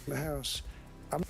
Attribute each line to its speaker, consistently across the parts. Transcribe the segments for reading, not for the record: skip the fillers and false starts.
Speaker 1: the House. I'm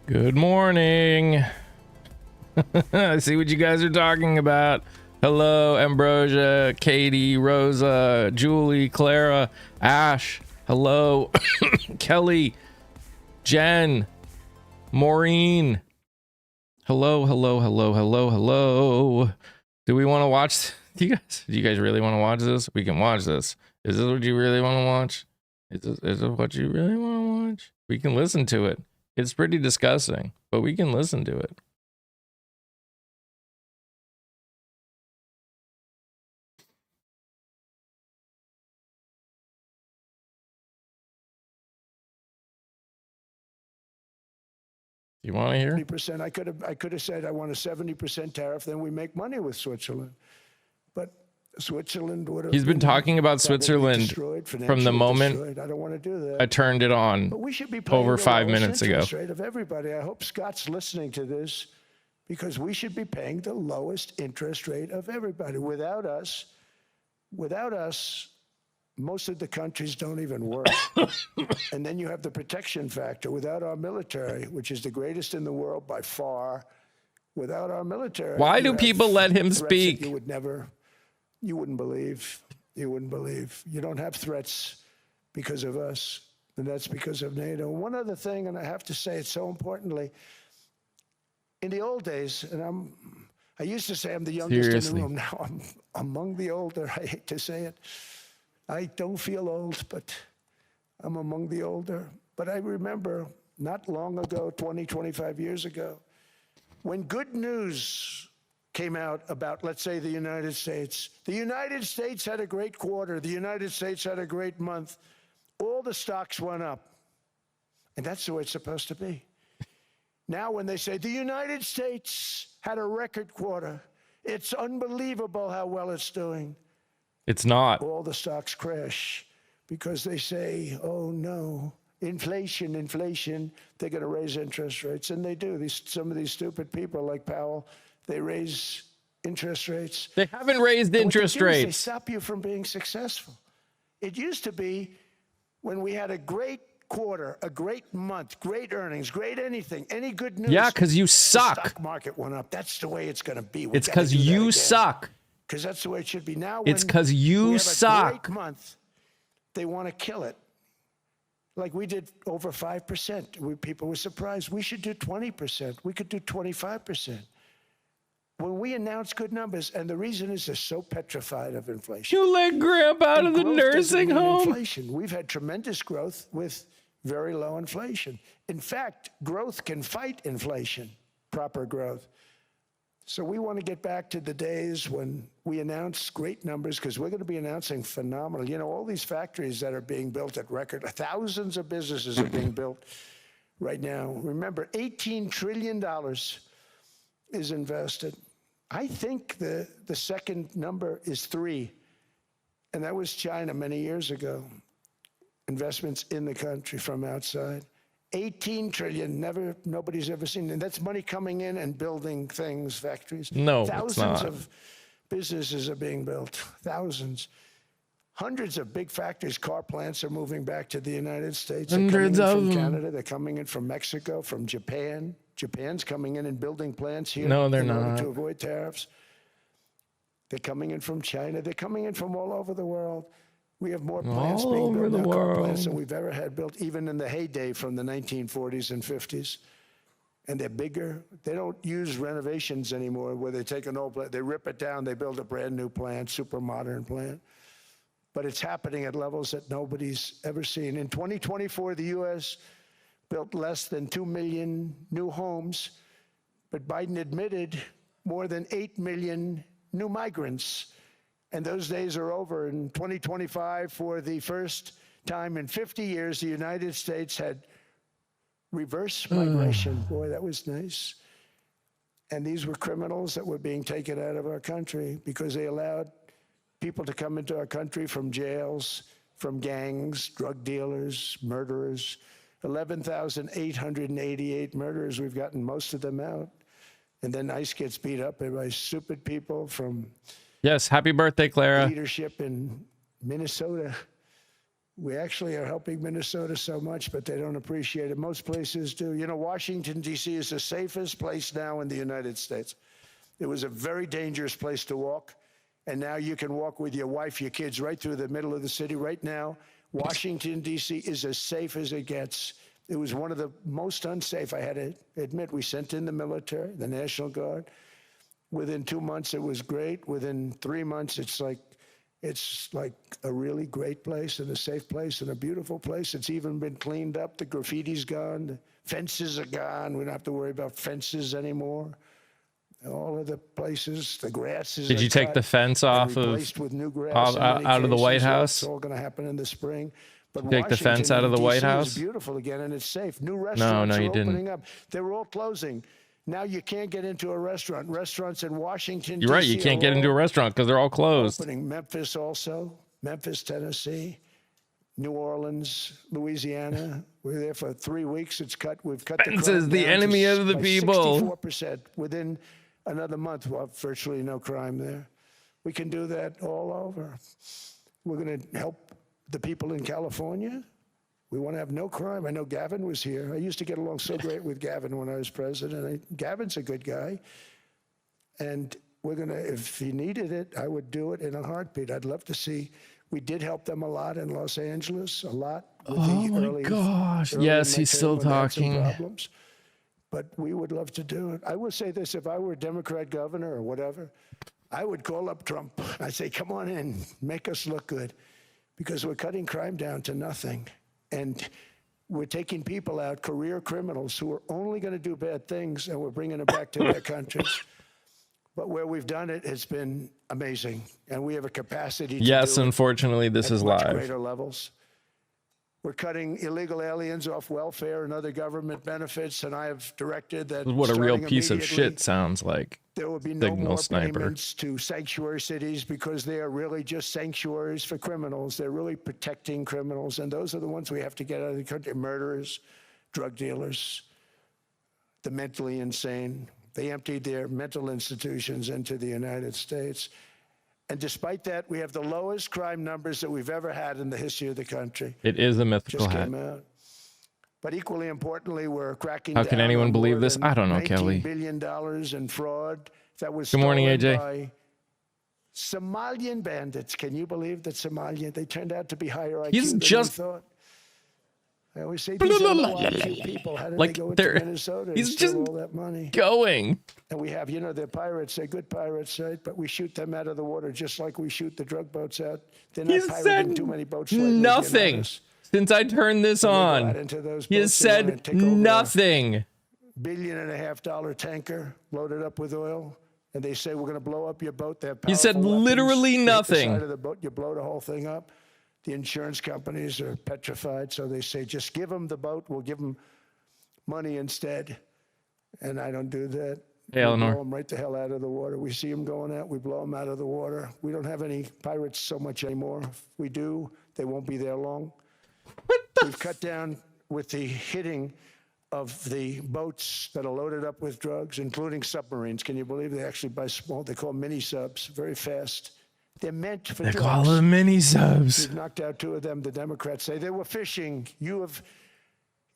Speaker 2: Good morning. I see what you guys are talking about. Hello, Ambrosia, Katie, Rosa, Julie, Clara, Ash. Hello, Kelly, Jen, Maureen. Hello, hello, hello, hello, hello. Do we want to watch? Do you guys really want to watch this? We can watch this. Is this what you really want to watch? Is this what you really want to watch? We can listen to it. It's pretty disgusting, but we can listen to it. You want to hear?
Speaker 1: 70%. I could have said I want a 70% tariff, then we make money with Switzerland. But Switzerland would have.
Speaker 2: He's been talking about Switzerland from the moment
Speaker 1: I don't want to do that.
Speaker 2: I turned it on
Speaker 1: But we should be paying
Speaker 2: over
Speaker 1: the
Speaker 2: 5
Speaker 1: lowest
Speaker 2: minutes ago.
Speaker 1: interest rate of everybody. I hope Scott's listening to this, because we should be paying the lowest interest rate of everybody. Without us, most of the countries don't even work. And then you have the protection factor. Without our military, which is the greatest in the world by far, without our military.
Speaker 2: Why do people let him speak?
Speaker 1: You wouldn't believe. You wouldn't believe. You don't have threats because of us, and that's because of NATO. One other thing, and I have to say it so importantly, in the old days, and I used to say I'm the youngest in the room. Now I'm among the older. I hate to say it. I don't feel old, but I'm among the older. But I remember not long ago, 20, 25 years ago, when good news came out about, let's say, the United States. The United States had a great quarter. The United States had a great month. All the stocks went up. And that's the way it's supposed to be. Now when they say the United States had a record quarter, it's unbelievable how well it's doing.
Speaker 2: It's not.
Speaker 1: All the stocks crash because they say, oh no, inflation, they're going to raise interest rates. And they do. Some of these stupid people like Powell, they raise interest rates.
Speaker 2: They haven't raised interest rates.
Speaker 1: They stop you from being successful. It used to be when we had a great quarter, a great month, great earnings, great anything, any good news.
Speaker 2: Yeah, because you suck.
Speaker 1: The stock market went up. That's the way it's going to be.
Speaker 2: It's because you suck.
Speaker 1: Because that's the way it should be. Now,
Speaker 2: it's because you suck.
Speaker 1: Great month, they want to kill it. Like we did over 5%. People were surprised. We should do 20%. We could do 25%. When we announce good numbers, and the reason is they're so petrified of inflation.
Speaker 2: You let Grandpa out of the nursing home.
Speaker 1: Inflation. We've had tremendous growth with very low inflation. In fact, growth can fight inflation, proper growth. So we want to get back to the days when we announce great numbers, because we're going to be announcing phenomenal. You know, all these factories that are being built at record, thousands of businesses are being built right now. Remember, $18 trillion is invested. I think the second number is 3, and that was China many years ago. Investments in the country from outside. 18 trillion, nobody's ever seen. And that's money coming in and building things, factories.
Speaker 2: No,
Speaker 1: thousands of businesses are being built, thousands. Hundreds of big factories, car plants are moving back to the United States.
Speaker 2: Hundreds
Speaker 1: they're
Speaker 2: of
Speaker 1: coming in from
Speaker 2: them.
Speaker 1: Canada, they're coming in from Mexico, from Japan. Japan's coming in and building plants here.
Speaker 2: No, they're
Speaker 1: in order
Speaker 2: not.
Speaker 1: to avoid tariffs. They're coming in from China. They're coming in from all over the world. We have more plants being built now, car plants, than we've ever had built, even in the heyday from the 1940s and 50s. And they're bigger. They don't use renovations anymore where they take an old plant, they rip it down, they build a brand new plant, super modern plant. But it's happening at levels that nobody's ever seen. In 2024, the U.S. built less than 2 million new homes, but Biden admitted more than 8 million new migrants. And those days are over. In 2025, for the first time in 50 years, the United States had reverse migration. Boy, that was nice. And these were criminals that were being taken out of our country because they allowed people to come into our country from jails, from gangs, drug dealers, murderers. 11,888 murderers. We've gotten most of them out. And then ICE gets beat up by stupid people from...
Speaker 2: Yes, happy birthday, Clara.
Speaker 1: Leadership in Minnesota. We actually are helping Minnesota so much, but they don't appreciate it. Most places do. You know, Washington, D.C. is the safest place now in the United States. It was a very dangerous place to walk, and now you can walk with your wife, your kids, right through the middle of the city. Right now, Washington, D.C. is as safe as it gets. It was one of the most unsafe, I had to admit. We sent in the military, the National Guard. Within 2 months, it was great. Within 3 months, it's like a really great place and a safe place and a beautiful place. It's even been cleaned up. The graffiti's gone. The fences are gone. We don't have to worry about fences anymore. All of the places, the grasses.
Speaker 2: Did you take the fence off of
Speaker 1: with new grass
Speaker 2: out of the White House?
Speaker 1: It's all going to happen in the spring. But
Speaker 2: take the fence out of the White House?
Speaker 1: Is beautiful again, and it's safe. New restaurants are
Speaker 2: you
Speaker 1: opening
Speaker 2: didn't.
Speaker 1: up. They were all closing. Now you can't get into a restaurant. Restaurants in Washington,
Speaker 2: You're right. You
Speaker 1: D.C.
Speaker 2: can't get into a restaurant because they're all closed.
Speaker 1: Opening. Memphis also. Memphis, Tennessee. New Orleans, Louisiana. We're there for 3 weeks. We've cut the crime
Speaker 2: Is the
Speaker 1: down
Speaker 2: enemy of the
Speaker 1: by
Speaker 2: people.
Speaker 1: 64%. Within another month, we'll have virtually no crime there. We can do that all over. We're going to help the people in California. We want to have no crime. I know Gavin was here. I used to get along so great with Gavin when I was president. Gavin's a good guy. And we're going to, if he needed it, I would do it in a heartbeat. I'd love to see. We did help them a lot in Los Angeles, a lot. With
Speaker 2: Oh
Speaker 1: the
Speaker 2: my
Speaker 1: early,
Speaker 2: gosh.
Speaker 1: early
Speaker 2: Yes, he's
Speaker 1: midterm
Speaker 2: still
Speaker 1: when they had some
Speaker 2: talking.
Speaker 1: problems. But we would love to do it. I will say this, if I were a Democrat governor or whatever, I would call up Trump. I'd say, come on in, make us look good. Because we're cutting crime down to nothing. And we're taking people out, career criminals who are only going to do bad things, and we're bringing them back to their countries. But where we've done it has been amazing, and we have a capacity to
Speaker 2: Yes,
Speaker 1: do it
Speaker 2: unfortunately, this
Speaker 1: at
Speaker 2: is
Speaker 1: much
Speaker 2: live.
Speaker 1: greater levels. We're cutting illegal aliens off welfare and other government benefits, and I have directed that.
Speaker 2: What a real
Speaker 1: starting
Speaker 2: piece of
Speaker 1: immediately,
Speaker 2: shit sounds like.
Speaker 1: there will be no
Speaker 2: Signal
Speaker 1: more
Speaker 2: sniper.
Speaker 1: payments to sanctuary cities because they are really just sanctuaries for criminals. They're really protecting criminals, and those are the ones we have to get out of the country: murderers, drug dealers, the mentally insane. They emptied their mental institutions into the United States. And despite that, we have the lowest crime numbers that we've ever had in the history of the country.
Speaker 2: It is a mythical
Speaker 1: Just
Speaker 2: hat.
Speaker 1: came out. But equally importantly, we're cracking
Speaker 2: How
Speaker 1: down
Speaker 2: can anyone
Speaker 1: on
Speaker 2: believe
Speaker 1: more
Speaker 2: this?
Speaker 1: than
Speaker 2: I don't know, Kelly.
Speaker 1: $19 billion in fraud that was
Speaker 2: Good morning,
Speaker 1: stolen
Speaker 2: AJ.
Speaker 1: by Somalian bandits. Can you believe that Somalian? They turned out to be higher IQ
Speaker 2: He's
Speaker 1: than
Speaker 2: just-
Speaker 1: we thought. I always say these are low IQ people. How did
Speaker 2: Like,
Speaker 1: they go into
Speaker 2: they're-
Speaker 1: Minnesota
Speaker 2: he's
Speaker 1: and steal
Speaker 2: just-
Speaker 1: all that money?
Speaker 2: Going.
Speaker 1: And we have, they're pirates. They're good pirates, right? But we shoot them out of the water just like we shoot the drug boats out. They're not
Speaker 2: He's
Speaker 1: pirating
Speaker 2: said
Speaker 1: too many boats lately, if you
Speaker 2: nothing
Speaker 1: notice.
Speaker 2: since I turned this
Speaker 1: When they go out
Speaker 2: on.
Speaker 1: into those
Speaker 2: He has
Speaker 1: boats, they wanna
Speaker 2: said
Speaker 1: take over
Speaker 2: nothing.
Speaker 1: $1.5 billion tanker loaded up with oil, and they say we're going to blow up your boat. They have
Speaker 2: He said
Speaker 1: powerful weapons.
Speaker 2: literally
Speaker 1: Hit the
Speaker 2: nothing.
Speaker 1: side of the boat, you blow the whole thing up. The insurance companies are petrified, so they say just give them the boat. We'll give them money instead. And I don't do that.
Speaker 2: Hey,
Speaker 1: We
Speaker 2: Eleanor.
Speaker 1: blow them right the hell out of the water. We see them going out, we blow them out of the water. We don't have any pirates so much anymore. If we do, they won't be there long. We've cut down with the hitting of the boats that are loaded up with drugs, including submarines. Can you believe they actually buy small? They call mini subs, very fast. They're meant for
Speaker 2: They
Speaker 1: drugs.
Speaker 2: call them mini subs.
Speaker 1: We've knocked out 2 of them. The Democrats say they were fishing. You have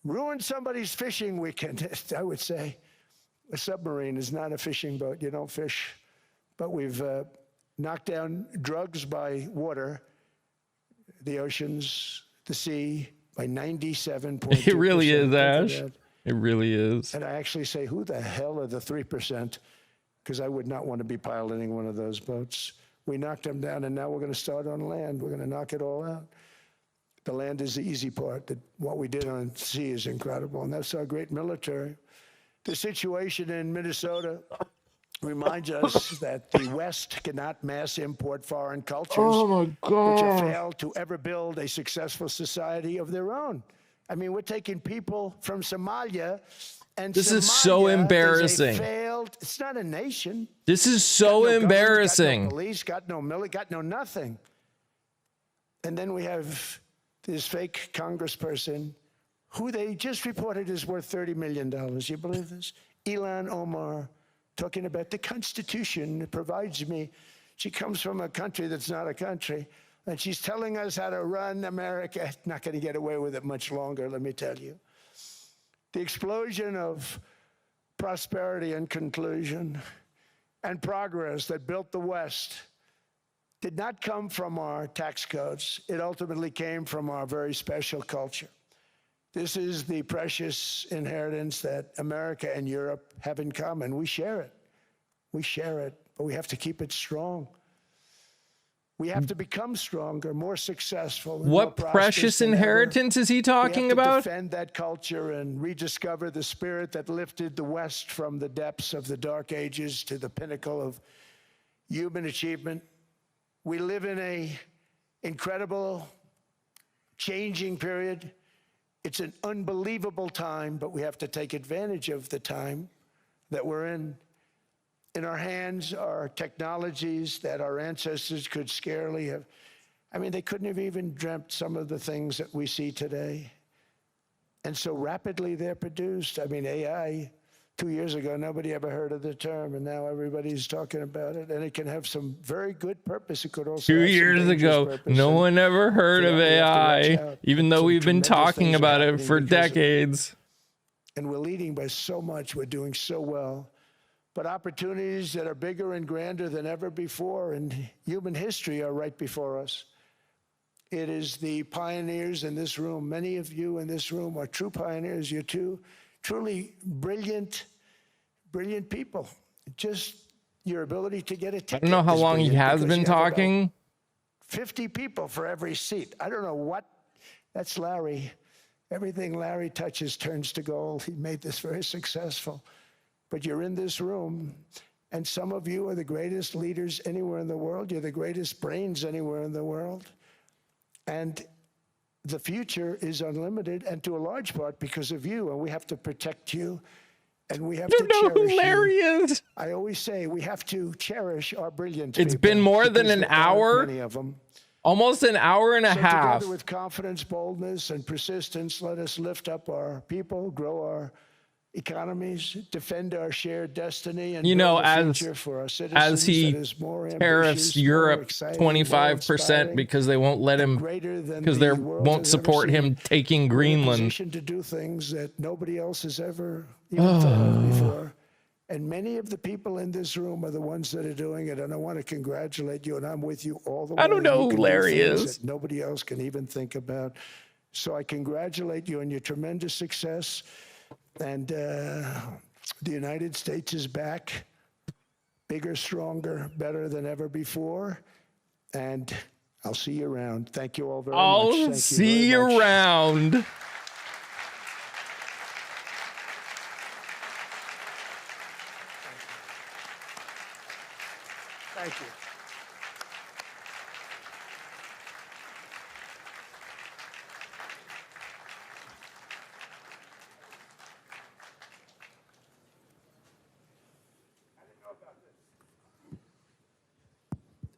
Speaker 1: ruined somebody's fishing weekend. I would say a submarine is not a fishing boat. You don't fish. But we've knocked down drugs by water, the oceans, the sea, by 97.2%.
Speaker 2: It really is,
Speaker 1: Think of
Speaker 2: Ash.
Speaker 1: that.
Speaker 2: It really is.
Speaker 1: And I actually say, who the hell are the 3%? Because I would not want to be piloting one of those boats. We knocked them down, and now we're going to start on land. We're going to knock it all out. The land is the easy part. What we did on sea is incredible, and that's our great military. The situation in Minnesota reminds us that the West cannot mass import foreign cultures, which have failed to ever build a successful society of their own. I mean, we're taking people from Somalia, and
Speaker 2: This is
Speaker 1: Somalia
Speaker 2: so embarrassing.
Speaker 1: Is a failed, it's not a nation.
Speaker 2: This is so
Speaker 1: Got no government,
Speaker 2: embarrassing.
Speaker 1: Got no police, got no military, got no nothing. And then we have this fake congressperson who they just reported is worth $30 million. You believe this? Ilhan Omar, talking about the Constitution provides me. She comes from a country that's not a country, and she's telling us how to run America. Not going to get away with it much longer, let me tell you. The explosion of prosperity and conclusion and progress that built the West did not come from our tax codes. It ultimately came from our very special culture. This is the precious inheritance that America and Europe have in common. We share it. We share it, but we have to keep it strong. We have to become stronger, more successful. And more
Speaker 2: What
Speaker 1: prosperous
Speaker 2: precious
Speaker 1: than ever.
Speaker 2: inheritance is he
Speaker 1: We
Speaker 2: talking
Speaker 1: have to
Speaker 2: about?
Speaker 1: defend that culture and rediscover the spirit that lifted the West from the depths of the Dark Ages to the pinnacle of human achievement. We live in an incredible, changing period. It's an unbelievable time, but we have to take advantage of the time. that we're in our hands are technologies that our ancestors could scarcely have. I mean, they couldn't have even dreamt some of the things that we see today. And so rapidly they're produced. I mean, AI, 2 years ago, nobody ever heard of the term, and now everybody's talking about it. And it can have some very good purpose. It could also
Speaker 2: 2
Speaker 1: have some
Speaker 2: years
Speaker 1: dangerous
Speaker 2: ago,
Speaker 1: purpose.
Speaker 2: no
Speaker 1: And
Speaker 2: one ever heard
Speaker 1: for
Speaker 2: of
Speaker 1: that, we have to watch
Speaker 2: AI,
Speaker 1: out.
Speaker 2: even though
Speaker 1: Some
Speaker 2: we've been
Speaker 1: tremendous
Speaker 2: talking
Speaker 1: things are
Speaker 2: about it
Speaker 1: happening
Speaker 2: for
Speaker 1: because of-
Speaker 2: decades.
Speaker 1: and we're leading by so much. We're doing so well. But opportunities that are bigger and grander than ever before in human history are right before us. It is the pioneers in this room. Many of you in this room are true pioneers. You're truly brilliant people. Just your ability to get a ticket.
Speaker 2: I don't know how
Speaker 1: is
Speaker 2: long he
Speaker 1: brilliant
Speaker 2: has
Speaker 1: because
Speaker 2: been
Speaker 1: you have about
Speaker 2: talking.
Speaker 1: 50 people for every seat. I don't know what. That's Larry. Everything Larry touches turns to gold. He made this very successful. But you're in this room, and some of you are the greatest leaders anywhere in the world. You're the greatest brains anywhere in the world. And the future is unlimited, and to a large part because of you, and we have to protect you, and we have to
Speaker 2: I don't know
Speaker 1: cherish
Speaker 2: who Larry
Speaker 1: you.
Speaker 2: is.
Speaker 1: I always say we have to cherish our brilliant
Speaker 2: It's
Speaker 1: people
Speaker 2: been more than
Speaker 1: because
Speaker 2: an
Speaker 1: there aren't
Speaker 2: hour.
Speaker 1: many of them.
Speaker 2: Almost an hour and a
Speaker 1: So
Speaker 2: half.
Speaker 1: together with confidence, boldness, and persistence, let us lift up our people, grow our economies, defend our shared destiny, and
Speaker 2: You know,
Speaker 1: build a
Speaker 2: as
Speaker 1: future for our citizens
Speaker 2: as he
Speaker 1: that is more
Speaker 2: tariffs
Speaker 1: ambitious, more
Speaker 2: Europe
Speaker 1: exciting, more
Speaker 2: 25%
Speaker 1: inspiring,
Speaker 2: because they won't let him,
Speaker 1: greater than
Speaker 2: because they
Speaker 1: the world
Speaker 2: won't
Speaker 1: has ever
Speaker 2: support
Speaker 1: seen.
Speaker 2: him taking
Speaker 1: We're in a
Speaker 2: Greenland.
Speaker 1: position to do things that nobody else has ever even thought of before. And many of the people in this room are the ones that are doing it. And I want to congratulate you, and I'm with you all the way.
Speaker 2: I don't know
Speaker 1: You
Speaker 2: who
Speaker 1: can do
Speaker 2: Larry
Speaker 1: things
Speaker 2: is.
Speaker 1: that nobody else can even think about. So I congratulate you on your tremendous success. And the United States is back, bigger, stronger, better than ever before. And I'll see you around. Thank you all very much.
Speaker 2: I'll
Speaker 1: Thank
Speaker 2: see
Speaker 1: you very
Speaker 2: you
Speaker 1: much.
Speaker 2: around.
Speaker 1: Thank you.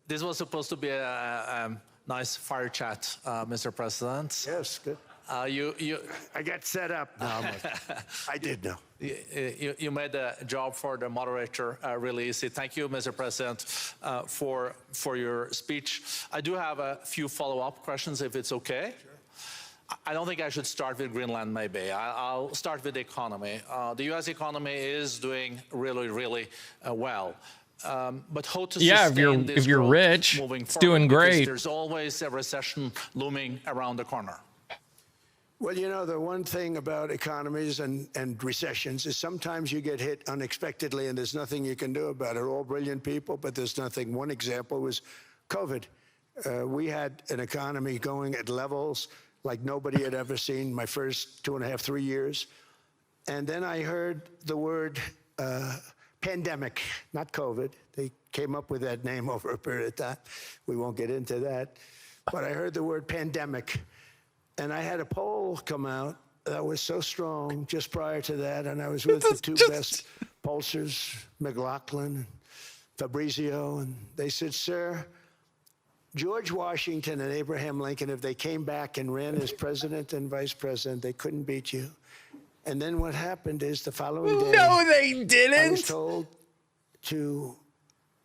Speaker 3: This was supposed to be a nice fire chat, Mr. President.
Speaker 1: Yes, good. I got set up now. I did know.
Speaker 3: You made the job for the moderator really easy. Thank you, Mr. President, for your speech. I do have a few follow-up questions, if it's okay. Sure. I don't think I should start with Greenland, maybe. I'll start with the economy. The U.S. economy is doing really, really well. But how to sustain this
Speaker 2: if you're
Speaker 3: growth
Speaker 2: rich,
Speaker 3: moving
Speaker 2: it's
Speaker 3: forward,
Speaker 2: doing
Speaker 3: because
Speaker 2: great.
Speaker 3: there's always a recession looming around the corner.
Speaker 1: Well, you know, the one thing about economies and recessions is sometimes you get hit unexpectedly and there's nothing you can do about it. All brilliant people, but there's nothing. One example was COVID. We had an economy going at levels like nobody had ever seen my first 2.5, 3 years. And then I heard the word pandemic, not COVID. They came up with that name over a period of time. We won't get into that. But I heard the word pandemic. And I had a poll come out that was so strong just prior to that. And I was with the two best pollsters, McLaughlin and Fabrizio. And they said, sir, George Washington and Abraham Lincoln, if they came back and ran as president and vice president, they couldn't beat you. And then what happened is the following day,
Speaker 2: No, they
Speaker 1: I was
Speaker 2: didn't.
Speaker 1: told to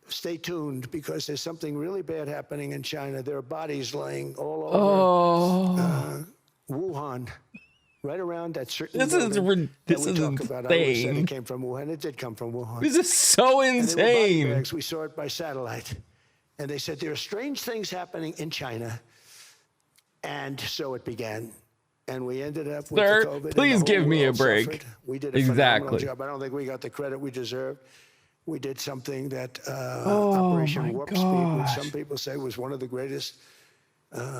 Speaker 1: stay tuned because there's something really bad happening in China. There are bodies laying all over Wuhan, right around that certain building that we talk about. I always said
Speaker 2: insane.
Speaker 1: it came from Wuhan. It did come from Wuhan.
Speaker 2: This is so
Speaker 1: And there were body
Speaker 2: insane.
Speaker 1: bags. We saw it by satellite. And they said there are strange things happening in China. And so it began. And we ended up with
Speaker 2: Sir,
Speaker 1: the COVID. and
Speaker 2: please
Speaker 1: the whole
Speaker 2: give me a
Speaker 1: world
Speaker 2: break.
Speaker 1: suffered. We did a phenomenal
Speaker 2: Exactly.
Speaker 1: job. I don't think we got the credit we deserved. We did something that Operation Warp Speed, which some people say was one of the greatest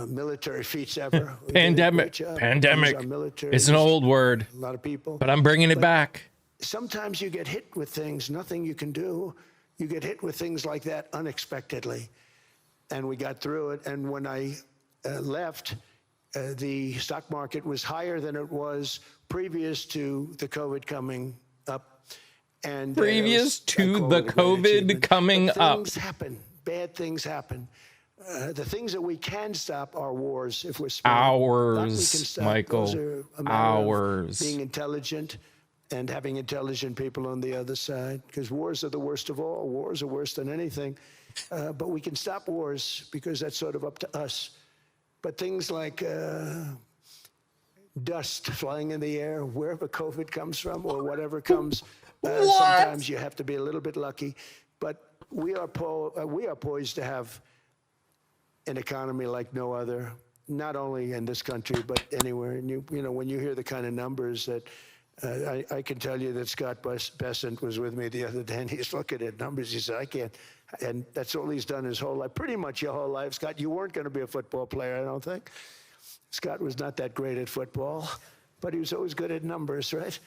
Speaker 1: military feats ever. We did a
Speaker 2: Pandemic.
Speaker 1: great job.
Speaker 2: Pandemic.
Speaker 1: Used our military,
Speaker 2: It's an
Speaker 1: used
Speaker 2: old word,
Speaker 1: a lot of people.
Speaker 2: but I'm bringing it back.
Speaker 1: Sometimes you get hit with things, nothing you can do. You get hit with things like that unexpectedly. And we got through it. And when I left, the stock market was higher than it was previous to the COVID coming up. And
Speaker 2: Previous
Speaker 1: I
Speaker 2: to
Speaker 1: call
Speaker 2: the
Speaker 1: it a great
Speaker 2: COVID
Speaker 1: achievement.
Speaker 2: coming
Speaker 1: But
Speaker 2: up.
Speaker 1: things happen. Bad things happen. The things that we can stop are wars if we're smart. That we can
Speaker 2: Hours,
Speaker 1: stop.
Speaker 2: Michael.
Speaker 1: Those are a matter
Speaker 2: Hours.
Speaker 1: of being intelligent and having intelligent people on the other side, because wars are the worst of all. Wars are worse than anything. But we can stop wars because that's sort of up to us. But things like dust flying in the air, wherever COVID comes from or whatever comes, sometimes you have to be a little bit lucky. But we are poised to have an economy like no other, not only in this country, but anywhere. And you know, when you hear the kind of numbers that I can tell you that Scott Bessent was with me the other day, and he's looking at numbers. He said, I can't. And that's all he's done his whole life, pretty much your whole life. Scott, you weren't going to be a football player, I don't think. Scott was not that great at football, but he was always good at numbers, right?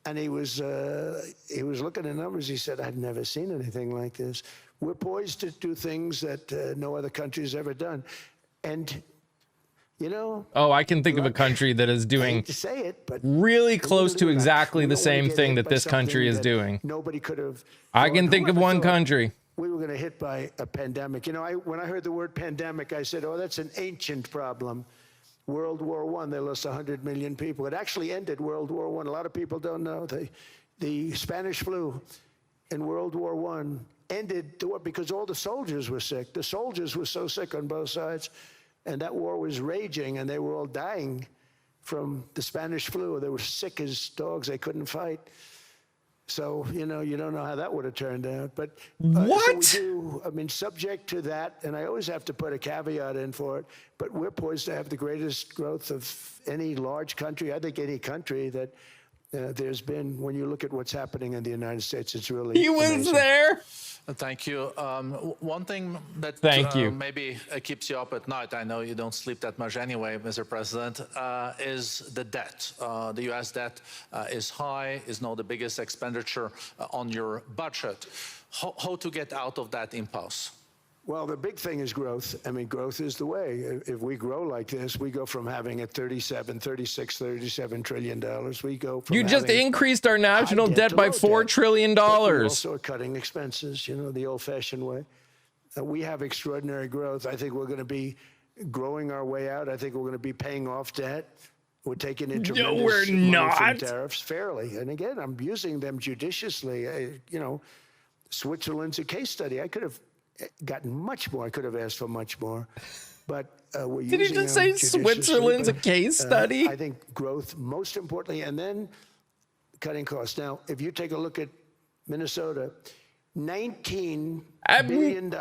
Speaker 1: And he was looking at numbers. He said, I've never seen anything like this. We're poised to do things that no other country has ever done. And, you know.
Speaker 2: Oh, I can think of a country that is
Speaker 1: I
Speaker 2: doing
Speaker 1: hate to say it, but
Speaker 2: really close to exactly the same thing that
Speaker 1: by
Speaker 2: this country is
Speaker 1: something that
Speaker 2: doing.
Speaker 1: Nobody could have.
Speaker 2: I can think of
Speaker 1: Whoever
Speaker 2: one
Speaker 1: thought
Speaker 2: country.
Speaker 1: we were going to hit by a pandemic. You know, when I heard the word pandemic, I said, oh, that's an ancient problem. World War I, they lost 100 million people. It actually ended World War I. A lot of people don't know. The Spanish flu in World War I ended the war because all the soldiers were sick. The soldiers were so sick on both sides, and that war was raging, and they were all dying from the Spanish flu. They were sick as dogs. They couldn't fight. So, you know, you don't know how that would have turned out. But
Speaker 2: What?
Speaker 1: So we do, I mean, subject to that, and I always have to put a caveat in for it, but we're poised to have the greatest growth of any large country, I think any country that there's been. When you look at what's happening in the United States, it's really
Speaker 2: He was
Speaker 1: amazing.
Speaker 2: there.
Speaker 3: Thank you. One thing that maybe keeps you up at night, I know you don't sleep that much anyway, Mr. President, is the debt. The U.S. debt is high, is now the biggest expenditure on your budget. How to get out of that impasse?
Speaker 1: Well, the big thing is growth. I mean, growth is the way. If we grow like this, we go from having a $37 trillion. We go from
Speaker 2: You just increased our national debt by $4 trillion.
Speaker 1: We also are cutting expenses, you know, the old-fashioned way. We have extraordinary growth. I think we're going to be growing our way out. I think we're going to be paying off debt. We're taking in tremendous money from tariffs fairly. And again, I'm using them judiciously. You know, Switzerland's a case study. I could have gotten much more. I could have asked for much more, but we're using them.
Speaker 2: Did you just say Switzerland's a case study?
Speaker 1: I think growth, most importantly, and then cutting costs. Now, if you take a look at Minnesota, $19 billion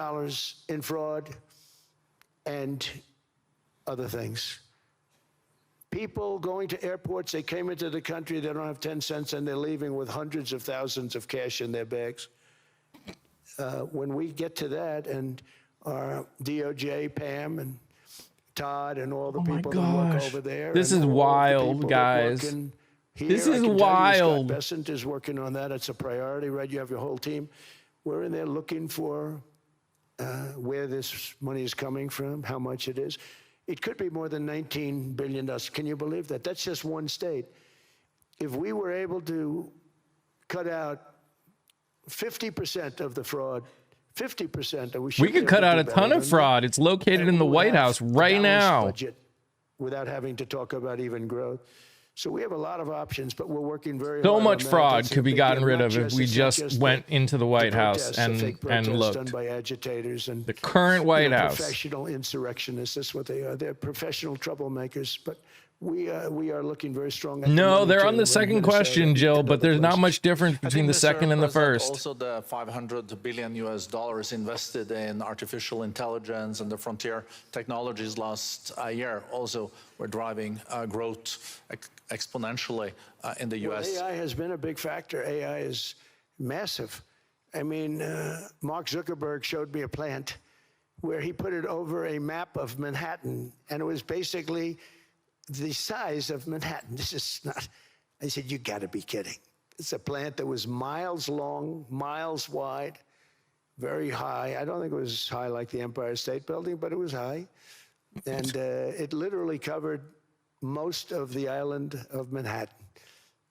Speaker 1: in fraud and other things. People going to airports, they came into the country, they don't have 10 cents, and they're leaving with hundreds of thousands of cash in their bags. When we get to that, and our DOJ, Pam and Todd and all the people that work over there.
Speaker 2: This is wild, guys. This is wild.
Speaker 1: Scott Bessent is working on that. It's a priority, right? You have your whole team. We're in there looking for where this money is coming from, how much it is. It could be more than $19 billion. Can you believe that? That's just one state. If we were able to cut out 50% of the fraud, 50%.
Speaker 2: We could cut out a ton of fraud. It's located in the White House right now.
Speaker 1: Budget without having to talk about even growth. So we have a lot of options, but we're working very hard.
Speaker 2: So much fraud could be gotten rid of if we just went into the White House and looked.
Speaker 1: Done by agitators and
Speaker 2: the current White House.
Speaker 1: Professional insurrectionists. That's what they are. They're professional troublemakers. But we are looking very strong.
Speaker 2: No, they're on the second question, Jill, but there's not much difference between the second and the first.
Speaker 3: Also, the $500 billion invested in artificial intelligence and the frontier technologies last year also were driving growth exponentially in the U.S.
Speaker 1: Well, AI has been a big factor. AI is massive. I mean, Mark Zuckerberg showed me a plant where he put it over a map of Manhattan, and it was basically the size of Manhattan. This is not, I said, you gotta be kidding. It's a plant that was miles long, miles wide, very high. I don't think it was high like the Empire State Building, but it was high. And it literally covered most of the island of Manhattan.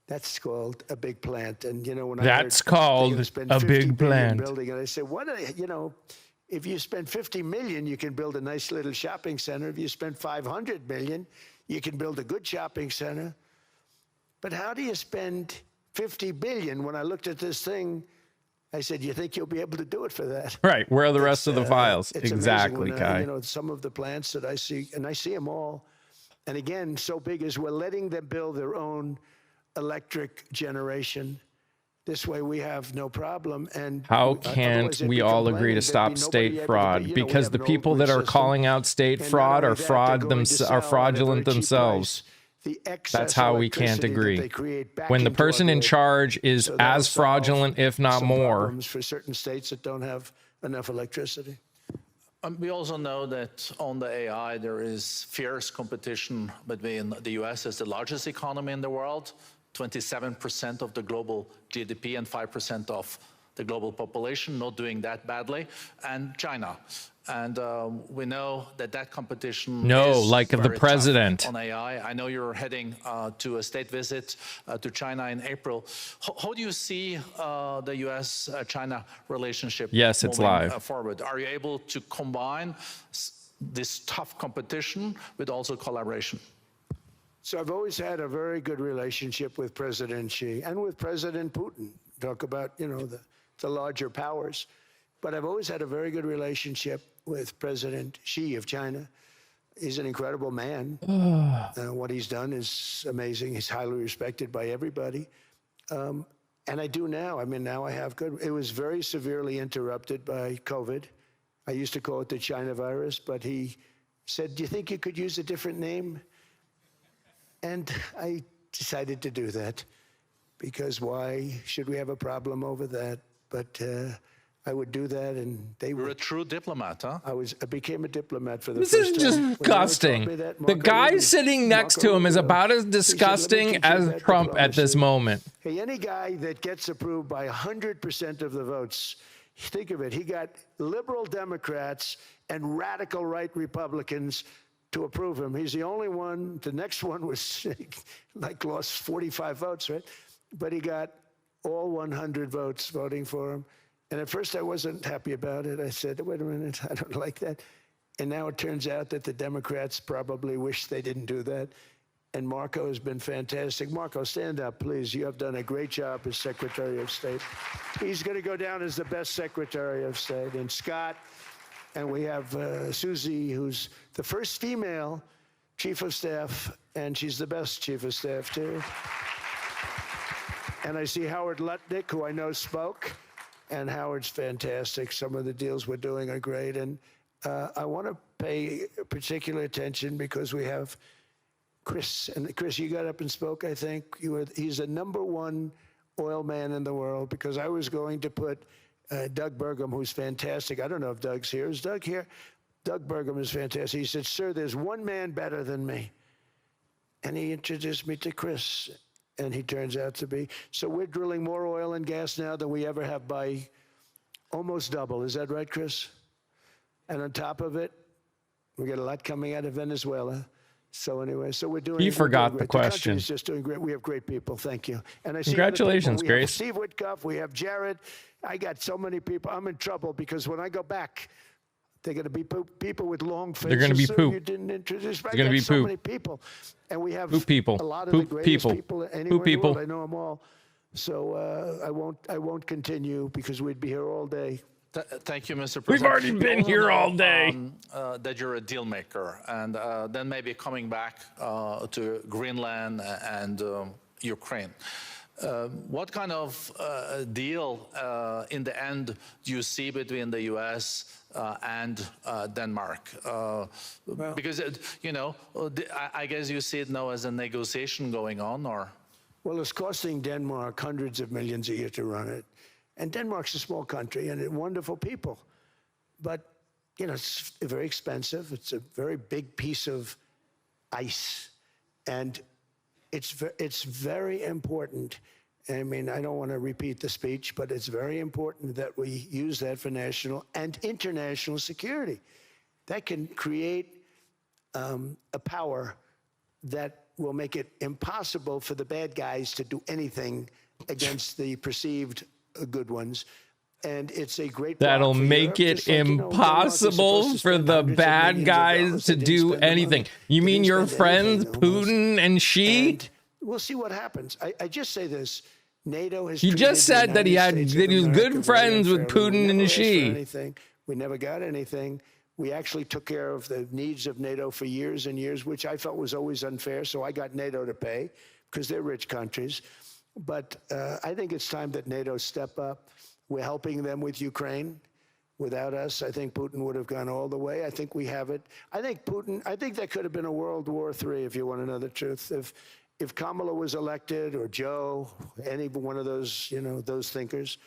Speaker 1: That's called a big plant. And, you know, when
Speaker 2: That's
Speaker 1: I heard
Speaker 2: called
Speaker 1: they would spend
Speaker 2: a
Speaker 1: 50
Speaker 2: big
Speaker 1: billion
Speaker 2: plant.
Speaker 1: building, and I said, what are, you know, if you spend 50 million, you can build a nice little shopping center. If you spend 500 million, you can build a good shopping center. But how do you spend 50 billion? When I looked at this thing, I said, you think you'll be able to do it for that?
Speaker 2: Right. Where are the rest of the files?
Speaker 1: It's
Speaker 2: Exactly,
Speaker 1: amazing when,
Speaker 2: Kai.
Speaker 1: you know, some of the plants that I see, and I see them all. And again, so big is we're letting them build their own electric generation. This way we have no problem. And
Speaker 2: How can't we all agree to stop state fraud? Because the people that are calling out state fraud are fraudulent themselves. That's how we can't agree. When the person in charge is as fraudulent, if not more.
Speaker 1: For certain states that don't have enough electricity.
Speaker 3: We also know that on the AI, there is fierce competition between the US as the largest economy in the world, 27% of the global GDP and 5% of the global population, not doing that badly, and China. And we know that that competition is
Speaker 2: like the
Speaker 3: very
Speaker 2: president.
Speaker 3: tough on AI. I know you're heading to a state visit to China in April. How do you see the US-China relationship moving forward? Are you able to combine this tough competition with also collaboration?
Speaker 1: So I've always had a very good relationship with President Xi and with President Putin. Talk about, you know, the larger powers. But I've always had a very good relationship with President Xi of China. He's an incredible man. What he's done is amazing. He's highly respected by everybody. And I do now. I mean, now I have good. It was very severely interrupted by COVID. I used to call it the China virus, but he said, do you think you could use a different name? And I decided to do that because why should we have a problem over that? But I would do that, and they were.
Speaker 3: You're a true diplomat, huh?
Speaker 1: I became a diplomat for the
Speaker 2: This
Speaker 1: first
Speaker 2: is
Speaker 1: time.
Speaker 2: disgusting. The guy sitting next to him is about as disgusting as Trump at this moment.
Speaker 1: Hey, any guy that gets approved by 100% of the votes, think of it. He got liberal Democrats and radical right Republicans to approve him. He's the only one. The next one was like lost 45 votes, right? But he got all 100 votes voting for him. And at first I wasn't happy about it. I said, wait a minute, I don't like that. And now it turns out that the Democrats probably wish they didn't do that. And Marco has been fantastic. Marco, stand up, please. You have done a great job as Secretary of State. He's going to go down as the best Secretary of State. And Scott, and we have Susie, who's the first female Chief of Staff, and she's the best Chief of Staff, too. And I see Howard Lutnick, who I know spoke. And Howard's fantastic. Some of the deals we're doing are great. And I want to pay particular attention because we have Chris. And Chris, you got up and spoke, I think. He's the #1 oil man in the world because I was going to put Doug Burgum, who's fantastic. I don't know if Doug's here. Is Doug here? Doug Burgum is fantastic. He said, sir, there's one man better than me. And he introduced me to Chris. And he turns out to be. So we're drilling more oil and gas now than we ever have by almost double. Is that right, Chris? And on top of it, we got a lot coming out of Venezuela. So anyway, so we're doing.
Speaker 2: He forgot the question.
Speaker 1: The country's just doing great. We have great people. Thank you. And I see
Speaker 2: congratulations,
Speaker 1: we
Speaker 2: Grace.
Speaker 1: have Steve Witkoff. We have Jared. I got so many people. I'm in trouble because when I go back, they're going to be people with long faces.
Speaker 2: They're going to be poop.
Speaker 1: You didn't introduce.
Speaker 2: They're going to be
Speaker 1: so
Speaker 2: poop.
Speaker 1: Many people, and we have
Speaker 2: poop people.
Speaker 1: A lot of
Speaker 2: poop
Speaker 1: the greatest
Speaker 2: people.
Speaker 1: anywhere
Speaker 2: poop people.
Speaker 1: in the world. I know them all. So I won't continue because we'd be here all day.
Speaker 3: Thank you, Mr. President.
Speaker 2: We've already been here all day.
Speaker 3: That you're a deal maker, and then maybe coming back to Greenland and Ukraine. What kind of deal in the end do you see between the U.S. And Denmark? Because, you know, I guess you see it now as a negotiation going on, or?
Speaker 1: Well, it's costing Denmark hundreds of millions a year to run it. And Denmark's a small country and wonderful people. But, you know, it's very expensive. It's a very big piece of ice. And it's very important. I mean, I don't want to repeat the speech, but it's very important that we use that for national and international security. That can create a power that will make it impossible for the bad guys to do anything against the perceived good ones. And it's a great block
Speaker 2: That'll
Speaker 1: for
Speaker 2: make
Speaker 1: Europe,
Speaker 2: it
Speaker 1: just like, you know, Denmark is
Speaker 2: impossible
Speaker 1: supposed to
Speaker 2: for
Speaker 1: spend
Speaker 2: the
Speaker 1: hundreds of
Speaker 2: bad
Speaker 1: millions of
Speaker 2: guys
Speaker 1: dollars.
Speaker 2: to
Speaker 1: They didn't
Speaker 2: do
Speaker 1: spend the money.
Speaker 2: anything. You
Speaker 1: They
Speaker 2: mean
Speaker 1: didn't
Speaker 2: your
Speaker 1: spend
Speaker 2: friends
Speaker 1: anything, almost.
Speaker 2: Putin and Xi?
Speaker 1: And we'll see what happens. I just say this. NATO has
Speaker 2: He
Speaker 1: treated
Speaker 2: just
Speaker 1: the
Speaker 2: said that
Speaker 1: United States of
Speaker 2: he was
Speaker 1: America
Speaker 2: good
Speaker 1: very
Speaker 2: friends with
Speaker 1: unfairly. We
Speaker 2: Putin
Speaker 1: never
Speaker 2: and
Speaker 1: asked for
Speaker 2: Xi.
Speaker 1: anything. We never got anything. We actually took care of the needs of NATO for years and years, which I felt was always unfair. So I got NATO to pay because they're rich countries. But I think it's time that NATO step up. We're helping them with Ukraine. Without us, I think Putin would have gone all the way. I think we have it. I think that could have been a World War III, if you want to know the truth. If Kamala was elected, or Joe, any one of those, you know, those thinkers,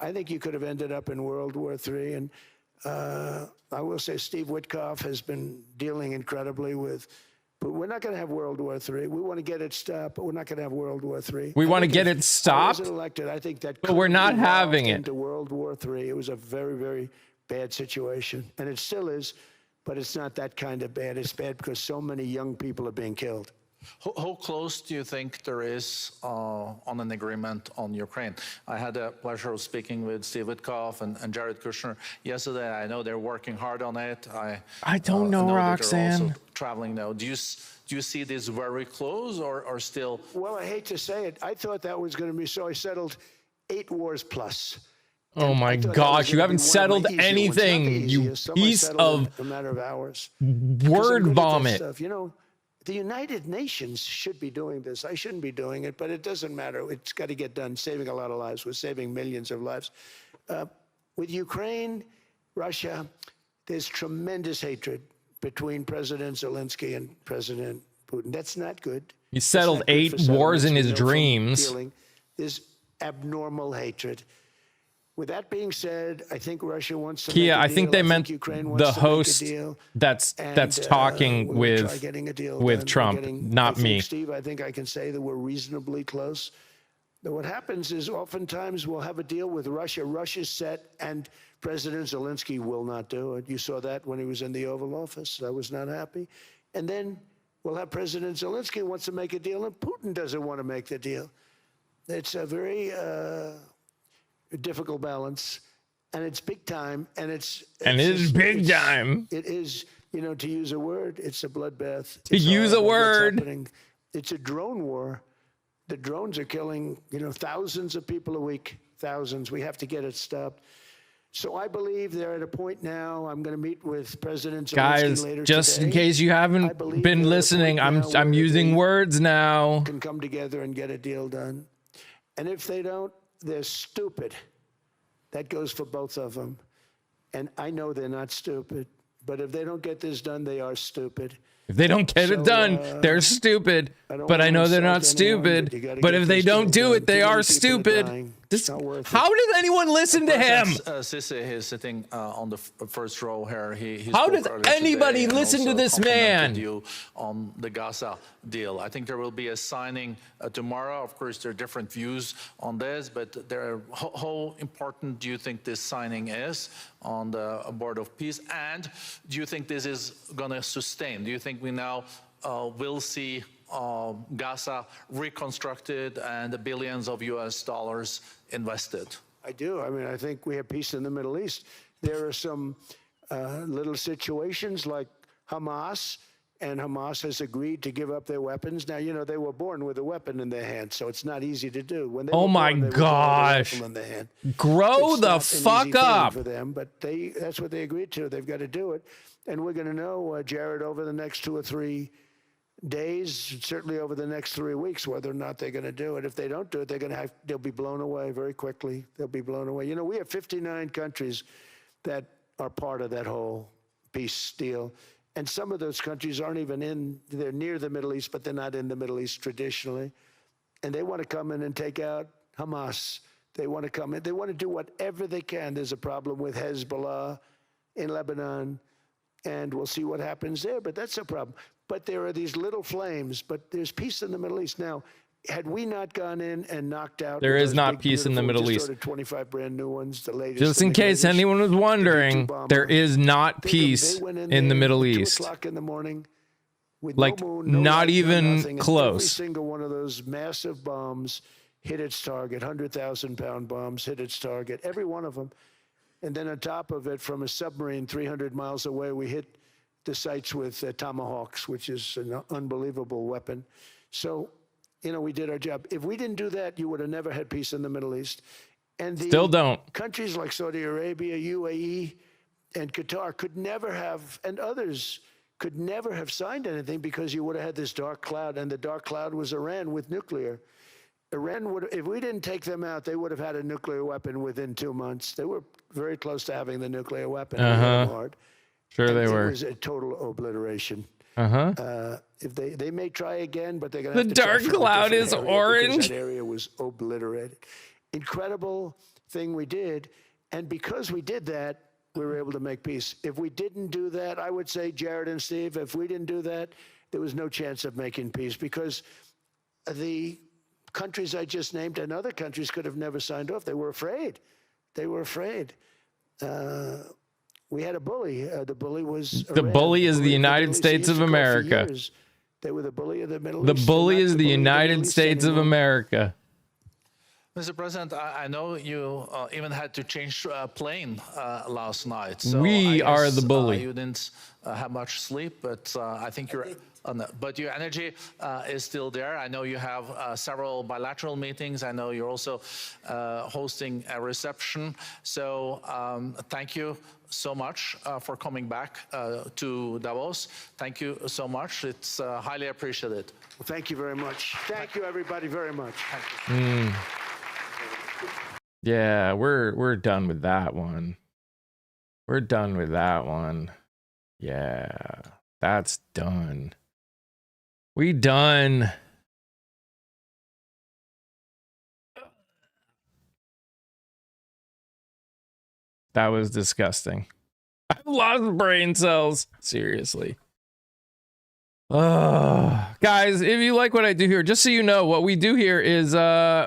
Speaker 1: I think you could have ended up in World War III. And I will say Steve Witkoff has been dealing incredibly with, but we're not going to have World War III. We want to get it stopped, but we're not going to have World War III.
Speaker 2: We want to get it
Speaker 1: I
Speaker 2: stopped,
Speaker 1: wasn't elected. I think that
Speaker 2: but we're not
Speaker 1: could evolve
Speaker 2: having it.
Speaker 1: into World War III. It was a very, very bad situation, and it still is, but it's not that kind of bad. It's bad because so many young people are being killed.
Speaker 3: How close do you think there is on an agreement on Ukraine? I had the pleasure of speaking with Steve Witkoff and Jared Kushner yesterday. I know they're working hard on it.
Speaker 2: I don't know,
Speaker 3: that they're
Speaker 2: Roxanne.
Speaker 3: also traveling now. Do you see this very close or still?
Speaker 1: Well, I hate to say it. I thought that was going to be so. I settled 8 wars plus.
Speaker 2: Oh
Speaker 1: And
Speaker 2: my
Speaker 1: I thought that
Speaker 2: gosh,
Speaker 1: was
Speaker 2: you
Speaker 1: gonna
Speaker 2: haven't
Speaker 1: be one of my
Speaker 2: settled
Speaker 1: easier ones. Not the
Speaker 2: anything, you
Speaker 1: easiest. Some I
Speaker 2: piece
Speaker 1: settled
Speaker 2: of
Speaker 1: in a matter of hours. Because I'm
Speaker 2: word
Speaker 1: good at this
Speaker 2: vomit.
Speaker 1: stuff. You know, the United Nations should be doing this. I shouldn't be doing it, but it doesn't matter. It's got to get done. Saving a lot of lives. We're saving millions of lives. With Ukraine, Russia, there's tremendous hatred between President Zelensky and President Putin. That's not good.
Speaker 2: He
Speaker 1: It's
Speaker 2: settled
Speaker 1: not good
Speaker 2: 8
Speaker 1: for
Speaker 2: wars
Speaker 1: settlements.
Speaker 2: in
Speaker 1: We
Speaker 2: his
Speaker 1: know from
Speaker 2: dreams.
Speaker 1: dealing. There's abnormal hatred. With that being said, I think Russia wants to make
Speaker 2: Kia,
Speaker 1: a
Speaker 2: I think
Speaker 1: deal.
Speaker 2: they meant
Speaker 1: Ukraine wants
Speaker 2: the
Speaker 1: to make a
Speaker 2: host
Speaker 1: deal.
Speaker 2: that's
Speaker 1: And,
Speaker 2: talking
Speaker 1: we'll try
Speaker 2: with
Speaker 1: getting a deal
Speaker 2: with
Speaker 1: done. We're
Speaker 2: Trump,
Speaker 1: getting-
Speaker 2: not
Speaker 1: I think,
Speaker 2: me.
Speaker 1: Steve, I think I can say that we're reasonably close. But what happens is oftentimes we'll have a deal with Russia. Russia's set, and President Zelensky will not do it. You saw that when he was in the Oval Office. I was not happy. And then we'll have President Zelensky wants to make a deal, and Putin doesn't want to make the deal. It's a very difficult balance. And it's big time, and it is
Speaker 2: big time.
Speaker 1: It is, you know, to use a word, it's a bloodbath.
Speaker 2: To use a word.
Speaker 1: It's a drone war. The drones are killing, you know, thousands of people a week. Thousands. We have to get it stopped. So I believe they're at a point now. I'm going to meet with President Zelensky
Speaker 2: Guys,
Speaker 1: later
Speaker 2: just
Speaker 1: today.
Speaker 2: in case you
Speaker 1: I
Speaker 2: haven't
Speaker 1: believe
Speaker 2: been
Speaker 1: they're at a
Speaker 2: listening,
Speaker 1: point now
Speaker 2: I'm
Speaker 1: where
Speaker 2: using
Speaker 1: they
Speaker 2: words now.
Speaker 1: can come together and get a deal done. And if they don't, they're stupid. That goes for both of them. And I know they're not stupid, but if they don't get this done, they are stupid.
Speaker 2: If they don't get it done, they're stupid. But I know they're not stupid. But if they don't do it, they are stupid. How does anyone listen to him?
Speaker 3: Sisi is sitting on the first row here. He
Speaker 2: How
Speaker 3: spoke
Speaker 2: does
Speaker 3: earlier today
Speaker 2: anybody
Speaker 3: and
Speaker 2: listen to
Speaker 3: also
Speaker 2: this
Speaker 3: complimented
Speaker 2: man?
Speaker 3: you on the Gaza deal. I think there will be a signing tomorrow. Of course, there are different views on this, but how important do you think this signing is on the Board of Peace? And do you think this is going to sustain? Do you think we now will see Gaza reconstructed and the billions of US dollars invested?
Speaker 1: I do. I mean, I think we have peace in the Middle East. There are some little situations like Hamas, and Hamas has agreed to give up their weapons. Now, you know, they were born with a weapon in their hand, so it's not easy to do. When they
Speaker 2: Oh
Speaker 1: were
Speaker 2: my
Speaker 1: born, they were born with a
Speaker 2: gosh.
Speaker 1: rifle in their hand.
Speaker 2: Grow
Speaker 1: It's
Speaker 2: the
Speaker 1: not an easy
Speaker 2: fuck
Speaker 1: thing
Speaker 2: up.
Speaker 1: for them, but that's what they agreed to. They've got to do it. And we're going to know, Jared, over the next 2 or 3 days, certainly over the next 3 weeks, whether or not they're going to do it. If they don't do it, they'll be blown away very quickly. They'll be blown away. You know, we have 59 countries that are part of that whole peace deal. And some of those countries aren't even they're near the Middle East, but they're not in the Middle East traditionally. And they want to come in and take out Hamas. They want to come in. They want to do whatever they can. There's a problem with Hezbollah in Lebanon, and we'll see what happens there, but that's a problem. But there are these little flames, but there's peace in the Middle East. Now, had we not gone in and knocked out...
Speaker 2: There is not peace in the Middle East.
Speaker 1: 25 brand new ones, the latest.
Speaker 2: Just in case anyone was wondering, there is not peace in the Middle East.
Speaker 1: 2 o'clock in the morning, with
Speaker 2: Like,
Speaker 1: no moon, no
Speaker 2: not
Speaker 1: light, no
Speaker 2: even
Speaker 1: nothing, and
Speaker 2: close.
Speaker 1: every single one of those massive bombs hit its target. 100,000-pound bombs hit its target, every one of them. And then on top of it, from a submarine 300 miles away, we hit the sites with tomahawks, which is an unbelievable weapon. So, you know, we did our job. If we didn't do that, you would have never had peace in the Middle East. And the
Speaker 2: Still don't.
Speaker 1: countries like Saudi Arabia, UAE, and Qatar could never have, and others could never have signed anything, because you would have had this dark cloud, and the dark cloud was Iran with nuclear. Iran would, if we didn't take them out, they would have had a nuclear weapon within 2 months. They were very close to having the nuclear weapon. We hit them hard.
Speaker 2: Sure,
Speaker 1: And
Speaker 2: they were.
Speaker 1: It was a total obliteration. If they may try again, but they're going to have
Speaker 2: The
Speaker 1: to try
Speaker 2: dark
Speaker 1: from a
Speaker 2: cloud
Speaker 1: different
Speaker 2: is
Speaker 1: area,
Speaker 2: orange.
Speaker 1: because that area was obliterated. Incredible thing we did, and because we did that, we were able to make peace. If we didn't do that, I would say, Jared and Steve, if we didn't do that, there was no chance of making peace, because the countries I just named and other countries could have never signed off. They were afraid. They were afraid. We had a bully. The bully was
Speaker 2: The
Speaker 1: Iran.
Speaker 2: bully is the
Speaker 1: bully of
Speaker 2: United
Speaker 1: Middle East.
Speaker 2: States
Speaker 1: He
Speaker 2: of
Speaker 1: used to call for
Speaker 2: America.
Speaker 1: years, they were the bully of the Middle
Speaker 2: The
Speaker 1: East.
Speaker 2: bully
Speaker 1: They're not
Speaker 2: is the
Speaker 1: bully of Middle
Speaker 2: United
Speaker 1: East
Speaker 2: States of
Speaker 1: anymore.
Speaker 2: America.
Speaker 3: Mr. President, I know you even had to change plane last night. So
Speaker 2: We
Speaker 3: I
Speaker 2: are
Speaker 3: guess,
Speaker 2: the bully.
Speaker 3: you didn't have much sleep, but I think you're on the, but your energy is still there. I know you have several bilateral meetings. I know you're also hosting a reception. So thank you so much for coming back to Davos. Thank you so much. It's highly appreciated.
Speaker 1: Well, thank you very much. Thank you, everybody, very much.
Speaker 2: Yeah, we're done with that one. We're done with that one. Yeah, that's done. We done. That was disgusting. I've lost brain cells. Seriously. Guys, if you like what I do here, just so you know, what we do here is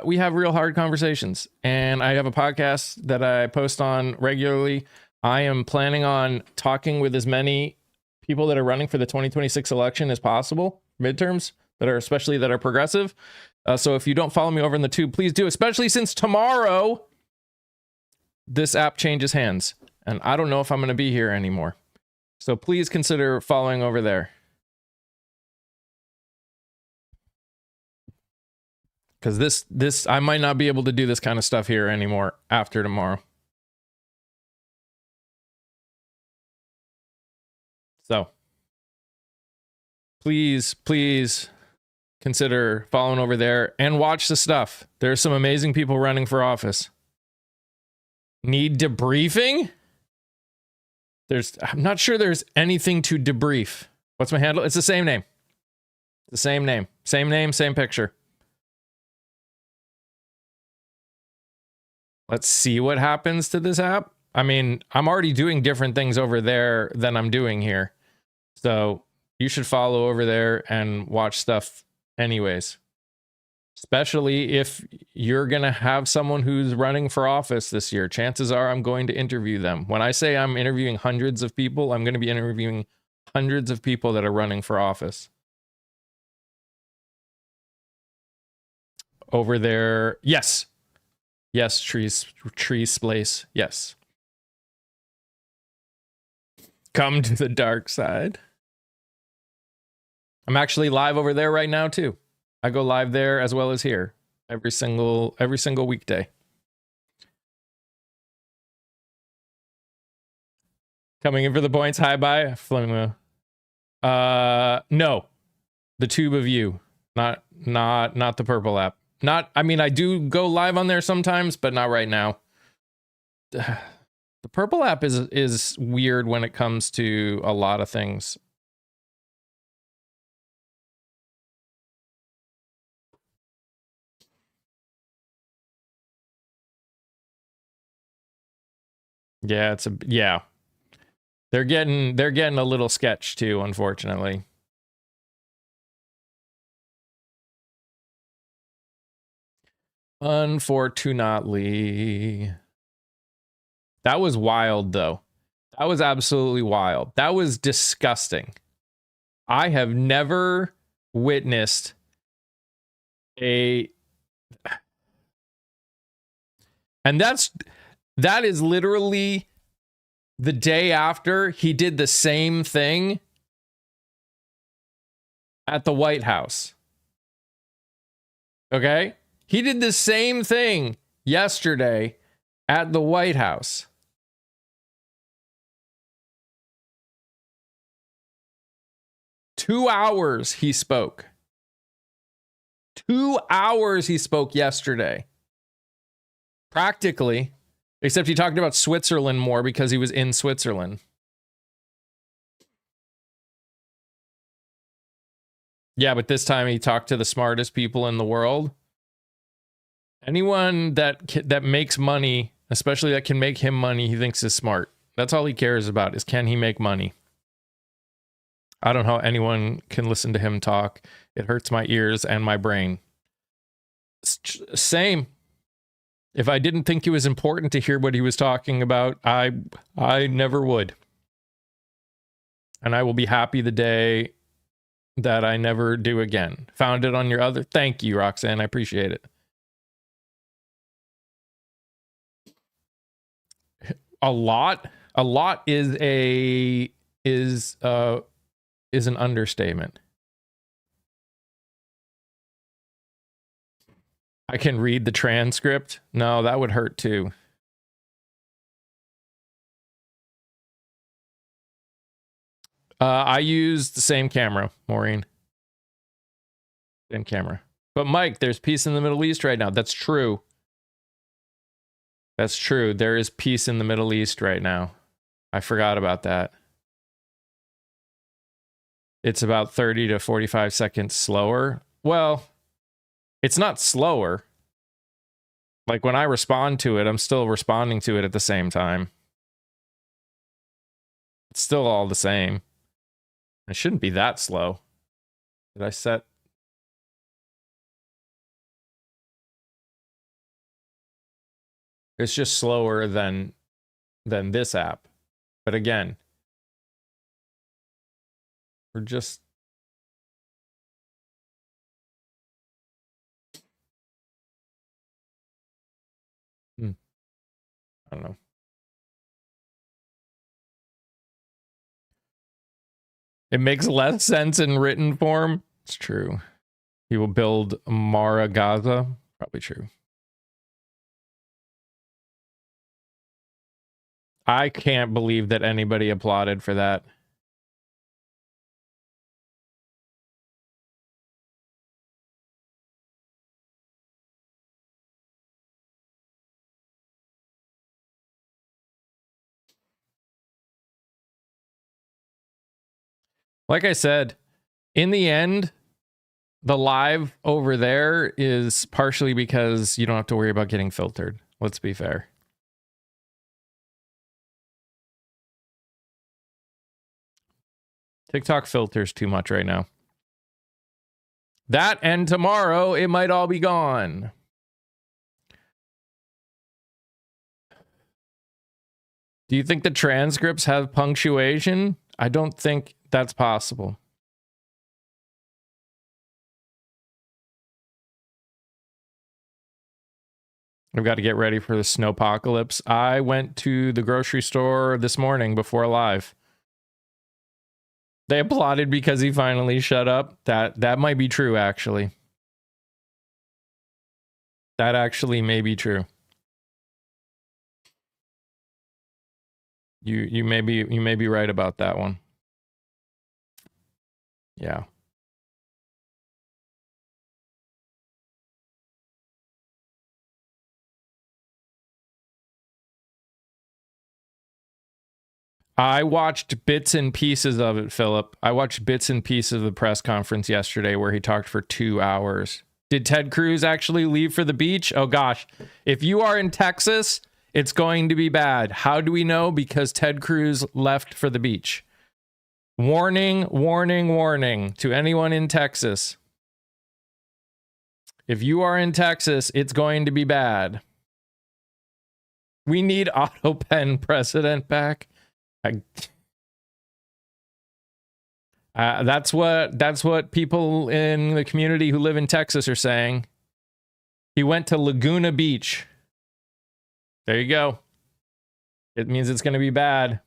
Speaker 2: we have real hard conversations, and I have a podcast that I post on regularly. I am planning on talking with as many people that are running for the 2026 election as possible, midterms, that are progressive. So if you don't follow me over in the tube, please do, especially since tomorrow this app changes hands, and I don't know if I'm going to be here anymore. So please consider following over there. Because this I might not be able to do this kind of stuff here anymore after tomorrow. So please consider following over there and watch the stuff. There's some amazing people running for office. Need debriefing? I'm not sure there's anything to debrief. What's my handle? It's the same name. The same name. Same name, same picture. Let's see what happens to this app. I mean, I'm already doing different things over there than I'm doing here. So you should follow over there and watch stuff anyways. Especially if you're going to have someone who's running for office this year. Chances are I'm going to interview them. When I say I'm interviewing hundreds of people, I'm going to be interviewing hundreds of people that are running for office. Over there. Yes. Yes, trees place. Yes. Come to the dark side. I'm actually live over there right now too. I go live there as well as here every single weekday. Coming in for the points. Hi, bye, Flamingo. No, the tube of you, not the purple app. I mean, I do go live on there sometimes, but not right now. The purple app is weird when it comes to a lot of things. Yeah, yeah. They're getting a little sketch too, unfortunately. Unfortunately. That was wild, though. That was absolutely wild. That was disgusting. I have never witnessed a, and that is literally the day after he did the same thing at the White House. Okay? He did the same thing yesterday at the White House. Two hours he spoke. 2 hours he spoke yesterday. Practically. Except he talked about Switzerland more because he was in Switzerland. Yeah, but this time he talked to the smartest people in the world. Anyone that makes money, especially that can make him money, he thinks is smart. That's all he cares about, is can he make money? I don't know how anyone can listen to him talk. It hurts my ears and my brain. Same. If I didn't think it was important to hear what he was talking about, I never would. And I will be happy the day that I never do again. Found it on your other. Thank you, Roxanne. I appreciate it. A lot is an understatement. I can read the transcript. No, that would hurt too. I use the same camera, Maureen. Same camera. But Mike, there's peace in the Middle East right now. That's true. That's true. There is peace in the Middle East right now. I forgot about that. It's about 30 to 45 seconds slower. Well, it's not slower. Like when I respond to it, I'm still responding to it at the same time. It's still all the same. It shouldn't be that slow. Did I set? It's just slower than this app. But again, we're just I don't know. It makes less sense in written form. It's true. He will build Mara Gaza. Probably true. I can't believe that anybody applauded for that. Like I said, in the end, the live over there is partially because you don't have to worry about getting filtered. Let's be fair. TikTok filters too much right now. That and tomorrow, it might all be gone. Do you think the transcripts have punctuation? I don't think that's possible. I've got to get ready for the snowpocalypse. I went to the grocery store this morning before live. They applauded because he finally shut up. That might be true, actually. That actually may be true. You may be right about that one. Yeah. I watched bits and pieces of it, Philip. I watched bits and pieces of the press conference yesterday where he talked for 2 hours. Did Ted Cruz actually leave for the beach? Oh gosh. If you are in Texas, it's going to be bad. How do we know? Because Ted Cruz left for the beach. Warning, warning, warning to anyone in Texas. If you are in Texas, it's going to be bad. We need AutoPen president back. That's what people in the community who live in Texas are saying. He went to Laguna Beach. There you go. It means it's going to be bad.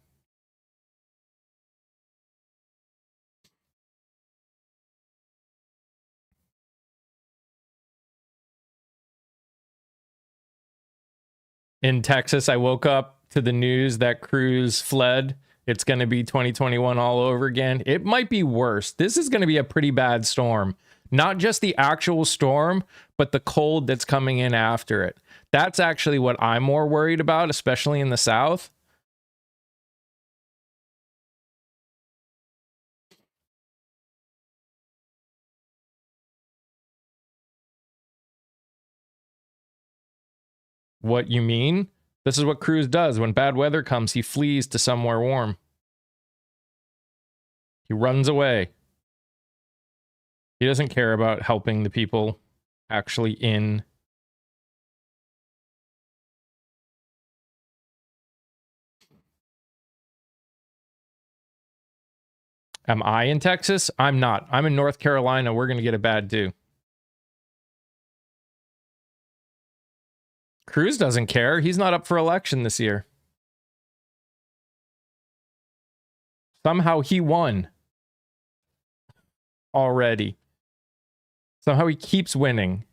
Speaker 2: In Texas, I woke up to the news that Cruz fled. It's going to be 2021 all over again. It might be worse. This is going to be a pretty bad storm. Not just the actual storm, but the cold that's coming in after it. That's actually what I'm more worried about, especially in the South. What you mean? This is what Cruz does. When bad weather comes, he flees to somewhere warm. He runs away. He doesn't care about helping the people actually in. Am I in Texas? I'm not. I'm in North Carolina. We're going to get it bad too. Cruz doesn't care. He's not up for election this year. Somehow he won already. Somehow he keeps winning,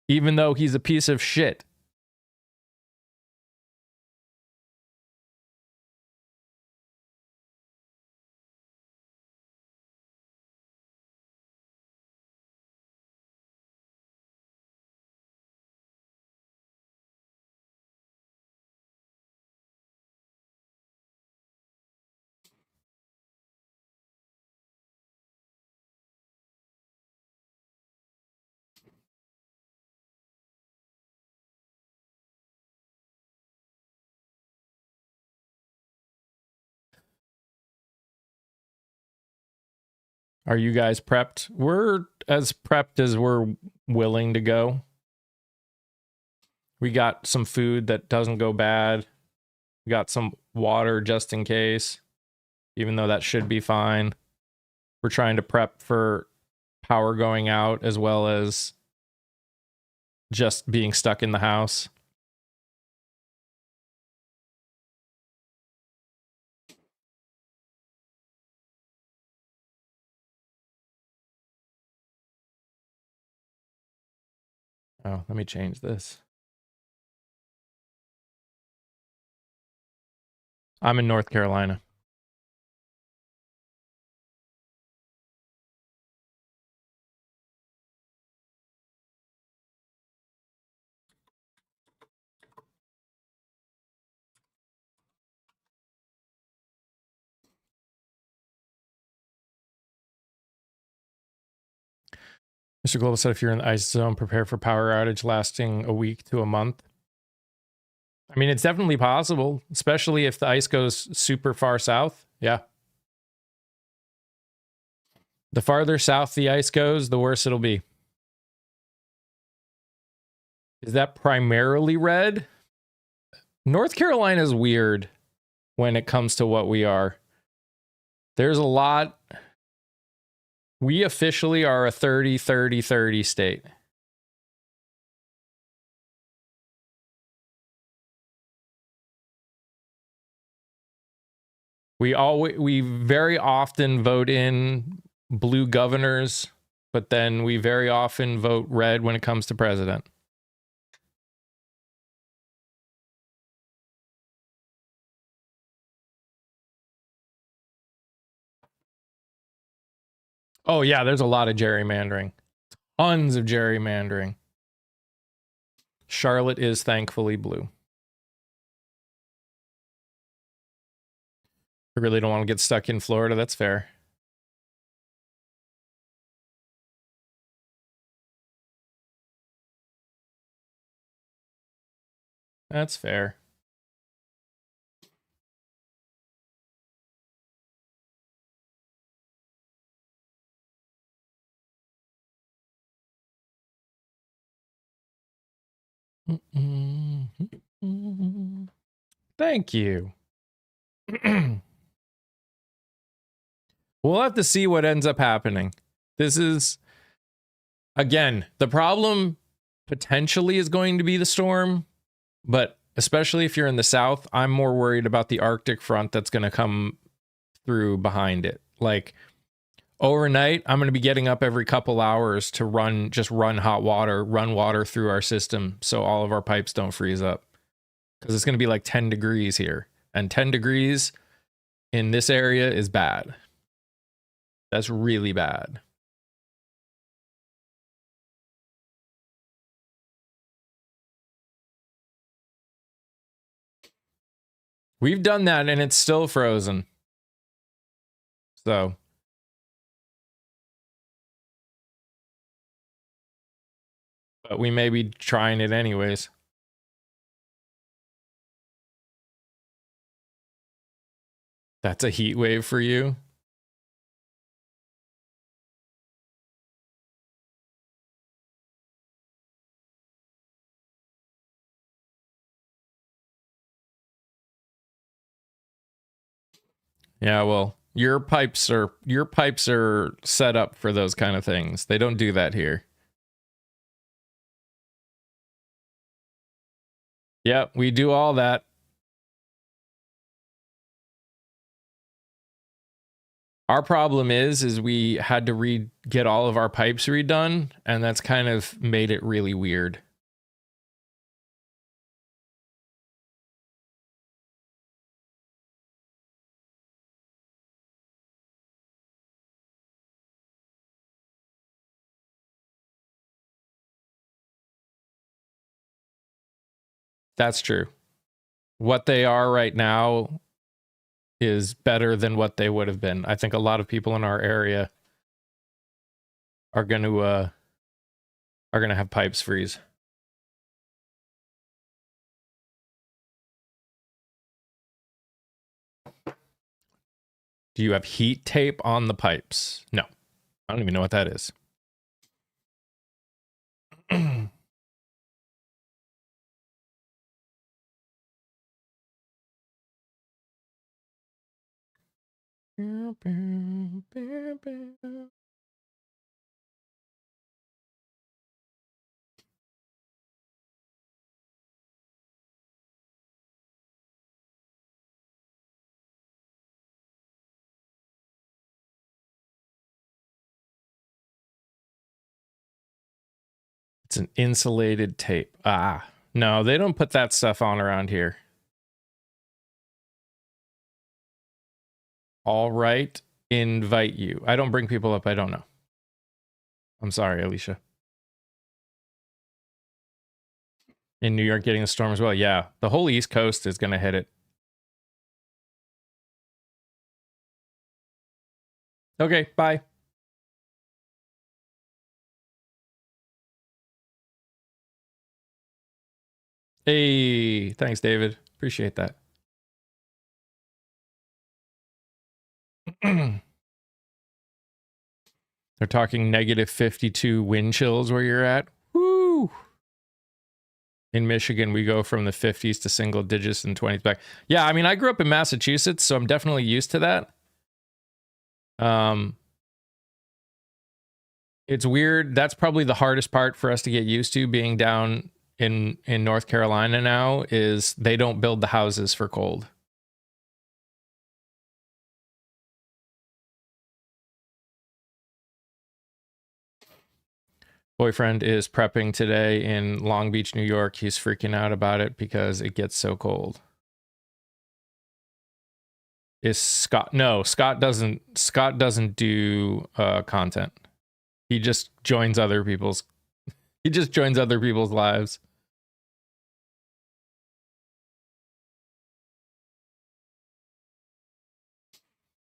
Speaker 2: even though he's a piece of shit. Are you guys prepped? We're as prepped as we're willing to go. We got some food that doesn't go bad. We got some water just in case, even though that should be fine. We're trying to prep for power going out as well as just being stuck in the house. Oh, let me change this. I'm in North Carolina. Mr. Global said if you're in the ice zone, prepare for power outage lasting a week to a month. I mean, it's definitely possible, especially if the ice goes super far south. Yeah. The farther south the ice goes, the worse it'll be. Is that primarily red? North Carolina is weird when it comes to what we are. There's a lot. We officially are a 30-30-30 state. We very often vote in blue governors, but then we very often vote red when it comes to president. Oh yeah, there's a lot of gerrymandering. Tons of gerrymandering. Charlotte is thankfully blue. I really don't want to get stuck in Florida. That's fair. That's fair. Thank you. We'll have to see what ends up happening. This is, again, the problem potentially is going to be the storm, but especially if you're in the south, I'm more worried about the Arctic front that's going to come through behind it. Like overnight, I'm going to be getting up every couple hours to run hot water, run water through our system so all of our pipes don't freeze up. Because it's going to be like 10 degrees here. And 10 degrees in this area is bad. That's really bad. We've done that and it's still frozen. So. But we may be trying it anyways. That's a heat wave for you. Yeah, well, your pipes are set up for those kind of things. They don't do that here. Yeah, we do all that. Our problem is we had to get all of our pipes redone, and that's kind of made it really weird. That's true. What they are right now is better than what they would have been. I think a lot of people in our area are going to have pipes freeze. Do you have heat tape on the pipes? No. I don't even know what that is. It's an insulated tape. Ah, no, they don't put that stuff on around here. All right, invite you. I don't bring people up I don't know. I'm sorry, Alicia. In New York getting a storm as well. Yeah, the whole East Coast is going to hit it. Okay, bye. Hey, thanks, David. Appreciate that. They're talking negative 52 wind chills where you're at. Woo! In Michigan, we go from the 50s to single digits and 20s back. Yeah, I mean, I grew up in Massachusetts, so I'm definitely used to that. It's weird. That's probably the hardest part for us to get used to, being down in North Carolina now, is they don't build the houses for cold. Boyfriend is prepping today in Long Beach, New York. He's freaking out about it because it gets so cold. Is Scott? No, Scott doesn't do content. He just joins other people's lives.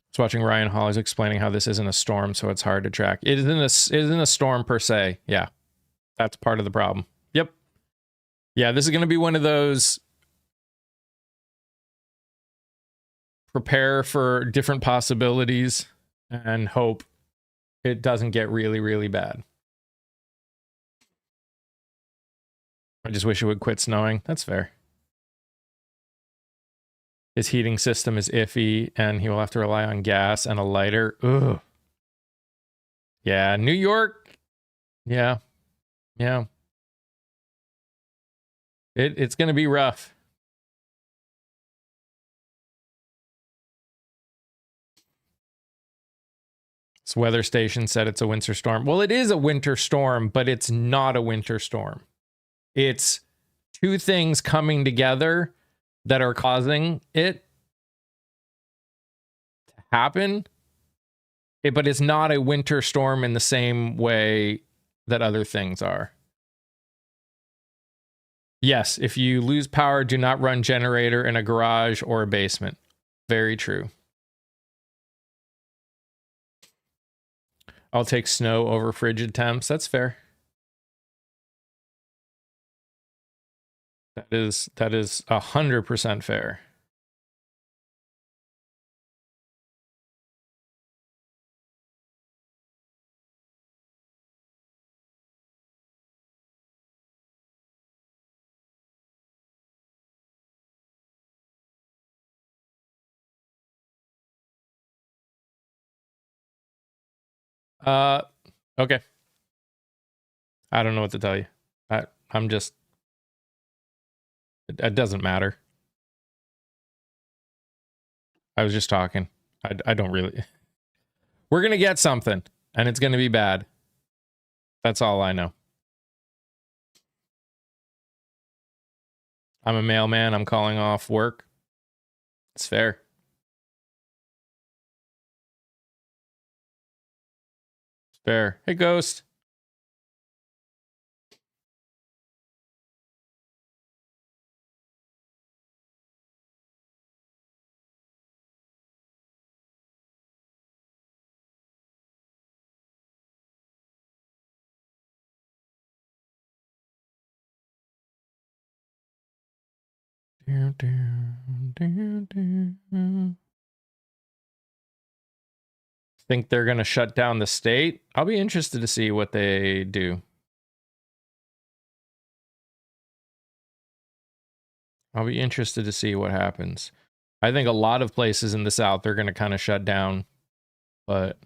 Speaker 2: I was watching Ryan Hawley's explaining how this isn't a storm, so it's hard to track. It isn't a storm per se. Yeah, that's part of the problem. Yep. Yeah, this is going to be one of those prepare for different possibilities and hope it doesn't get really, really bad. I just wish it would quit snowing. That's fair. His heating system is iffy, and he will have to rely on gas and a lighter. Ugh. Yeah, New York. Yeah. Yeah. It's going to be rough. This weather station said it's a winter storm. Well, it is a winter storm, but it's not a winter storm. It's two things coming together that are causing it to happen. But it's not a winter storm in the same way that other things are. Yes, if you lose power, do not run generator in a garage or a basement. Very true. I'll take snow over frigid temps. That's fair. That is 100% fair. Okay. I don't know what to tell you. I'm just, it doesn't matter. I was just talking. I don't really. We're going to get something, and it's going to be bad. That's all I know. I'm a mailman. I'm calling off work. It's fair. It's fair. Hey, Ghost. Think they're going to shut down the state? I'll be interested to see what they do. I'll be interested to see what happens. I think a lot of places in the South are going to kind of shut down, but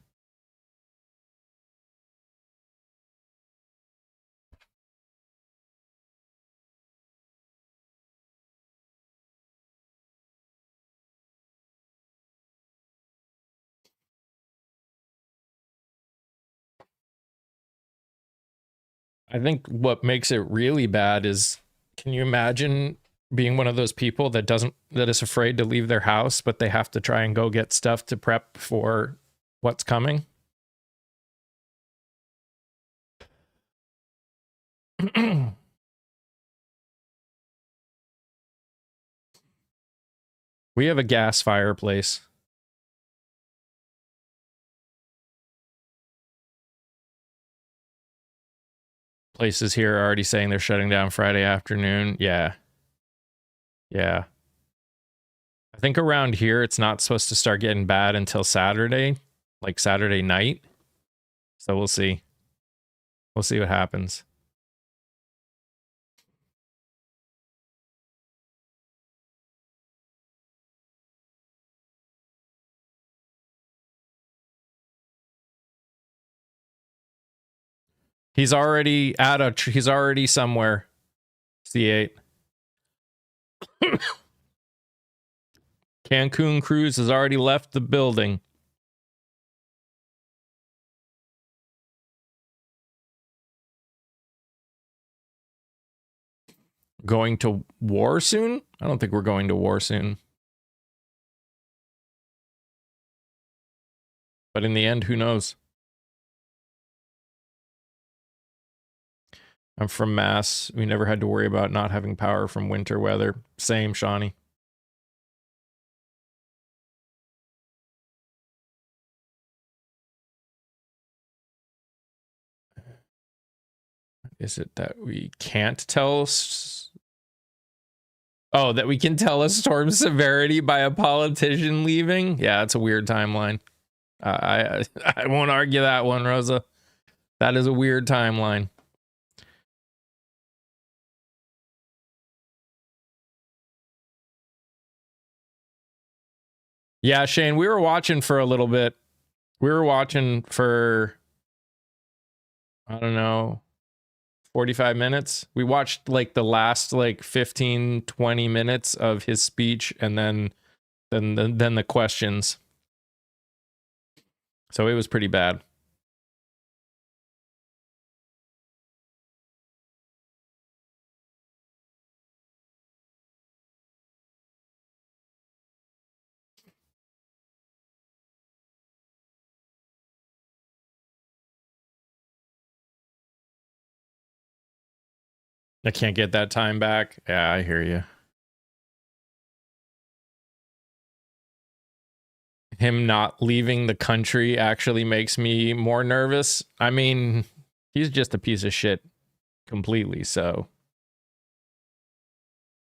Speaker 2: I think what makes it really bad is, can you imagine being one of those people that is afraid to leave their house, but they have to try and go get stuff to prep for what's coming? We have a gas fireplace. Places here are already saying they're shutting down Friday afternoon. Yeah. Yeah. I think around here, it's not supposed to start getting bad until Saturday, like Saturday night. So we'll see. We'll see what happens. He's already he's already somewhere. C8. Cancun cruise has already left the building. Going to war soon? I don't think we're going to war soon. But in the end, who knows? I'm from Mass. We never had to worry about not having power from winter weather. Same, Shawnee. Is it that we can't tell? Oh, that we can tell a storm severity by a politician leaving? Yeah, it's a weird timeline. I won't argue that one, Rosa. That is a weird timeline. Yeah, Shane, we were watching for a little bit. We were watching for, I don't know, 45 minutes. We watched like the last like 15, 20 minutes of his speech and then the questions. So it was pretty bad. I can't get that time back. Yeah, I hear you. Him not leaving the country actually makes me more nervous. I mean, he's just a piece of shit completely, so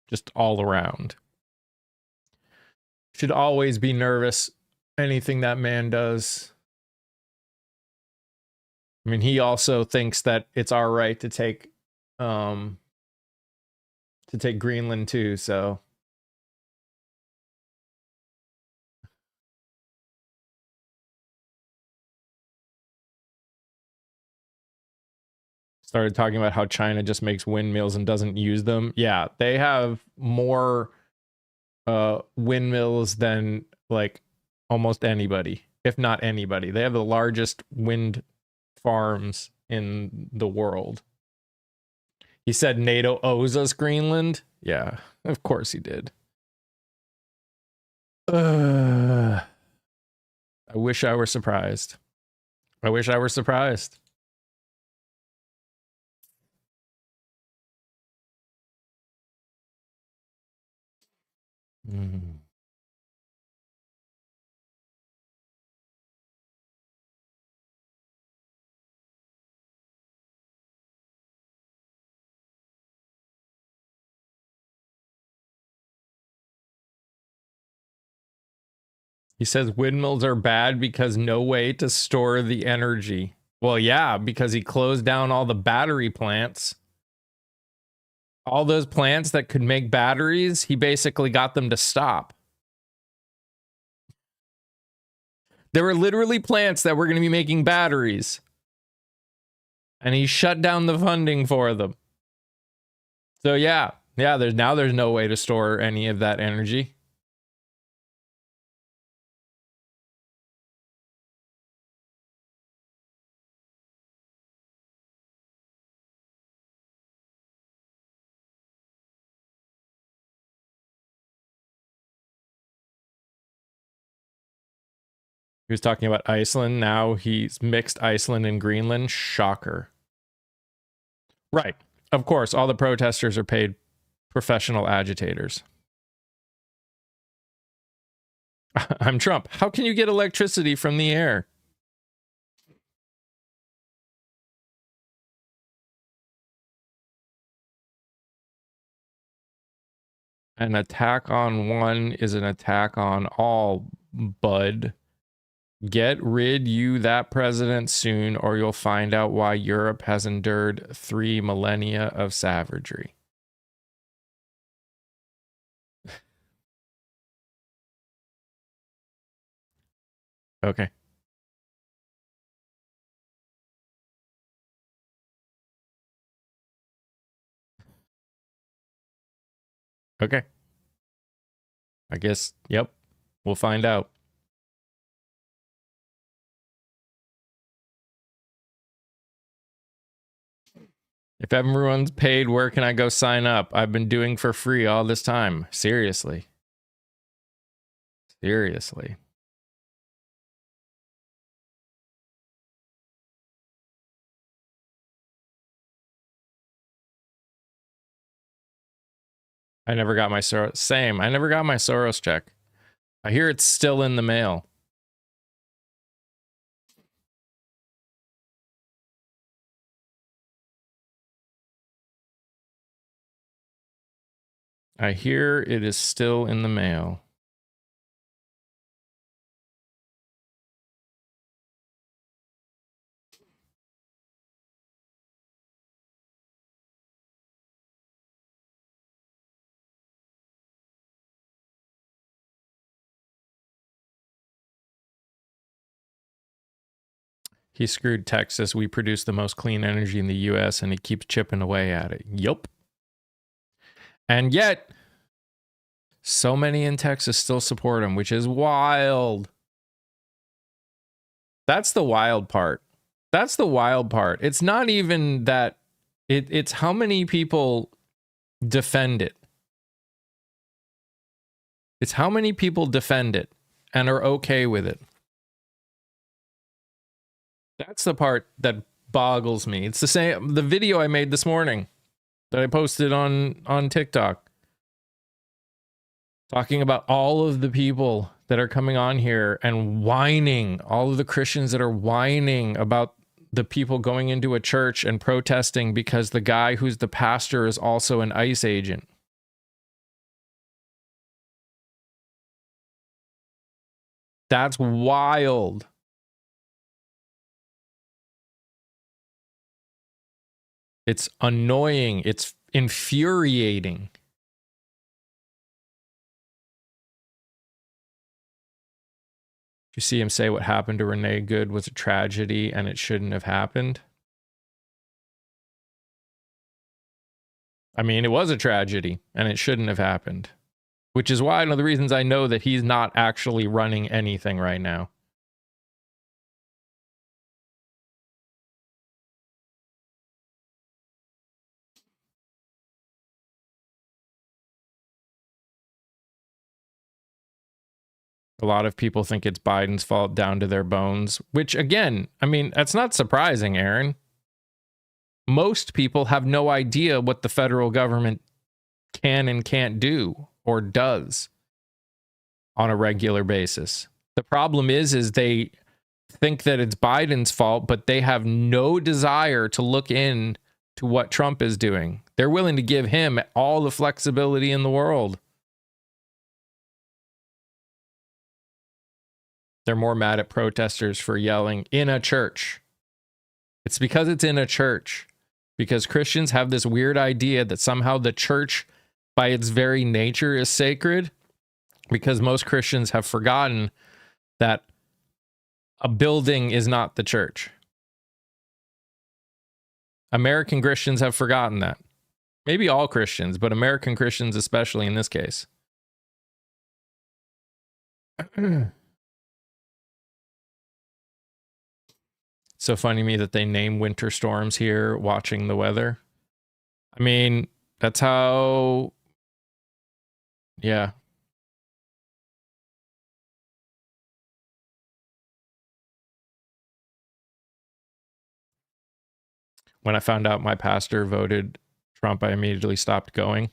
Speaker 2: just all around. Should always be nervous anything that man does. I mean, he also thinks that it's our right to take Greenland too, so started talking about how China just makes windmills and doesn't use them. Yeah, they have more windmills than like almost anybody, if not anybody. They have the largest wind farms in the world. He said NATO owes us Greenland. Yeah, of course he did. I wish I were surprised. I wish I were surprised. Mm. He says windmills are bad because no way to store the energy. Well, yeah, because he closed down all the battery plants. All those plants that could make batteries, he basically got them to stop. There were literally plants that were going to be making batteries. And he shut down the funding for them. So yeah, there's no way to store any of that energy. He was talking about Iceland. Now he's mixed Iceland and Greenland. Shocker. Right. Of course, all the protesters are paid professional agitators. I'm Trump. How can you get electricity from the air? An attack on one is an attack on all, bud. Get rid you that president soon, or you'll find out why Europe has endured 3 millennia of savagery. Okay. Okay. I guess, yep. We'll find out. If everyone's paid, where can I go sign up? I've been doing for free all this time. Seriously. Seriously. I never got my Soros. Same. I never got my Soros check. I hear it's still in the mail. I hear it is still in the mail. He screwed Texas. We produce the most clean energy in the US and he keeps chipping away at it. Yup. And yet, so many in Texas still support him, which is wild. That's the wild part. That's the wild part. It's not even that, it's how many people defend it. It's how many people defend it and are okay with it. That's the part that boggles me. It's the same, the video I made this morning that I posted on TikTok, talking about all of the people that are coming on here and whining, all of the Christians that are whining about the people going into a church and protesting because the guy who's the pastor is also an ICE agent. That's wild. It's annoying. It's infuriating. You see him say what happened to Renee Good was a tragedy and it shouldn't have happened. I mean, it was a tragedy and it shouldn't have happened, which is why one of the reasons I know that he's not actually running anything right now. A lot of people think it's Biden's fault down to their bones, which again, I mean, that's not surprising, Aaron. Most people have no idea what the federal government can and can't do or does on a regular basis. The problem is they think that it's Biden's fault, but they have no desire to look in to what Trump is doing. They're willing to give him all the flexibility in the world. They're more mad at protesters for yelling in a church. It's because it's in a church. Because Christians have this weird idea that somehow the church, by its very nature, is sacred. Because most Christians have forgotten that a building is not the church. American Christians have forgotten that. Maybe all Christians, but American Christians especially in this case. So funny to me that they name winter storms here watching the weather. I mean, that's how, yeah. When I found out my pastor voted Trump, I immediately stopped going.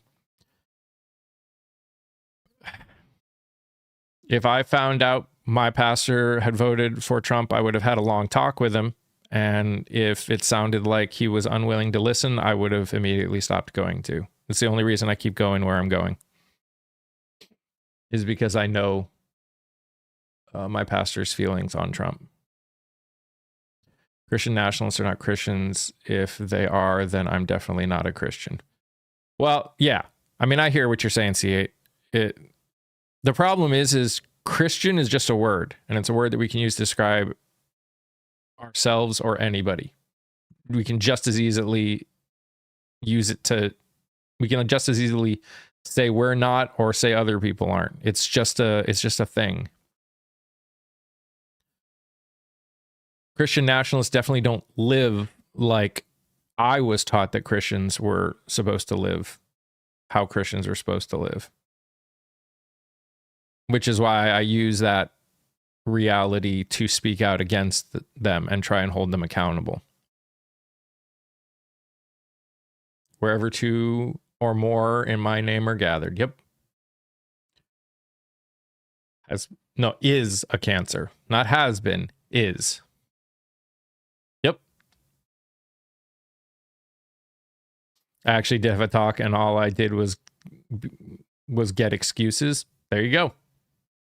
Speaker 2: If I found out my pastor had voted for Trump, I would have had a long talk with him. And if it sounded like he was unwilling to listen, I would have immediately stopped going too. It's the only reason I keep going where I'm going. Is because I know my pastor's feelings on Trump. Christian nationalists are not Christians. If they are, then I'm definitely not a Christian. Well, yeah. I mean, I hear what you're saying, C8. The problem is Christian is just a word, and it's a word that we can use to describe ourselves or anybody. We can just as easily use it to, we can just as easily say we're not or say other people aren't. It's just a thing. Christian nationalists definitely don't live like I was taught that Christians were supposed to live, how Christians were supposed to live. Which is why I use that reality to speak out against them and try and hold them accountable. Wherever two or more in my name are gathered. Yep. Is a cancer. Not has been, is. Yep. I actually did have a talk and all I did was get excuses. There you go.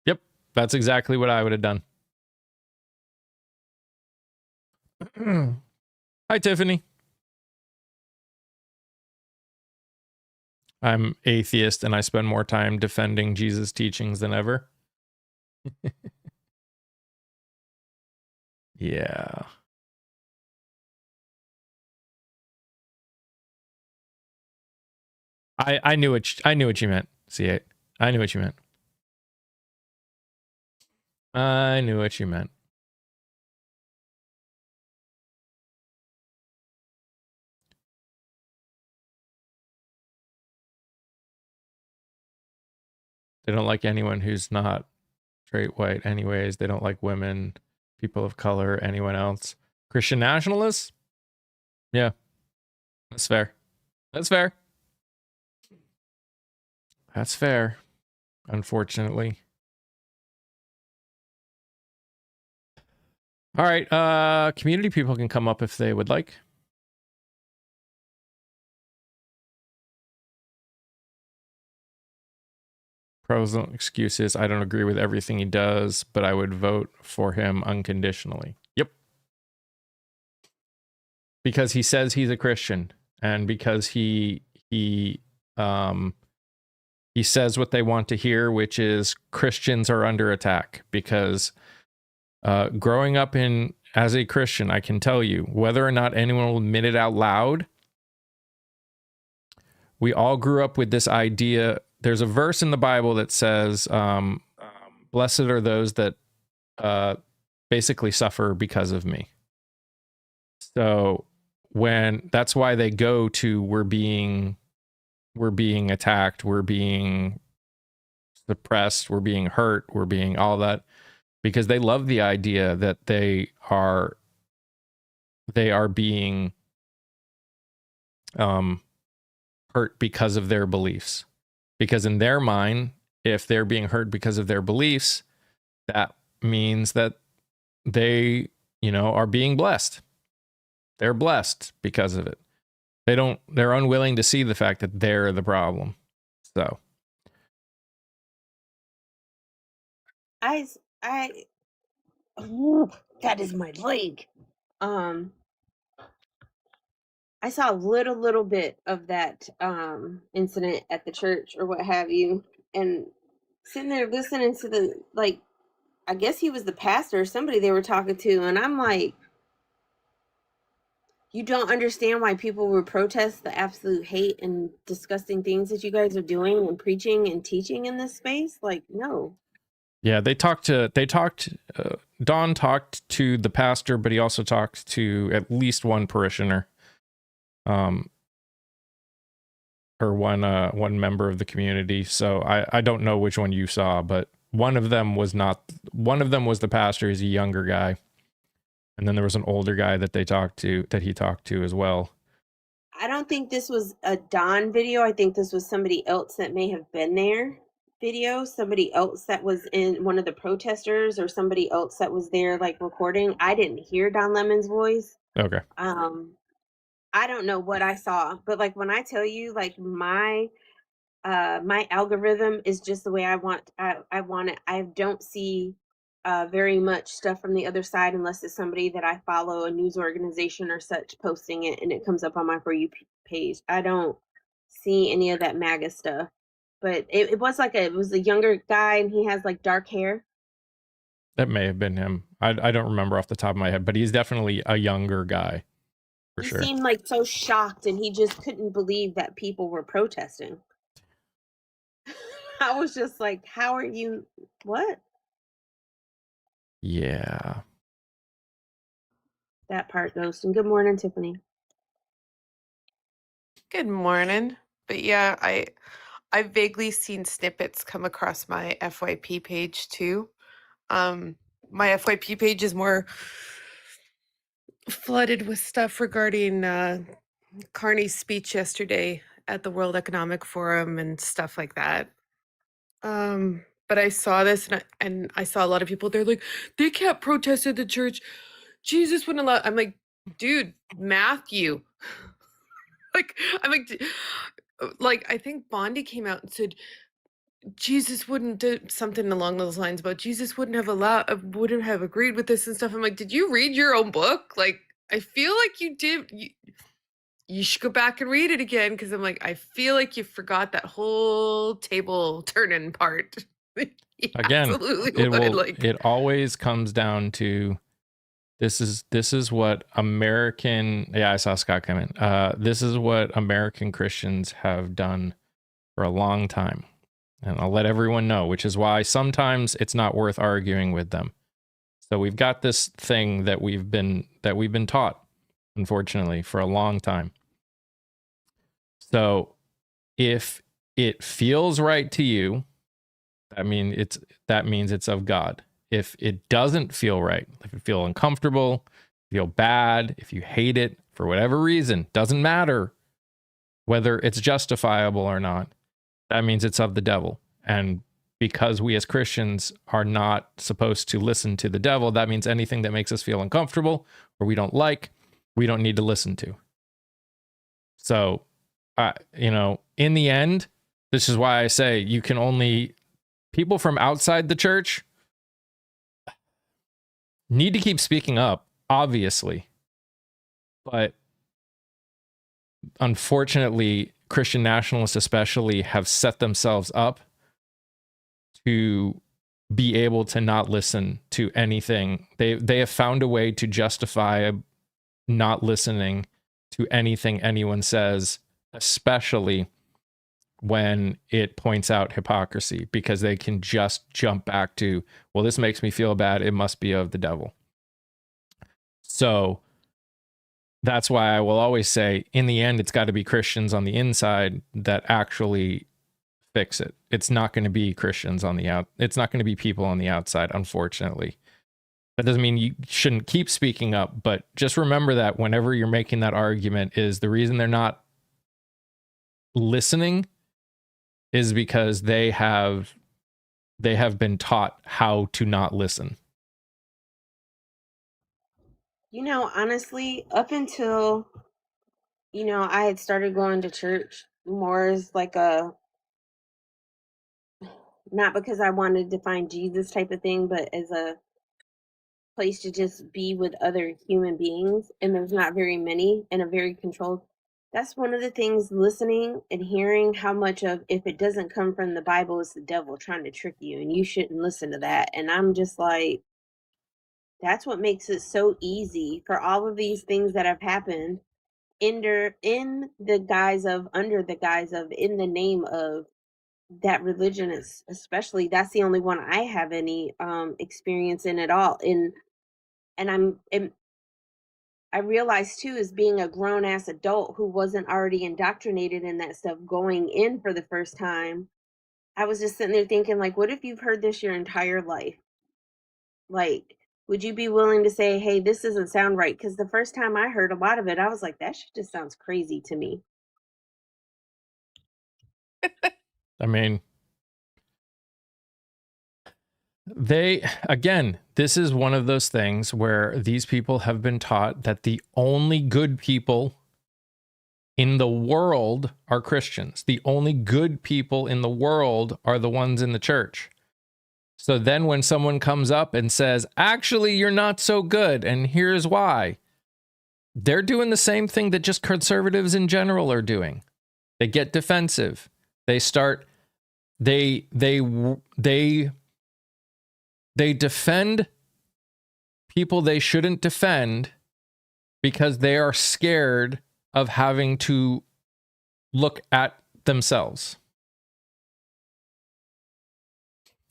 Speaker 2: Yep. That's exactly what I would have done. Hi, Tiffany. I'm atheist and I spend more time defending Jesus' teachings than ever. Yeah. I knew what you meant. C8. I knew what you meant. I knew what you meant. They don't like anyone who's not straight white anyways. They don't like women, people of color, anyone else. Christian nationalists? Yeah. That's fair. That's fair. That's fair. Unfortunately. All right. Community people can come up if they would like. Pros and excuses. I don't agree with everything he does, but I would vote for him unconditionally. Yep. Because he says he's a Christian, and because he says what they want to hear, which is Christians are under attack. Because growing up as a Christian, I can tell you, whether or not anyone will admit it out loud, we all grew up with this idea. There's a verse in the Bible that says, blessed are those that basically suffer because of me. So that's why they go to, we're being attacked, we're being suppressed, we're being hurt, we're being all that, because they love the idea that they are being hurt because of their beliefs. Because in their mind, if they're being hurt because of their beliefs, that means that they, are being blessed. They're blessed because of it. They're unwilling to see the fact that they're the problem. So.
Speaker 4: That is my leg. I saw a little bit of that incident at the church or what have you, and sitting there listening to the, I guess he was the pastor or somebody they were talking to, and I'm like, you don't understand why people would protest the absolute hate and disgusting things that you guys are doing and preaching and teaching in this space? Like, no.
Speaker 2: Yeah, Don talked to the pastor, but he also talked to at least one parishioner. Or one member of the community. So I don't know which one you saw, but one of them was the pastor. He's a younger guy. And then there was an older guy that he talked to as well.
Speaker 4: I don't think this was a Don video. I think this was somebody else that may have been there video. Somebody else that was in one of the protesters, or somebody else that was there recording. I didn't hear Don Lemon's voice.
Speaker 2: Okay.
Speaker 4: I don't know what I saw, but when I tell you, my algorithm is just the way I want it. I don't see very much stuff from the other side unless it's somebody that I follow, a news organization or such, posting it, and it comes up on my For You page. I don't see any of that MAGA stuff. But it was it was a younger guy, and he has dark hair.
Speaker 2: That may have been him. I don't remember off the top of my head, but he's definitely a younger guy. For sure.
Speaker 4: He seemed so shocked, and he just couldn't believe that people were protesting. I was just like, how are you? What?
Speaker 2: Yeah.
Speaker 4: That part, Ghost. And good morning, Tiffany.
Speaker 5: Good morning. But yeah, I've vaguely seen snippets come across my FYP page too. My FYP page is more flooded with stuff regarding Carney's speech yesterday at the World Economic Forum and stuff like that. But I saw this, and I saw a lot of people, they're like, they can't protest at the church. Jesus wouldn't allow. I'm like, dude, Matthew. I'm like, I think Bondi came out and said Jesus wouldn't do something along those lines about Jesus wouldn't have agreed with this and stuff. I'm like, did you read your own book? I feel like you did. You should go back and read it again, because I'm like, I feel like you forgot that whole table turning part.
Speaker 2: Again, it always comes down to this is what American. Yeah, I saw Scott come in. This is what American Christians have done for a long time. And I'll let everyone know, which is why sometimes it's not worth arguing with them. So we've got this thing that we've been taught, unfortunately, for a long time. So if it feels right to you, that means it's of God. If it doesn't feel right, if you feel uncomfortable, feel bad, if you hate it for whatever reason, doesn't matter whether it's justifiable or not, that means it's of the devil. And because we as Christians are not supposed to listen to the devil, that means anything that makes us feel uncomfortable or we don't like, we don't need to listen to. So, in the end, this is why I say people from outside the church need to keep speaking up, obviously. But unfortunately, Christian nationalists especially have set themselves up to be able to not listen to anything. They have found a way to justify not listening to anything anyone says, especially when it points out hypocrisy, because they can just jump back to, well, this makes me feel bad, it must be of the devil. So that's why I will always say, in the end, it's got to be Christians on the inside that actually fix it. It's not going to be Christians on the it's not going to be people on the outside, unfortunately. That doesn't mean you shouldn't keep speaking up, but just remember that whenever you're making that argument, is the reason they're not listening is because they have been taught how to not listen.
Speaker 4: Honestly, up until, I had started going to church more as like not because I wanted to find Jesus type of thing, but as a place to just be with other human beings. And there's not very many, and a very controlled. That's one of the things, listening and hearing how much of, if it doesn't come from the Bible, it's the devil trying to trick you, and you shouldn't listen to that. And I'm just like, that's what makes it so easy for all of these things that have happened in the guise of, under the guise of, in the name of that religion. Is especially, that's the only one I have any experience in at all. And I realized too, as being a grown ass adult who wasn't already indoctrinated in that stuff going in for the first time, I was just sitting there thinking, like, what if you've heard this your entire life? Like, would you be willing to say, hey, this doesn't sound right? Because the first time I heard a lot of it, I was like, that shit just sounds crazy to me.
Speaker 2: I mean, this is one of those things where these people have been taught that the only good people in the world are Christians. The only good people in the world are the ones in the church. So then when someone comes up and says, actually, you're not so good, and here's why, they're doing the same thing that just conservatives in general are doing. They get defensive. They start, they defend people they shouldn't defend because they are scared of having to look at themselves.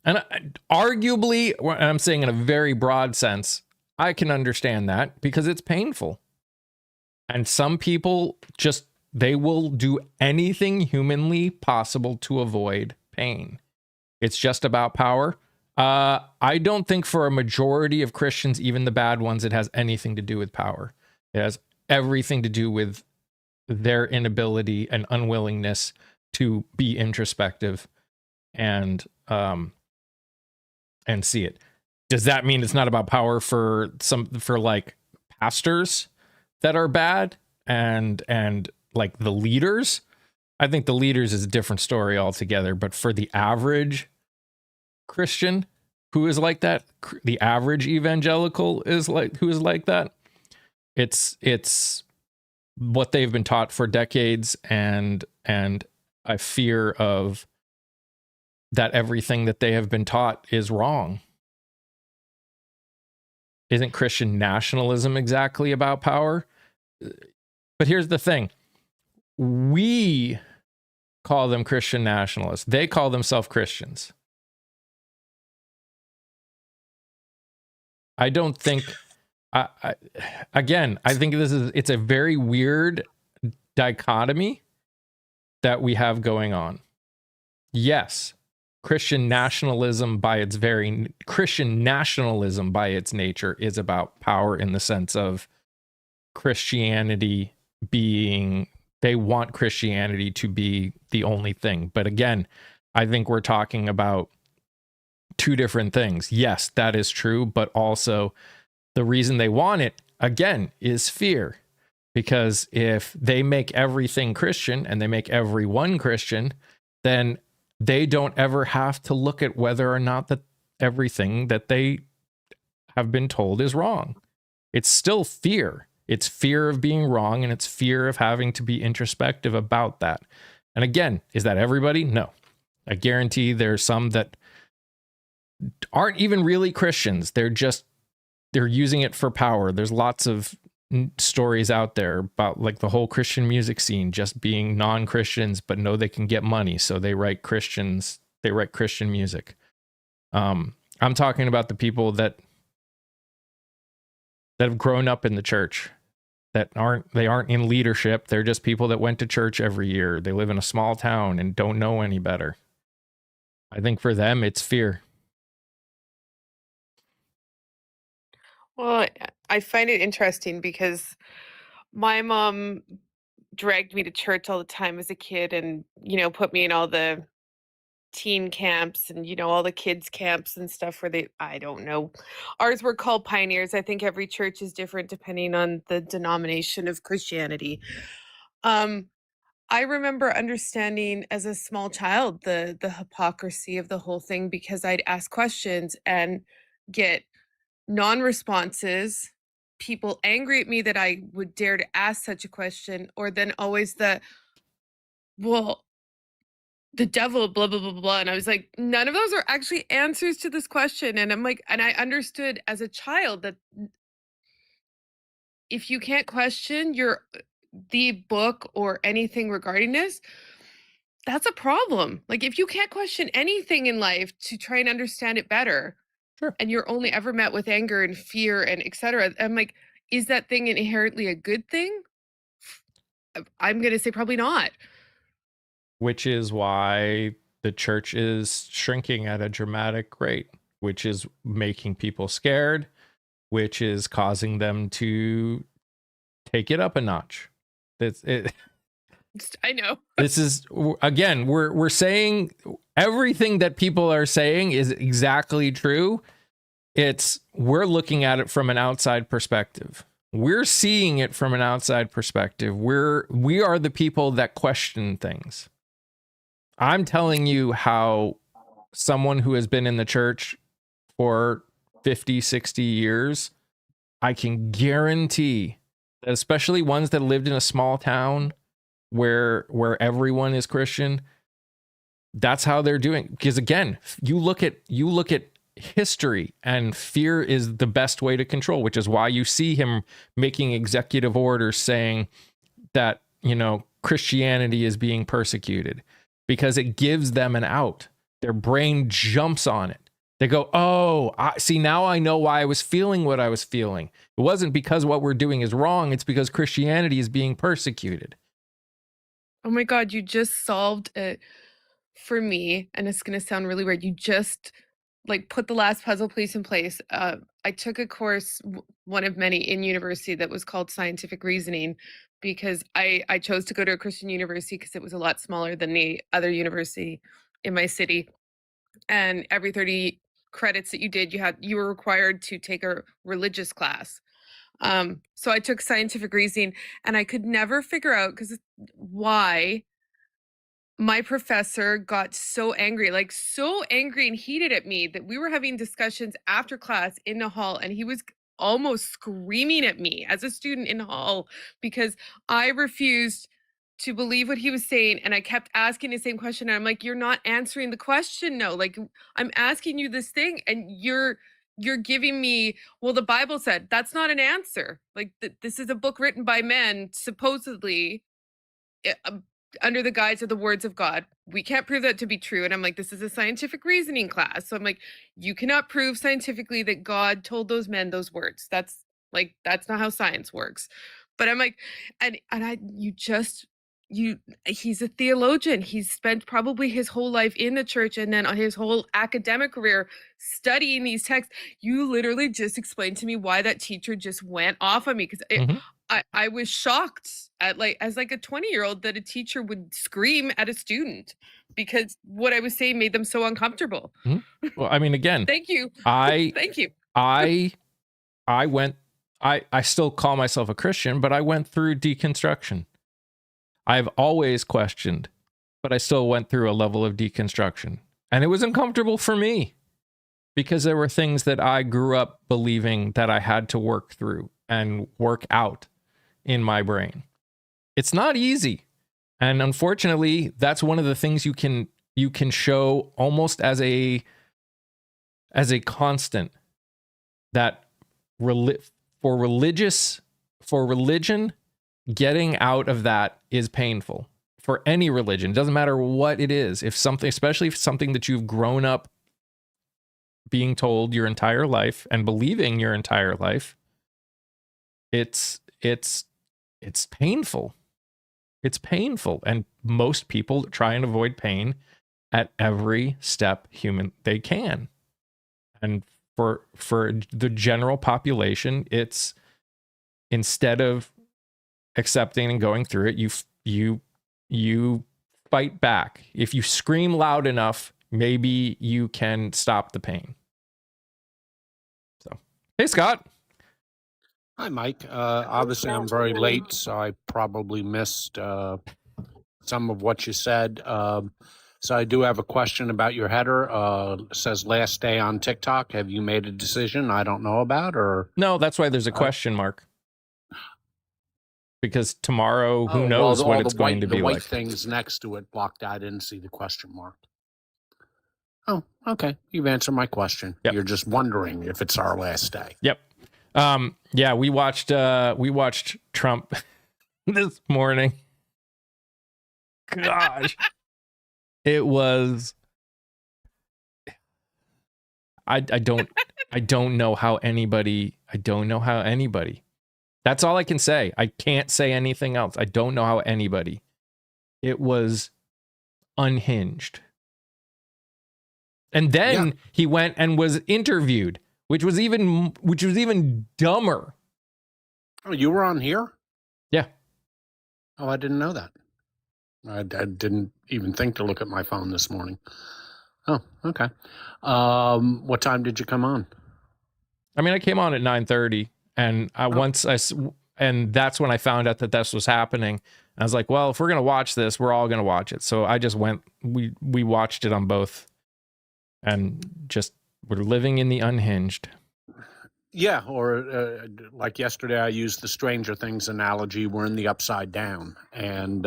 Speaker 2: And arguably, and I'm saying in a very broad sense, I can understand that because it's painful. And some people just, they will do anything humanly possible to avoid pain. It's just about power. I don't think for a majority of Christians, even the bad ones, it has anything to do with power. It has everything to do with their inability and unwillingness to be introspective and see it. Does that mean it's not about power for like pastors that are bad and like the leaders? I think the leaders is a different story altogether, but for the average Christian who is like that, the average evangelical who is like that, it's what they've been taught for decades, and a fear of that everything that they have been taught is wrong. Isn't Christian nationalism exactly about power? But here's the thing. We call them Christian nationalists. They call themselves Christians. I don't think, again, I think it's a very weird dichotomy that we have going on. Yes, Christian nationalism by its nature is about power in the sense of Christianity being, they want Christianity to be the only thing. But again, I think we're talking about two different things. Yes, that is true, but also the reason they want it, again, is fear. Because if they make everything Christian and they make everyone Christian, then they don't ever have to look at whether or not that everything that they have been told is wrong. It's still fear. It's fear of being wrong, and it's fear of having to be introspective about that. And again, is that everybody? No. I guarantee there's some that aren't even really Christians. They're using it for power. There's lots of stories out there about like the whole Christian music scene just being non-Christians but know they can get money, so they write Christian music. I'm talking about the people that have grown up in the church, that aren't in leadership. They're just people that went to church every year. They live in a small town and don't know any better. I think for them it's fear.
Speaker 5: Well, I find it interesting because my mom dragged me to church all the time as a kid and, put me in all the teen camps and, all the kids camps and stuff where I don't know. Ours were called Pioneers. I think every church is different depending on the denomination of Christianity. I remember understanding as a small child the hypocrisy of the whole thing because I'd ask questions and get non-responses, people angry at me that I would dare to ask such a question, or then always well, the devil, blah, blah, blah, blah, blah. And I was like, none of those are actually answers to this question. And I'm like, and I understood as a child that if you can't question the book or anything regarding this, that's a problem. Like if you can't question anything in life to try and understand it better,
Speaker 2: Sure.
Speaker 5: and you're only ever met with anger and fear and etc. I'm like, is that thing inherently a good thing? I'm going to say probably not.
Speaker 2: Which is why the church is shrinking at a dramatic rate, which is making people scared, which is causing them to take it up a notch. That's it.
Speaker 5: I know.
Speaker 2: This is, again, we're saying everything that people are saying is exactly true. We're looking at it from an outside perspective. We're seeing it from an outside perspective. We are the people that question things. I'm telling you how someone who has been in the church for 50, 60 years, I can guarantee that especially ones that lived in a small town where everyone is Christian, that's how they're doing. Because again, you look at history, and fear is the best way to control, which is why you see him making executive orders saying that, Christianity is being persecuted, because it gives them an out. Their brain jumps on it. They go, oh, see, now I know why I was feeling what I was feeling. It wasn't because what we're doing is wrong. It's because Christianity is being persecuted.
Speaker 5: Oh my God, you just solved it for me. And it's going to sound really weird. You just put the last puzzle piece in place. I took a course, one of many in university, that was called scientific reasoning, because I chose to go to a Christian university because it was a lot smaller than the other university in my city. And every 30 credits that you did, you were required to take a religious class. So I took scientific reasoning, and I could never figure out why my professor got so angry and heated at me that we were having discussions after class in the hall, and he was almost screaming at me as a student in the hall because I refused to believe what he was saying, and I kept asking the same question, and I'm like, you're not answering the question. No, I'm asking you this thing, and you're giving me, well, the Bible said. That's not an answer. This is a book written by men, supposedly, under the guise of the words of God. We can't prove that to be true. And I'm like, this is a scientific reasoning class. So I'm like, you cannot prove scientifically that God told those men those words. That's not how science works. But I'm like, he's a theologian. He's spent probably his whole life in the church and then his whole academic career studying these texts. You literally just explained to me why that teacher just went off on me, because I was shocked at as a 20-year-old that a teacher would scream at a student because what I was saying made them so uncomfortable.
Speaker 2: Well, I mean, again,
Speaker 5: thank you.
Speaker 2: Thank you. I still call myself a Christian, but I went through deconstruction. I've always questioned, but I still went through a level of deconstruction. And it was uncomfortable for me because there were things that I grew up believing that I had to work through and work out in my brain. It's not easy. And unfortunately, that's one of the things you can show almost as a constant, that for religion, getting out of that is painful. For any religion, it doesn't matter what it is. Especially if something that you've grown up being told your entire life and believing your entire life, it's painful. It's painful. And most people try and avoid pain at every step they can. And for the general population, it's, instead of accepting and going through it, you fight back. If you scream loud enough, maybe you can stop the pain. So, hey, Scott.
Speaker 6: Hi, Mike. Obviously, I'm very late, so I probably missed some of what you said. So I do have a question about your header. It says last day on TikTok. Have you made a decision I don't know about? Or
Speaker 2: no, that's why there's a question mark. Because tomorrow, who knows what it's going to be like.
Speaker 6: The white things next to it blocked. I didn't see the question mark. Oh, okay. You've answered my question.
Speaker 2: Yep.
Speaker 6: You're just wondering if it's our last day.
Speaker 2: Yep. Yeah, we watched Trump this morning. Gosh. It was, I don't know how anybody, that's all I can say. I can't say anything else. I don't know how anybody. It was unhinged. And then he went and was interviewed, which was even dumber.
Speaker 6: Oh, you were on here?
Speaker 2: Yeah.
Speaker 6: Oh, I didn't know that. I didn't even think to look at my phone this morning. Oh, okay. What time did you come on?
Speaker 2: I mean, I came on at 9:30, and and that's when I found out that this was happening. I was like, well, if we're gonna watch this, we're all gonna watch it. So I just went. We watched it on both, and just we're living in the unhinged.
Speaker 6: Yeah, or like yesterday, I used the Stranger Things analogy. We're in the upside down, and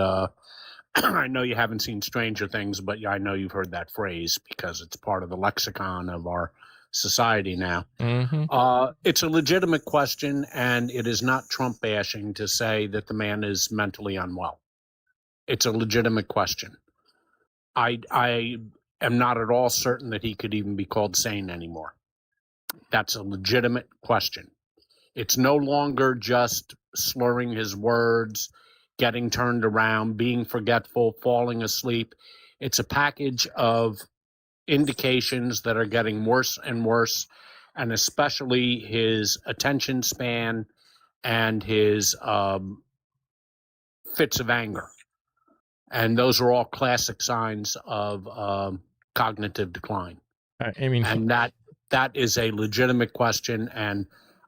Speaker 6: I know you haven't seen Stranger Things, but I know you've heard that phrase because it's part of the lexicon of our society now.
Speaker 2: Mm-hmm.
Speaker 6: It's a legitimate question, and it is not Trump bashing to say that the man is mentally unwell. It's a legitimate question. I am not at all certain that he could even be called sane anymore. That's a legitimate question. It's no longer just slurring his words, getting turned around, being forgetful, falling asleep. It's a package of indications that are getting worse and worse, and especially his attention span and his fits of anger. And those are all classic signs of cognitive decline.
Speaker 2: I mean,
Speaker 6: and that is a legitimate question. And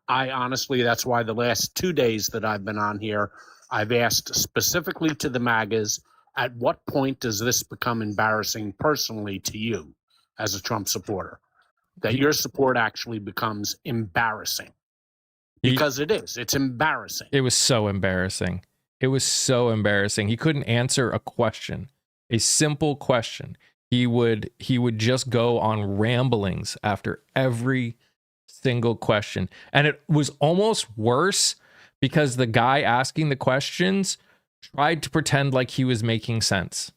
Speaker 6: I honestly, that's why the last 2 days that I've been on here, I've asked specifically to the MAGAs, at what point does this become embarrassing personally to you as a Trump supporter? That your support actually becomes embarrassing. Because it is. It's embarrassing.
Speaker 2: It was so embarrassing. It was so embarrassing. He couldn't answer a question, a simple question. He would just go on ramblings after every single question. And it was almost worse because the guy asking the questions tried to pretend like he was making sense.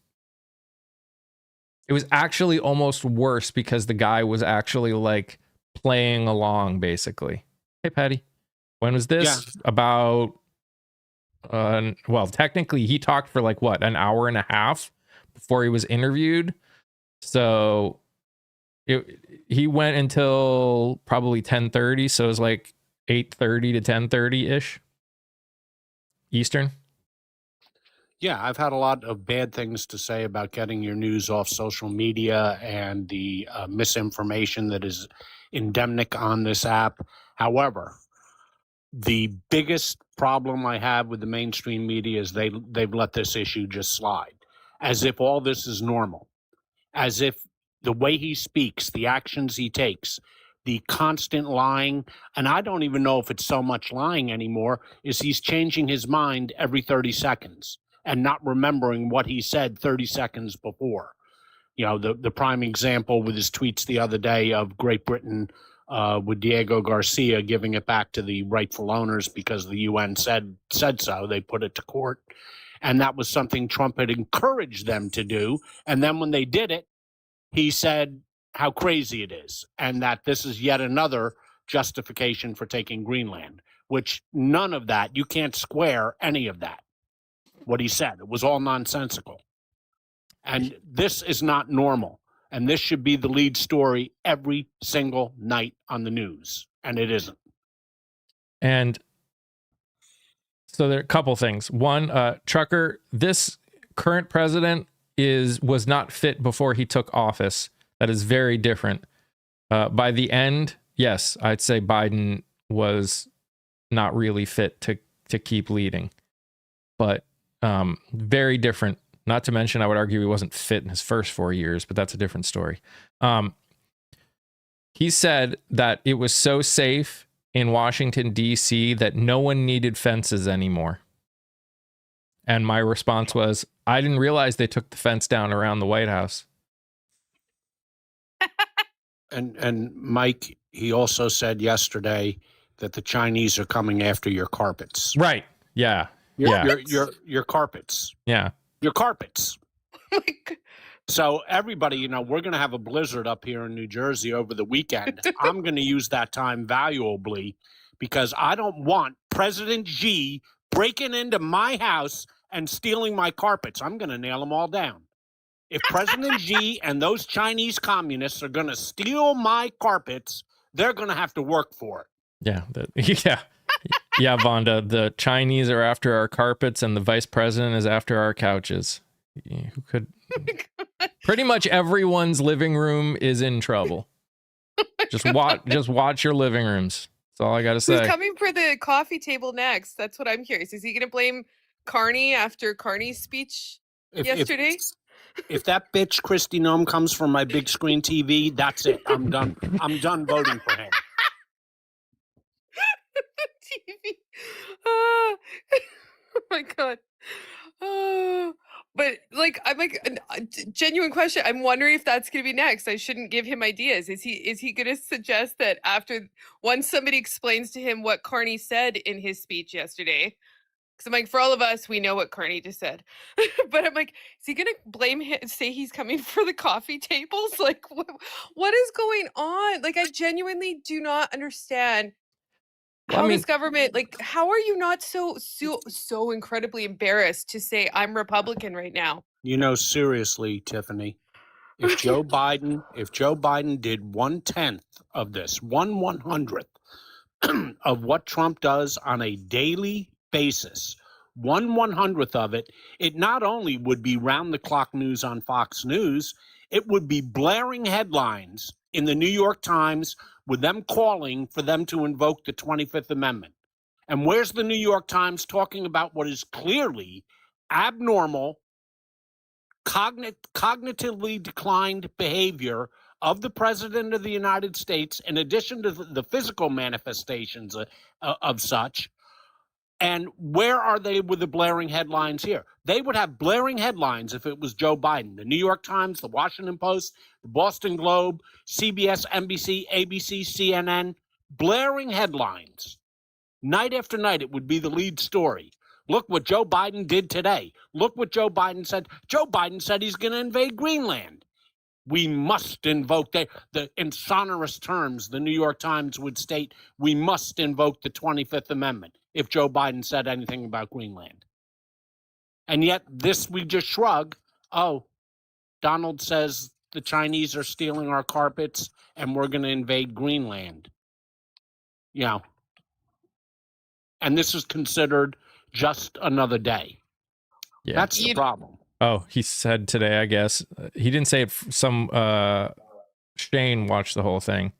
Speaker 2: It was actually almost worse because the guy was actually like playing along, basically. Hey, Patty. When was this?
Speaker 6: Yeah.
Speaker 2: About, well, technically he talked for like what, an hour and a half before he was interviewed. So he went until probably 10:30. So it was like 8:30 to 10:30-ish Eastern.
Speaker 6: Yeah, I've had a lot of bad things to say about getting your news off social media and the misinformation that is endemic on this app. However, the biggest problem I have with the mainstream media is they've let this issue just slide, as if all this is normal, as if the way he speaks, the actions he takes, the constant lying, and I don't even know if it's so much lying anymore, is he's changing his mind every 30 seconds and not remembering what he said 30 seconds before. You know, the prime example with his tweets the other day of Great Britain with Diego Garcia giving it back to the rightful owners because the UN said so. They put it to court. And that was something Trump had encouraged them to do. And then when they did it, he said how crazy it is and that this is yet another justification for taking Greenland, which none of that, you can't square any of that. What he said, it was all nonsensical. And this is not normal. And this should be the lead story every single night on the news. And it isn't.
Speaker 2: And so there are a couple things. One, Trucker, this current president was not fit before he took office. That is very different. By the end, yes, I'd say Biden was not really fit to keep leading. But very different. Not to mention, I would argue he wasn't fit in his first 4 years, but that's a different story. He said that it was so safe in Washington, D.C., that no one needed fences anymore. And my response was, I didn't realize they took the fence down around the White House.
Speaker 6: And Mike, he also said yesterday that the Chinese are coming after your carpets.
Speaker 2: Right. Yeah.
Speaker 6: Your carpets.
Speaker 2: Yeah.
Speaker 6: Your carpets.
Speaker 5: Like,
Speaker 6: So everybody, you know, we're going to have a blizzard up here in New Jersey over the weekend. I'm going to use that time valuably because I don't want President Xi breaking into my house and stealing my carpets. I'm going to nail them all down. If President Xi and those Chinese communists are going to steal my carpets, they're going to have to work for it.
Speaker 2: Yeah. Yeah, Vonda, the Chinese are after our carpets and the vice president is after our couches. Who could... Pretty much everyone's living room is in trouble. Just watch your living rooms. That's all I got to say.
Speaker 5: who's coming for the coffee table next? That's what I'm curious. Is he going to blame Carney after Carney's speech yesterday?
Speaker 6: If that bitch Kristi Noem comes from my big screen TV, that's it. I'm done. I'm done voting for him.
Speaker 5: TV. Oh, oh my god. Oh, but like, I'm like a genuine question. I'm wondering if that's going to be next. I shouldn't give him ideas. Is he going to suggest that once somebody explains to him what Carney said in his speech yesterday? Because I'm like, for all of us, we know what Carney just said. But I'm like, is he going to blame him, say he's coming for the coffee tables? Like, what is going on? Like, I genuinely do not understand how this government, like, how are you not so incredibly embarrassed to say I'm Republican right now?
Speaker 6: You know, seriously, Tiffany, if Joe Biden did 1/10 of this, 1/100th of what Trump does on a daily basis, 1/100th of it, it not only would be round the clock news on Fox News, it would be blaring headlines in the New York Times with them calling for them to invoke the 25th Amendment. And where's the New York Times talking about what is clearly abnormal, cognitively declined behavior of the President of the United States, in addition to the physical manifestations of such? And where are they with the blaring headlines here? They would have blaring headlines if it was Joe Biden. The New York Times, the Washington Post, the Boston Globe, CBS, NBC, ABC, CNN, blaring headlines. Night after night, it would be the lead story. Look what Joe Biden did today. Look what Joe Biden said. Joe Biden said he's going to invade Greenland. We must invoke in sonorous terms, the New York Times would state, we must invoke the 25th Amendment if Joe Biden said anything about Greenland. And yet this we just shrug. Oh, Donald says the Chinese are stealing our carpets and we're going to invade Greenland. You know, and this is considered just another day.
Speaker 2: Yeah.
Speaker 6: That's the problem.
Speaker 2: Oh, he said today, I guess. He didn't say it. Shane watched the whole thing.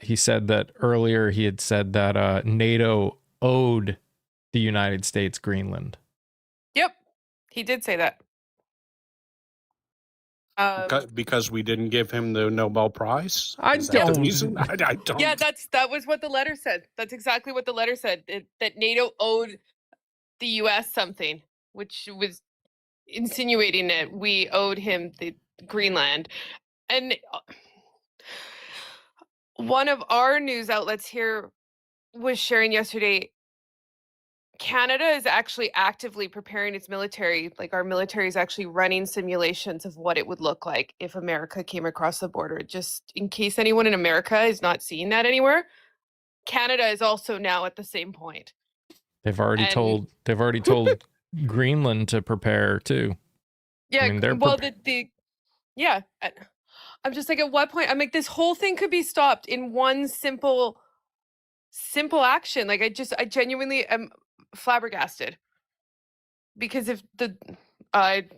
Speaker 2: He said that earlier he had said that NATO owed the United States Greenland.
Speaker 5: Yep, he did say that.
Speaker 6: Because we didn't give him the Nobel Prize?
Speaker 2: I
Speaker 6: Is that
Speaker 2: don't.
Speaker 6: the reason? I don't.
Speaker 5: Yeah, that was what the letter said. That's exactly what the letter said. That NATO owed the U.S. something, which was insinuating that we owed him the Greenland. And one of our news outlets here was sharing yesterday, Canada is actually actively preparing its military. Like, our military is actually running simulations of what it would look like if America came across the border. Just in case anyone in America is not seeing that anywhere, Canada is also now at the same point.
Speaker 2: They've already told Greenland to prepare too.
Speaker 5: Yeah,
Speaker 2: I mean, they're
Speaker 5: well, yeah. I'm just like, at what point? I'm like, this whole thing could be stopped in one simple action. Like, I genuinely am flabbergasted, because if I'm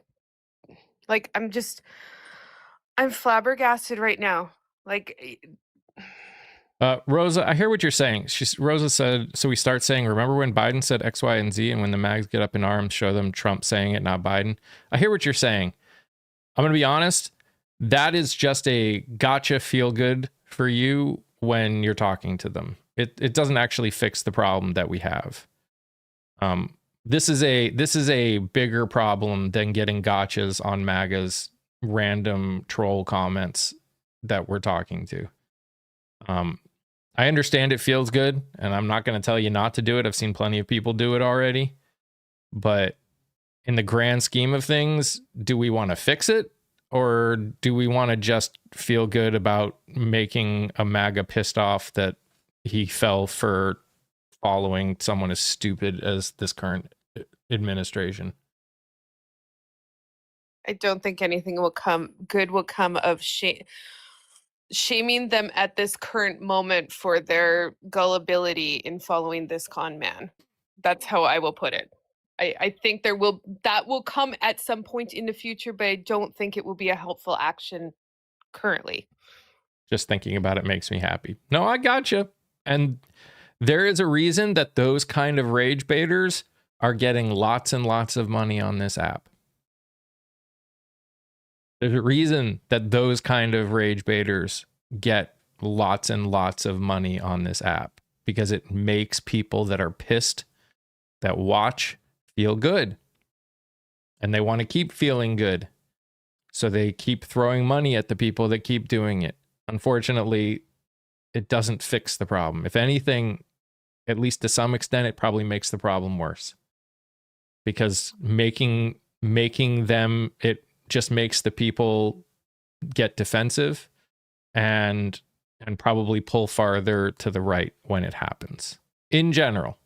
Speaker 5: flabbergasted right now. Like,
Speaker 2: Rosa, I hear what you're saying. Rosa said, so we start saying, remember when Biden said X, Y, and Z, and when the mags get up in arms, show them Trump saying it, not Biden. I hear what you're saying. I'm going to be honest. That is just a gotcha feel good for you when you're talking to them. It doesn't actually fix the problem that we have. This is a bigger problem than getting gotchas on MAGA's random troll comments that we're talking to. I understand it feels good, and I'm not going to tell you not to do it. I've seen plenty of people do it already. But in the grand scheme of things, do we want to fix it? Or do we want to just feel good about making a MAGA pissed off that he fell for following someone as stupid as this current administration?
Speaker 5: I don't think anything good will come of shaming them at this current moment for their gullibility in following this con man. That's how I will put it. I think that will come at some point in the future, but I don't think it will be a helpful action currently.
Speaker 2: Just thinking about it makes me happy. No, I gotcha. And there is a reason that those kind of rage baiters are getting lots and lots of money on this app. There's a reason that those kind of rage baiters get lots and lots of money on this app, because it makes people that are pissed, that watch, feel good. And they want to keep feeling good. So they keep throwing money at the people that keep doing it. Unfortunately, it doesn't fix the problem. If anything, at least to some extent, it probably makes the problem worse. Because making them, it just makes the people get defensive and probably pull farther to the right when it happens. In general.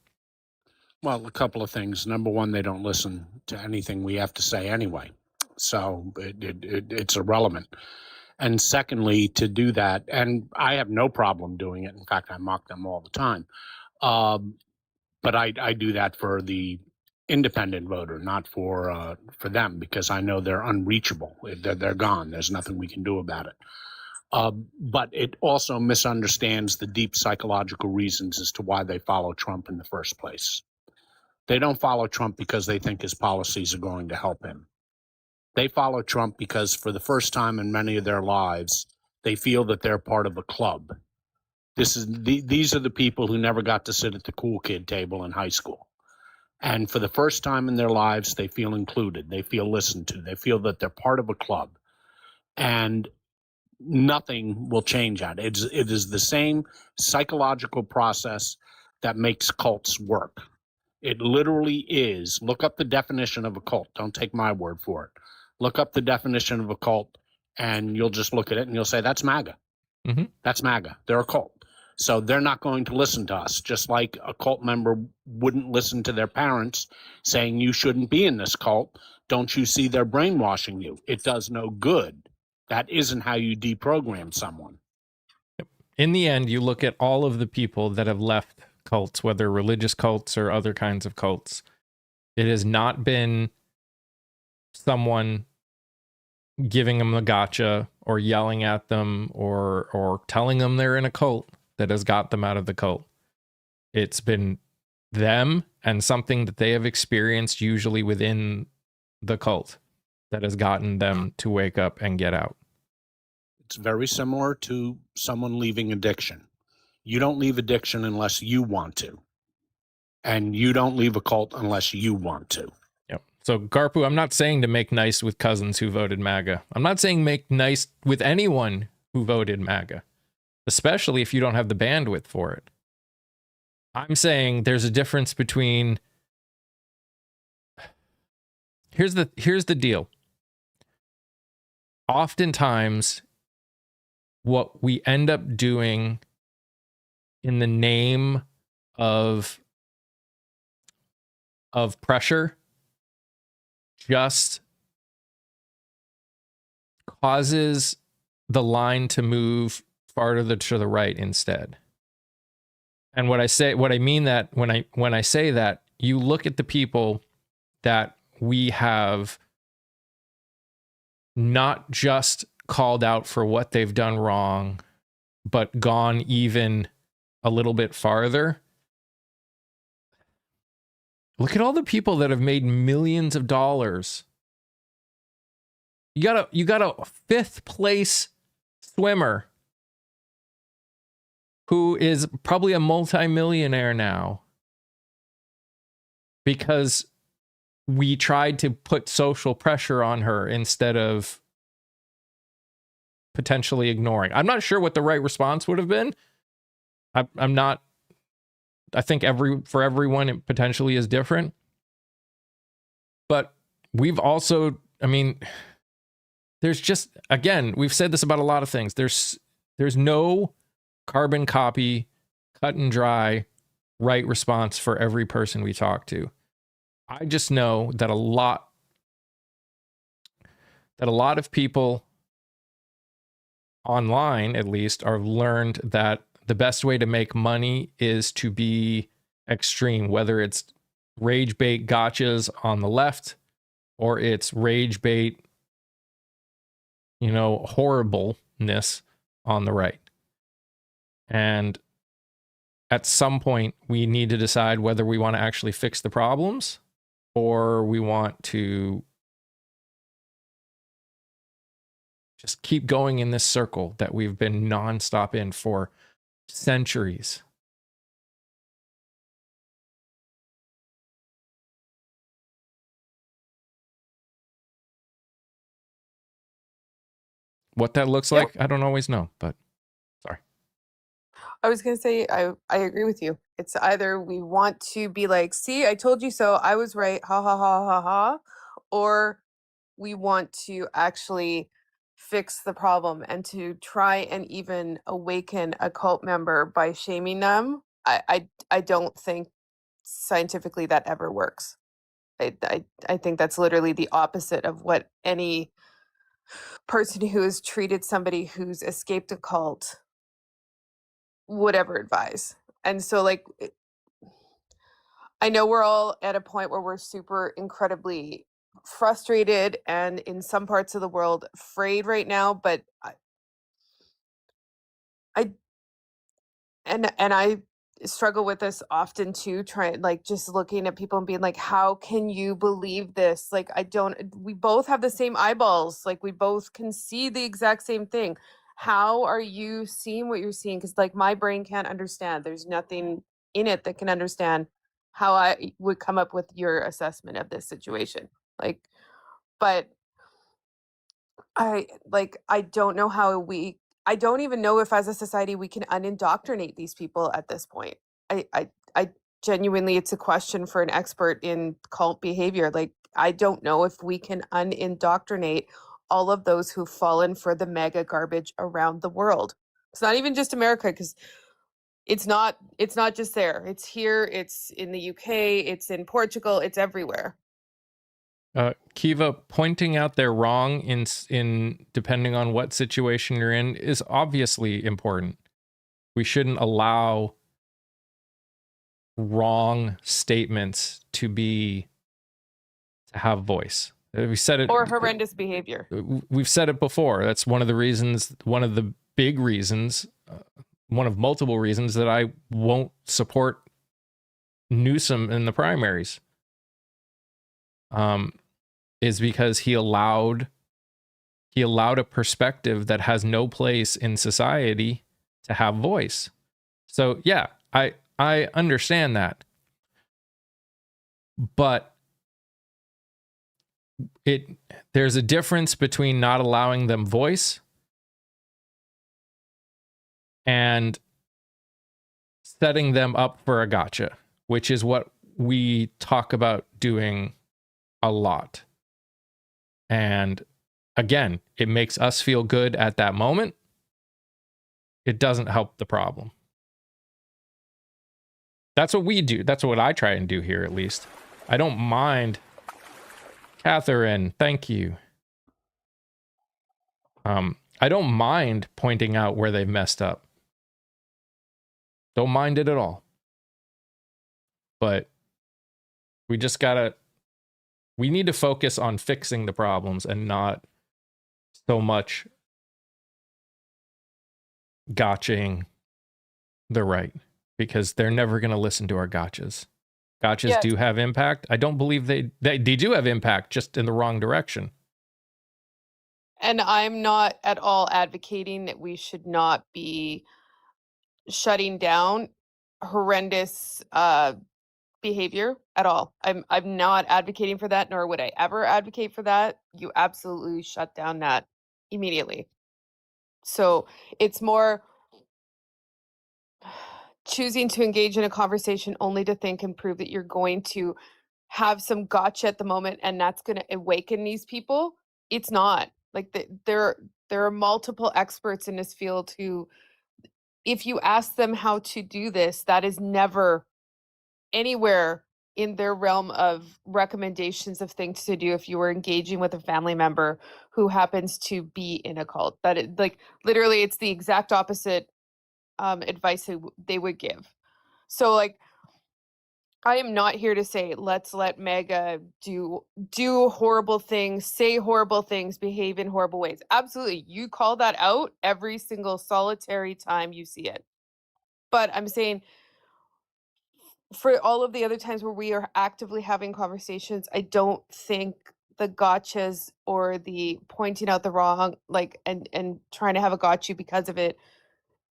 Speaker 6: Well, a couple of things. Number one, they don't listen to anything we have to say anyway. So it's irrelevant. And secondly, to do that, and I have no problem doing it. In fact, I mock them all the time. But I do that for the independent voter, not for them, because I know they're unreachable. They're gone. There's nothing we can do about it. But it also misunderstands the deep psychological reasons as to why they follow Trump in the first place. They don't follow Trump because they think his policies are going to help him. They follow Trump because for the first time in many of their lives, they feel that they're part of a club. These are the people who never got to sit at the cool kid table in high school. And for the first time in their lives, they feel included. They feel listened to. They feel that they're part of a club. And nothing will change that. It is the same psychological process that makes cults work. It literally is. Look up the definition of a cult. Don't take my word for it. Look up the definition of a cult, and you'll just look at it and you'll say, that's MAGA.
Speaker 2: Mhm.
Speaker 6: That's MAGA. They're a cult. So they're not going to listen to us, just like a cult member wouldn't listen to their parents saying, you shouldn't be in this cult. Don't you see they're brainwashing you? It does no good. That isn't how you deprogram someone.
Speaker 2: In the end, you look at all of the people that have left cults, whether religious cults or other kinds of cults. It has not been someone giving them a gotcha or yelling at them or telling them they're in a cult that has got them out of the cult. It's been them and something that they have experienced, usually within the cult, that has gotten them to wake up and get out.
Speaker 6: It's very similar to someone leaving addiction. You don't leave addiction unless you want to. And you don't leave a cult unless you want to.
Speaker 2: Yep. So Garpu, I'm not saying to make nice with cousins who voted MAGA. I'm not saying make nice with anyone who voted MAGA, especially if you don't have the bandwidth for it. I'm saying there's a difference between... Here's the deal. Oftentimes, what we end up doing in the name of pressure just causes the line to move farther to the right instead. And what I mean that when I say that, you look at the people that we have not just called out for what they've done wrong, but gone even a little bit farther. Look at all the people that have made millions of dollars. You got a 5th place swimmer who is probably a multimillionaire now because we tried to put social pressure on her instead of potentially ignoring. I'm not sure what the right response would have been. I'm not. I think for everyone it potentially is different. But we've also, I mean, there's just, again, we've said this about a lot of things. There's no carbon copy, cut and dry, right response for every person we talk to. I just know that a lot of people online, at least, are learned that the best way to make money is to be extreme, whether it's rage bait gotchas on the left or it's rage bait, horribleness on the right. And at some point, we need to decide whether we want to actually fix the problems or we want to just keep going in this circle that we've been nonstop in for centuries. What that looks like, I don't always know, but sorry.
Speaker 5: I was going to say, I agree with you. It's either we want to be like, see, I told you so, I was right, ha ha ha ha ha, or we want to actually fix the problem and to try and even awaken a cult member by shaming them. I don't think scientifically that ever works. I think that's literally the opposite of what any person who has treated somebody who's escaped a cult would ever advise. And so, like, I know we're all at a point where we're super incredibly frustrated and in some parts of the world afraid right now, but I and I struggle with this often too, trying, like, just looking at people and being like, how can you believe this? Like, we both have the same eyeballs, like we both can see the exact same thing. How are you seeing what you're seeing? Because, like, my brain can't understand. There's nothing in it that can understand how I would come up with your assessment of this situation. Like, but I don't know how I don't even know if as a society we can unindoctrinate these people at this point. I genuinely, it's a question for an expert in cult behavior. Like, I don't know if we can unindoctrinate all of those who've fallen for the mega garbage around the world. It's not even just America, because it's not just there. It's here, it's in the UK, it's in Portugal, it's everywhere.
Speaker 2: Kiva, pointing out they're wrong in depending on what situation you're in is obviously important. We shouldn't allow wrong statements to have voice. We said it,
Speaker 5: Or horrendous behavior.
Speaker 2: we've said it before. That's one of the reasons, one of the big reasons, one of multiple reasons that I won't support Newsom in the primaries. Is because he allowed a perspective that has no place in society to have voice. So yeah, I understand that. But there's a difference between not allowing them voice and setting them up for a gotcha, which is what we talk about doing a lot. And again, it makes us feel good at that moment. It doesn't help the problem. That's what we do. That's what I try and do here, at least. I don't mind. Catherine, thank you. I don't mind pointing out where they've messed up. Don't mind it at all. But we need to focus on fixing the problems and not so much gotching the right, because they're never going to listen to our gotchas. Gotchas do have impact. I don't believe they do have impact, just in the wrong direction.
Speaker 5: And I'm not at all advocating that we should not be shutting down horrendous behavior at all. I'm not advocating for that, nor would I ever advocate for that. You absolutely shut down that immediately. So it's more choosing to engage in a conversation only to think and prove that you're going to have some gotcha at the moment and that's going to awaken these people. It's not. Like there are multiple experts in this field who, if you ask them how to do this, that is never anywhere in their realm of recommendations of things to do if you were engaging with a family member who happens to be in a cult. That it, like, literally, it's the exact opposite advice they would give. So, like, I am not here to say let's let Mega do horrible things, say horrible things, behave in horrible ways. Absolutely, you call that out every single solitary time you see it. But I'm saying, for all of the other times where we are actively having conversations, I don't think the gotchas or the pointing out the wrong, like, and trying to have a gotcha because of it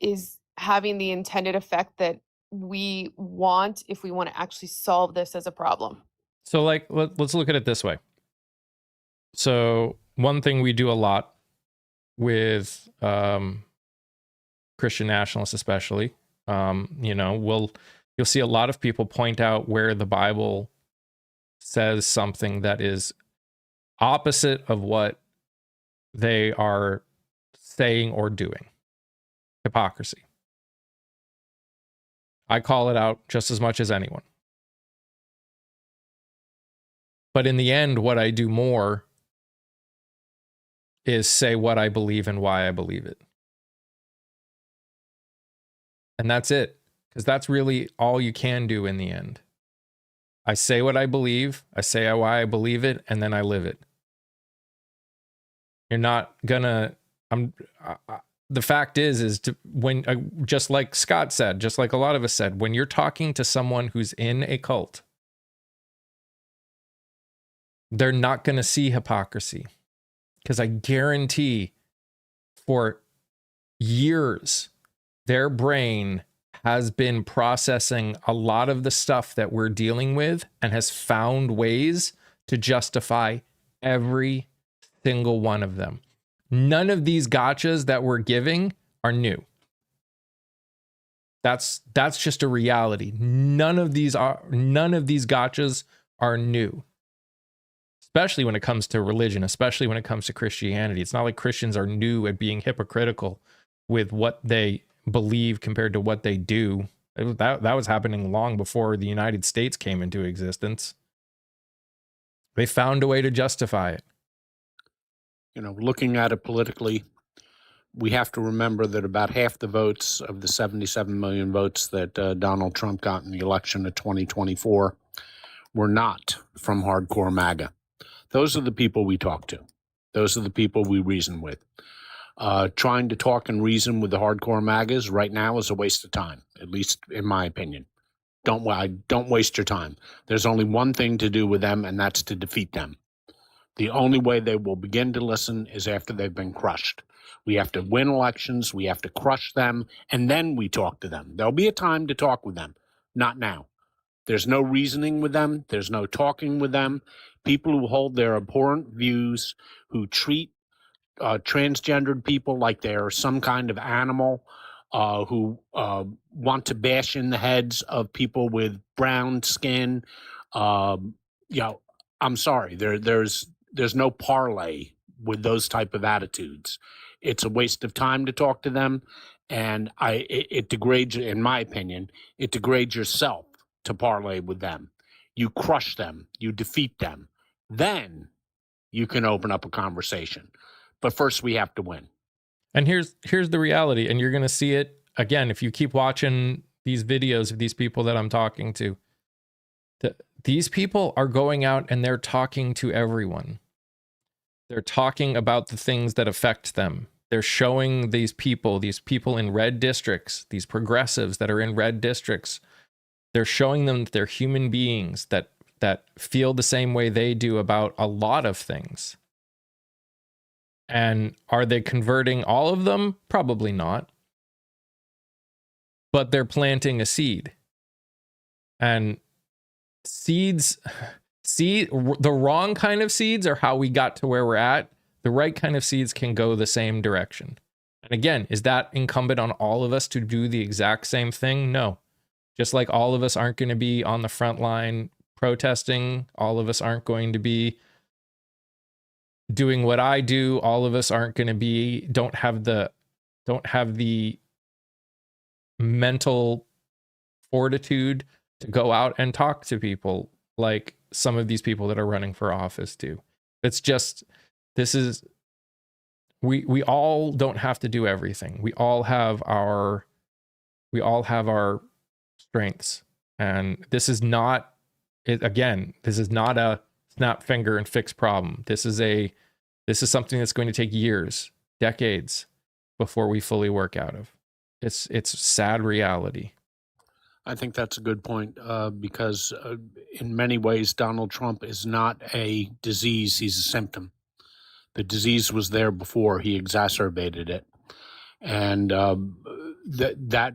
Speaker 5: is having the intended effect that we want if we want to actually solve this as a problem.
Speaker 2: So, like, let's look at it this way. So one thing we do a lot with Christian nationalists, especially, you'll see a lot of people point out where the Bible says something that is opposite of what they are saying or doing. Hypocrisy. I call it out just as much as anyone. But in the end, what I do more is say what I believe and why I believe it. And that's it. Because that's really all you can do in the end. I say what I believe, I say why I believe it, and then I live it. You're not gonna, the fact is when, just like Scott said, just like a lot of us said, when you're talking to someone who's in a cult, they're not gonna see hypocrisy. Because I guarantee for years, their brain has been processing a lot of the stuff that we're dealing with and has found ways to justify every single one of them. None of these gotchas that we're giving are new. That's just a reality. None of these gotchas are new. Especially when it comes to religion, especially when it comes to Christianity. It's not like Christians are new at being hypocritical with what they believe compared to what they do. That was happening long before the United States came into existence. They found a way to justify it.
Speaker 6: You know, looking at it politically, we have to remember that about half the votes of the 77 million votes that Donald Trump got in the election of 2024 were not from hardcore MAGA. Those are the people we talk to. Those are the people we reason with. Trying to talk and reason with the hardcore MAGAs right now is a waste of time, at least in my opinion. Don't waste your time. There's only one thing to do with them, and that's to defeat them. The only way they will begin to listen is after they've been crushed. We have to win elections, we have to crush them, and then we talk to them. There'll be a time to talk with them, not now. There's no reasoning with them. There's no talking with them. People who hold their abhorrent views, who treat transgendered people like they're some kind of animal, who want to bash in the heads of people with brown skin. You know, I'm sorry. There's no parlay with those type of attitudes. It's a waste of time to talk to them, and it degrades, in my opinion, it degrades yourself to parlay with them. You crush them, you defeat them, then you can open up a conversation. But first we have to win.
Speaker 2: And here's the reality, and you're going to see it again if you keep watching these videos of these people that I'm talking to. These people are going out and they're talking to everyone. They're talking about the things that affect them. They're showing these people in red districts, these progressives that are in red districts. They're showing them that they're human beings that feel the same way they do about a lot of things. And are they converting all of them? Probably not. But they're planting a seed. And the wrong kind of seeds are how we got to where we're at. The right kind of seeds can go the same direction. And again, is that incumbent on all of us to do the exact same thing? No. Just like all of us aren't going to be on the front line protesting, all of us aren't going to be doing what I do, all of us aren't going to be, don't have the mental fortitude to go out and talk to people like some of these people that are running for office do. It's just, we all don't have to do everything. We all have our strengths, and this is not a snap finger and fix problem. This is something that's going to take years, decades before we fully work out of. It's sad reality.
Speaker 6: I think that's a good point, because in many ways, Donald Trump is not a disease, he's a symptom. The disease was there before, he exacerbated it. And that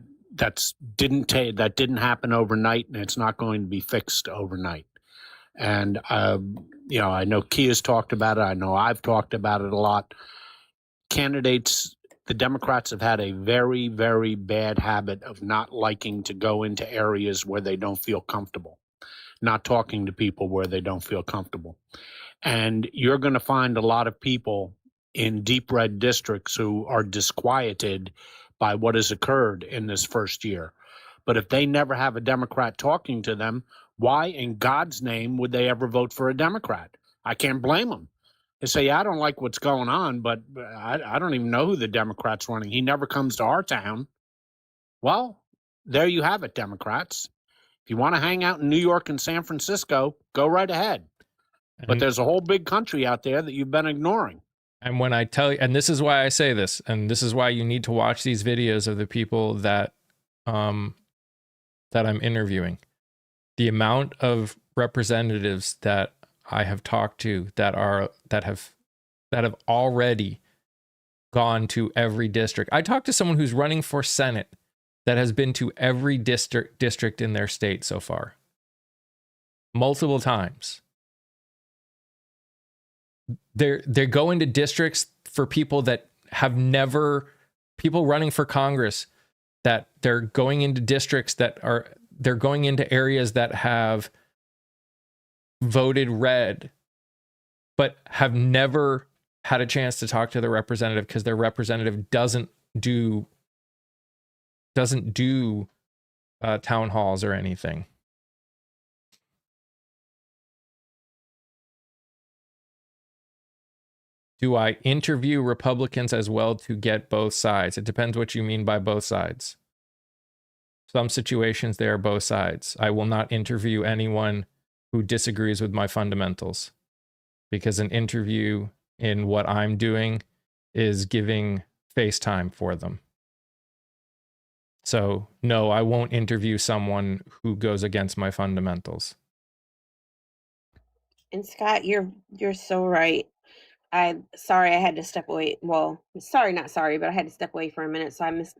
Speaker 6: didn't happen overnight, and it's not going to be fixed overnight. And, I know Kia's talked about it. I know I've talked about it a lot. Candidates, the Democrats have had a very, very bad habit of not liking to go into areas where they don't feel comfortable, not talking to people where they don't feel comfortable. And you're going to find a lot of people in deep red districts who are disquieted by what has occurred in this first year. But if they never have a Democrat talking to them, why in God's name would they ever vote for a Democrat? I can't blame them. They say, I don't like what's going on, but I don't even know who the Democrat's running. He never comes to our town. Well, there you have it, Democrats. If you want to hang out in New York and San Francisco, go right ahead. But there's a whole big country out there that you've been ignoring.
Speaker 2: And when I tell you, and this is why I say this, and this is why you need to watch these videos of the people that I'm interviewing. The amount of representatives that I have talked to that have already gone to every district. I talked to someone who's running for Senate that has been to every district in their state so far. Multiple times. They're going to districts for people that have never, people running for Congress that they're going into districts they're going into areas that have voted red, but have never had a chance to talk to their representative because their representative doesn't do town halls or anything. Do I interview Republicans as well to get both sides? It depends what you mean by both sides. Some situations, they are both sides. I will not interview anyone who disagrees with my fundamentals, because an interview in what I'm doing is giving face time for them. So no, I won't interview someone who goes against my fundamentals.
Speaker 4: And Scott, you're so right. Sorry I had to step away. Well, sorry, not sorry, but I had to step away for a minute, so I missed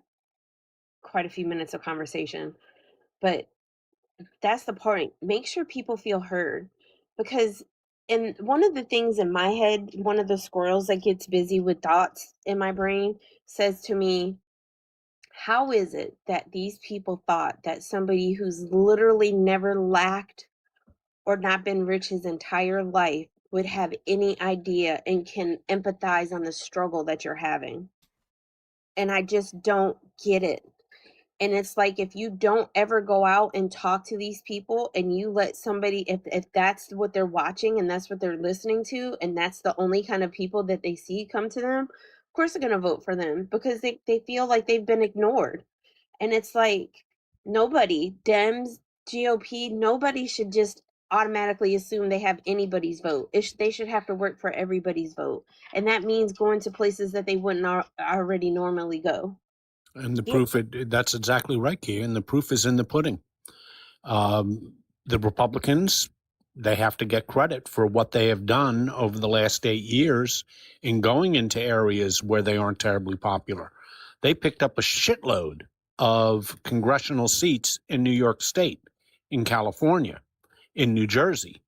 Speaker 4: quite a few minutes of conversation. But that's the point. Make sure people feel heard, because and one of the things in my head, one of the squirrels that gets busy with thoughts in my brain says to me, how is it that these people thought that somebody who's literally never lacked or not been rich his entire life would have any idea and can empathize on the struggle that you're having? And I just don't get it. And it's like, if you don't ever go out and talk to these people, and you let somebody, if that's what they're watching and that's what they're listening to, and that's the only kind of people that they see come to them, of course they're going to vote for them, because they feel like they've been ignored. And it's like, nobody, Dems, GOP, nobody should just automatically assume they have anybody's vote. They should have to work for everybody's vote. And that means going to places that they wouldn't already normally go.
Speaker 6: And the proof, that's exactly right, Kia. And the proof is in the pudding. The Republicans, they have to get credit for what they have done over the last 8 years in going into areas where they aren't terribly popular. They picked up a shitload of congressional seats in New York State, in California, in New Jersey.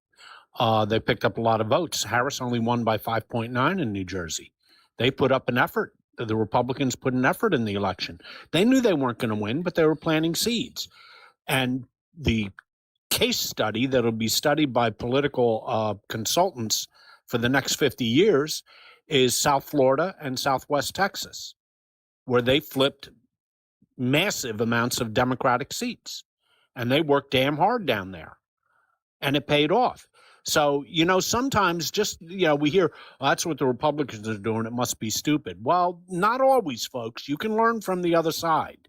Speaker 6: They picked up a lot of votes. Harris only won by 5.9 in New Jersey. They put up an effort. The Republicans put an effort in the election. They knew they weren't going to win, but they were planting seeds. And the case study that'll be studied by political consultants for the next 50 years is South Florida and Southwest Texas, where they flipped massive amounts of Democratic seats. And they worked damn hard down there. And it paid off. So, sometimes just, we hear, that's what the Republicans are doing, it must be stupid. Well, not always, folks. You can learn from the other side.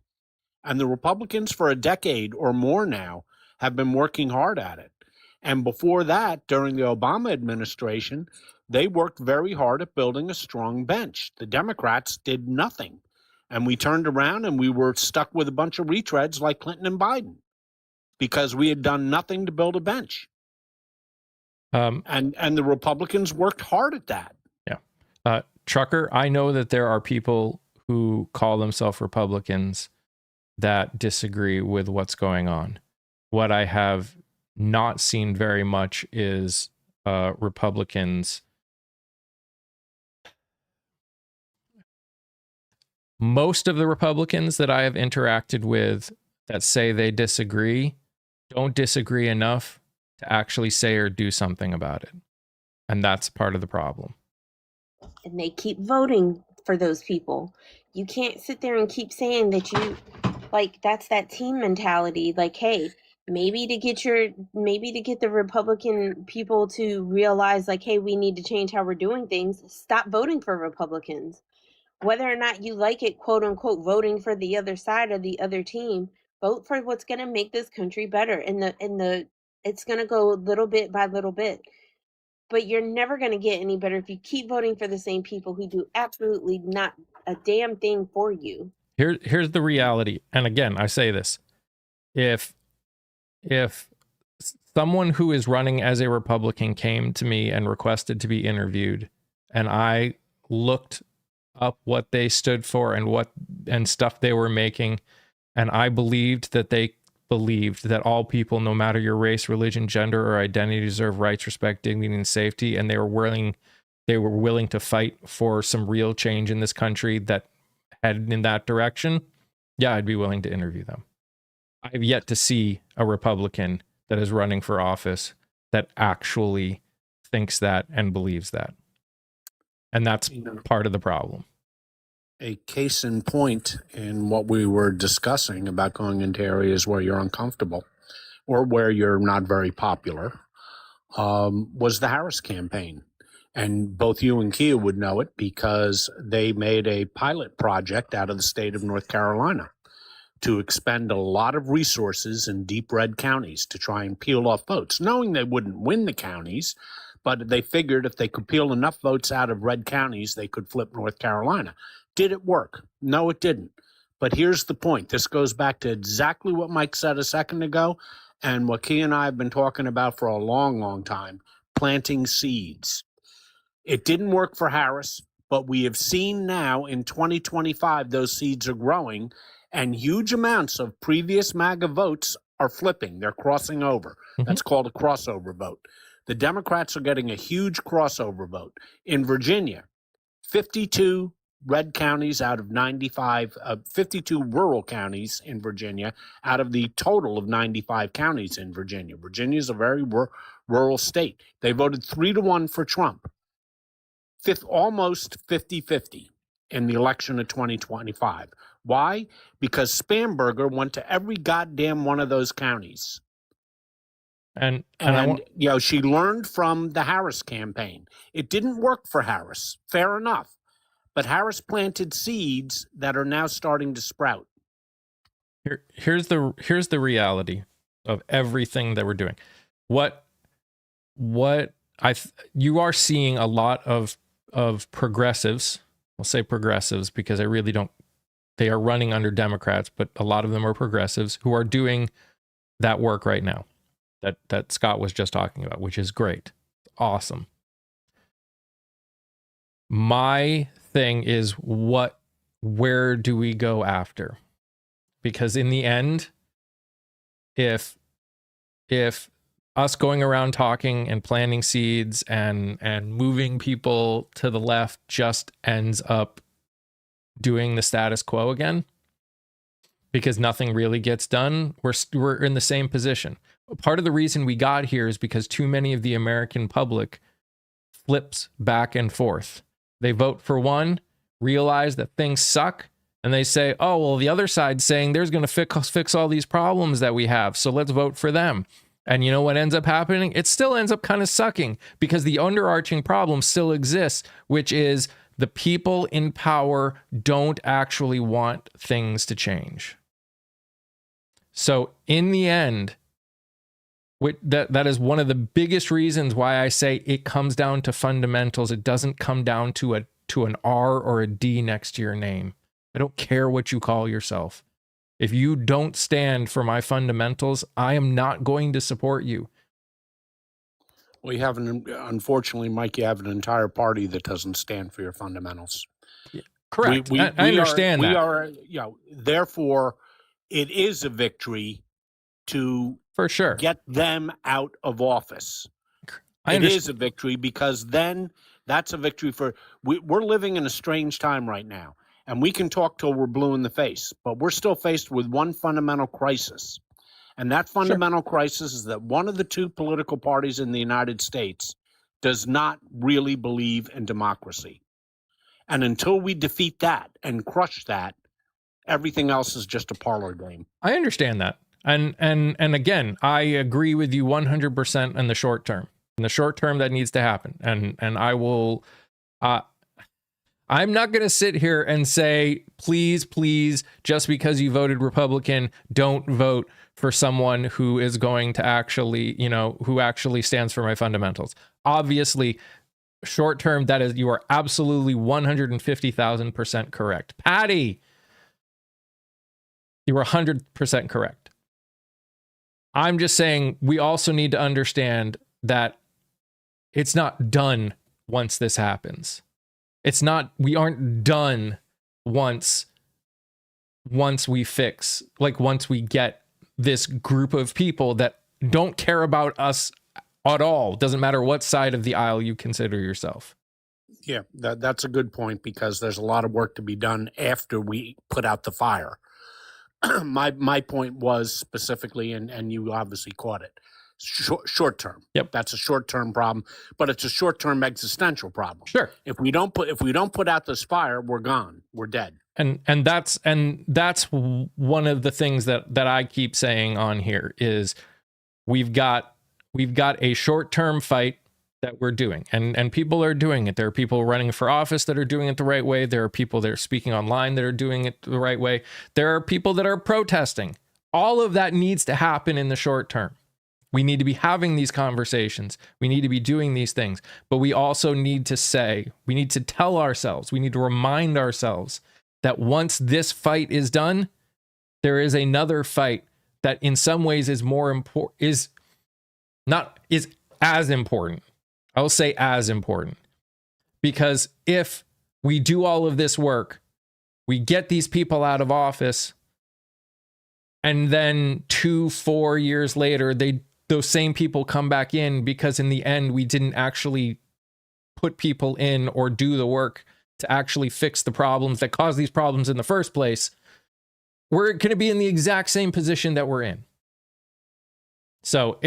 Speaker 6: And the Republicans, for a decade or more now, have been working hard at it. And before that, during the Obama administration, they worked very hard at building a strong bench. The Democrats did nothing. And we turned around and we were stuck with a bunch of retreads like Clinton and Biden, because we had done nothing to build a bench. And the Republicans worked hard at that.
Speaker 2: Yeah. Trucker, I know that there are people who call themselves Republicans that disagree with what's going on. What I have not seen very much is Republicans. Most of the Republicans that I have interacted with that say they disagree don't disagree enough to actually say or do something about it. And that's part of the problem.
Speaker 4: And they keep voting for those people. You can't sit there and keep saying that that's that team mentality. Like, hey, maybe to get the Republican people to realize, like, hey, we need to change how we're doing things. Stop voting for Republicans. Whether or not you like it, quote unquote, voting for the other side or the other team, vote for what's going to make this country better. It's going to go little bit by little bit. But you're never going to get any better if you keep voting for the same people who do absolutely not a damn thing for you.
Speaker 2: Here's the reality. And again, I say this. If someone who is running as a Republican came to me and requested to be interviewed, and I looked up what they stood for and stuff they were making, and I believed that they believed that all people, no matter your race, religion, gender, or identity, deserve rights, respect, dignity, and safety, and they were willing to fight for some real change in this country that headed in that direction, Yeah, I'd be willing to interview them. I've yet to see a Republican that is running for office that actually thinks that and believes that. And that's part of the problem.
Speaker 6: A case in point in what we were discussing about going into areas where you're uncomfortable or where you're not very popular was the Harris campaign. And both you and Kia would know it because they made a pilot project out of the state of North Carolina to expend a lot of resources in deep red counties to try and peel off votes, knowing they wouldn't win the counties, but they figured if they could peel enough votes out of red counties, they could flip North Carolina. Did it work? No, it didn't. But here's the point. This goes back to exactly what Mike said a second ago and what Kia and I have been talking about for a long, long time, planting seeds. It didn't work for Harris, but we have seen now in 2025 those seeds are growing and huge amounts of previous MAGA votes are flipping. They're crossing over. That's called a crossover vote. The Democrats are getting a huge crossover vote. In Virginia, 52 red counties out of 95, 52 rural counties in Virginia out of the total of 95 counties in Virginia. Virginia is a very rural state. They voted 3-1 for Trump. Almost 50-50 in the election of 2025. Why? Because Spamberger went to every goddamn one of those counties. And you know, she learned from the Harris campaign. It didn't work for Harris. Fair enough. But Harris planted seeds that are now starting to sprout.
Speaker 2: Here's the reality of everything that we're doing. You are seeing a lot of progressives. I'll say progressives because I really don't. They are running under Democrats, but a lot of them are progressives who are doing that work right now that Scott was just talking about, which is great. Awesome. My thing is where do we go after? Because in the end, if us going around talking and planting seeds and moving people to the left just ends up doing the status quo again, because nothing really gets done, we're in the same position. Part of the reason we got here is because too many of the American public flips back and forth. They vote for one, realize that things suck, and they say, oh, well, the other side's saying there's going to fix all these problems that we have, so let's vote for them. And you know what ends up happening? It still ends up kind of sucking because the underarching problem still exists, which is the people in power don't actually want things to change. So in the end, that is one of the biggest reasons why I say it comes down to fundamentals. It doesn't come down to an R or a D next to your name. I don't care what you call yourself. If you don't stand for my fundamentals, I am not going to support you.
Speaker 6: Well, unfortunately, Mike, you have an entire party that doesn't stand for your fundamentals.
Speaker 2: Yeah, correct. I understand that.
Speaker 6: Therefore, it is a victory to
Speaker 2: for sure
Speaker 6: get them out of office. It is a victory because then that's a victory we're living in a strange time right now. And we can talk till we're blue in the face, but we're still faced with one fundamental crisis. And that fundamental crisis is that one of the two political parties in the United States does not really believe in democracy. And until we defeat that and crush that, everything else is just a parlor game.
Speaker 2: I understand that. And again, I agree with you 100% in the short term. In the short term, that needs to happen. And I will... I'm not going to sit here and say, please, just because you voted Republican, don't vote for someone who is going to actually, who actually stands for my fundamentals. Obviously, short term, you are absolutely 150,000% correct. Patty, you are 100% correct. I'm just saying we also need to understand that it's not done once this happens. We aren't done once we get this group of people that don't care about us at all. Doesn't matter what side of the aisle you consider yourself.
Speaker 6: Yeah, that's a good point because there's a lot of work to be done after we put out the fire. my point was specifically, and you obviously caught it. Short term.
Speaker 2: Yep.
Speaker 6: That's a short term problem, but it's a short term existential problem.
Speaker 2: Sure.
Speaker 6: If we don't put out this fire, we're gone. We're dead.
Speaker 2: And that's one of the things that I keep saying on here is we've got a short-term fight that we're doing, and people are doing it. There are people running for office that are doing it the right way. There are people that are speaking online that are doing it the right way. There are people that are protesting. All of that needs to happen in the short term. We need to be having these conversations. We need to be doing these things, but we also need to tell ourselves, we need to remind ourselves that once this fight is done, there is another fight that in some ways is more important, is as important. I will say as important, because if we do all of this work, we get these people out of office, and then 2-4 years later, those same people come back in because in the end, we didn't actually put people in or do the work to actually fix the problems that caused these problems in the first place. We're going to be in the exact same position that we're in. So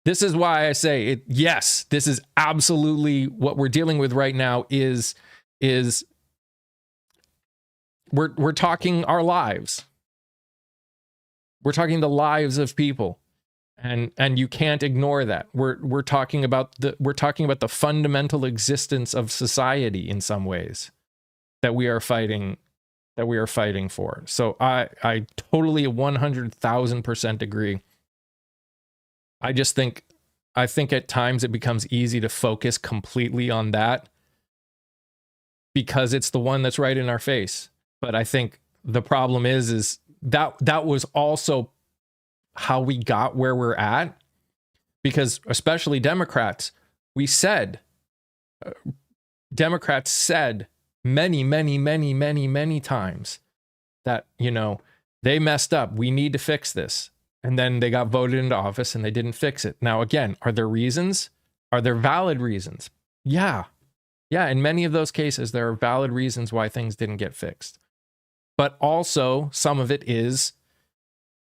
Speaker 2: this is why I say it. Yes, this is absolutely what we're dealing with right now is we're talking our lives. We're talking the lives of people. And you can't ignore that. We're talking about the fundamental existence of society in some ways that we are fighting for. So I totally 100,000% agree. I think at times it becomes easy to focus completely on that because it's the one that's right in our face. But I think the problem is that was also how we got where we're at, because especially Democrats said many times that, they messed up. We need to fix this. And then they got voted into office and they didn't fix it. Now, again, are there reasons? Are there valid reasons? Yeah. In many of those cases, there are valid reasons why things didn't get fixed. But also some of it is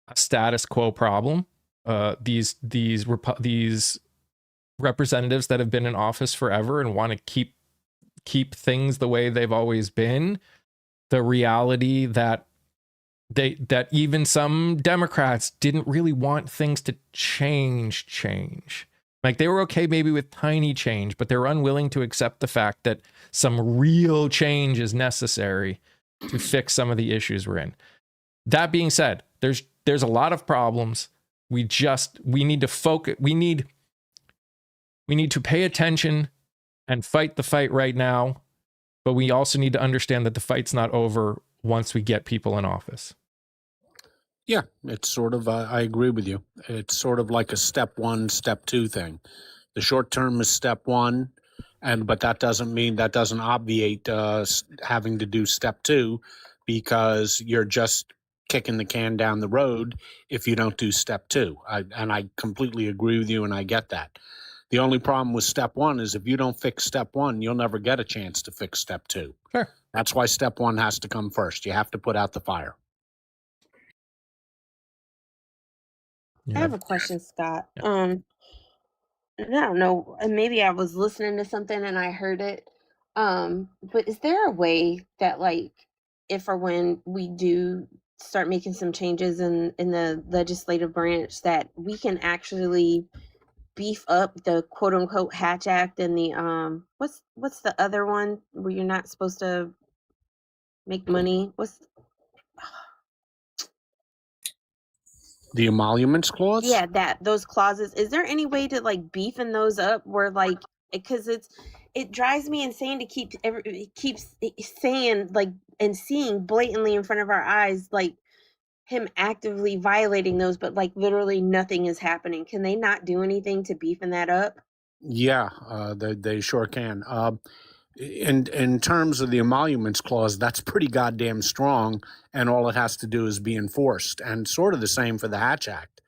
Speaker 2: a status quo problem. These representatives that have been in office forever and want to keep things the way they've always been. The reality that even some Democrats didn't really want things to change. Like they were okay maybe with tiny change, but they were unwilling to accept the fact that some real change is necessary to fix some of the issues we're in. That being said, there's a lot of problems. We need to focus. We need to pay attention and fight the fight right now, but we also need to understand that the fight's not over once we get people in office.
Speaker 6: Yeah, it's sort of, I agree with you. It's sort of like a step 1, step 2 thing. The short term is step 1, but that doesn't obviate having to do step 2, because you're just kicking the can down the road if you don't do step 2. I completely agree with you, and I get that. The only problem with step 1 is if you don't fix step 1, you'll never get a chance to fix step 2.
Speaker 2: Sure.
Speaker 6: That's why step 1 has to come first. You have to put out the fire.
Speaker 4: I have a question, Scott. I don't know, maybe I was listening to something and I heard it. But is there a way that, like, if or when we do start making some changes in the legislative branch, that we can actually beef up the quote unquote Hatch Act and the what's the other one where you're not supposed to make money?
Speaker 6: The emoluments clause?
Speaker 4: Yeah, those clauses. Is there any way to like beefing those up where, like, because it drives me insane to keep saying, like, and seeing blatantly in front of our eyes, like, him actively violating those, but like literally nothing is happening. Can they not do anything to beefing that up?
Speaker 6: Yeah, they sure can. In terms of the emoluments clause, that's pretty goddamn strong, and all it has to do is be enforced. And sort of the same for the Hatch Act.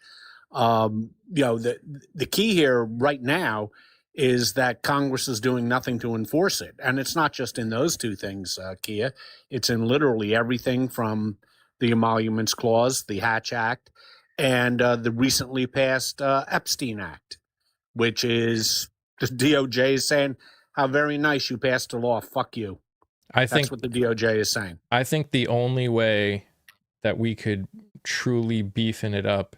Speaker 6: The key here right now is that Congress is doing nothing to enforce it, and it's not just in those two things, Kia. It's in literally everything from the Emoluments Clause, the Hatch Act, and the recently passed Epstein Act, which is the DOJ is saying, how very nice you passed a law. Fuck you. That's what the DOJ is saying.
Speaker 2: I think the only way that we could truly beefing it up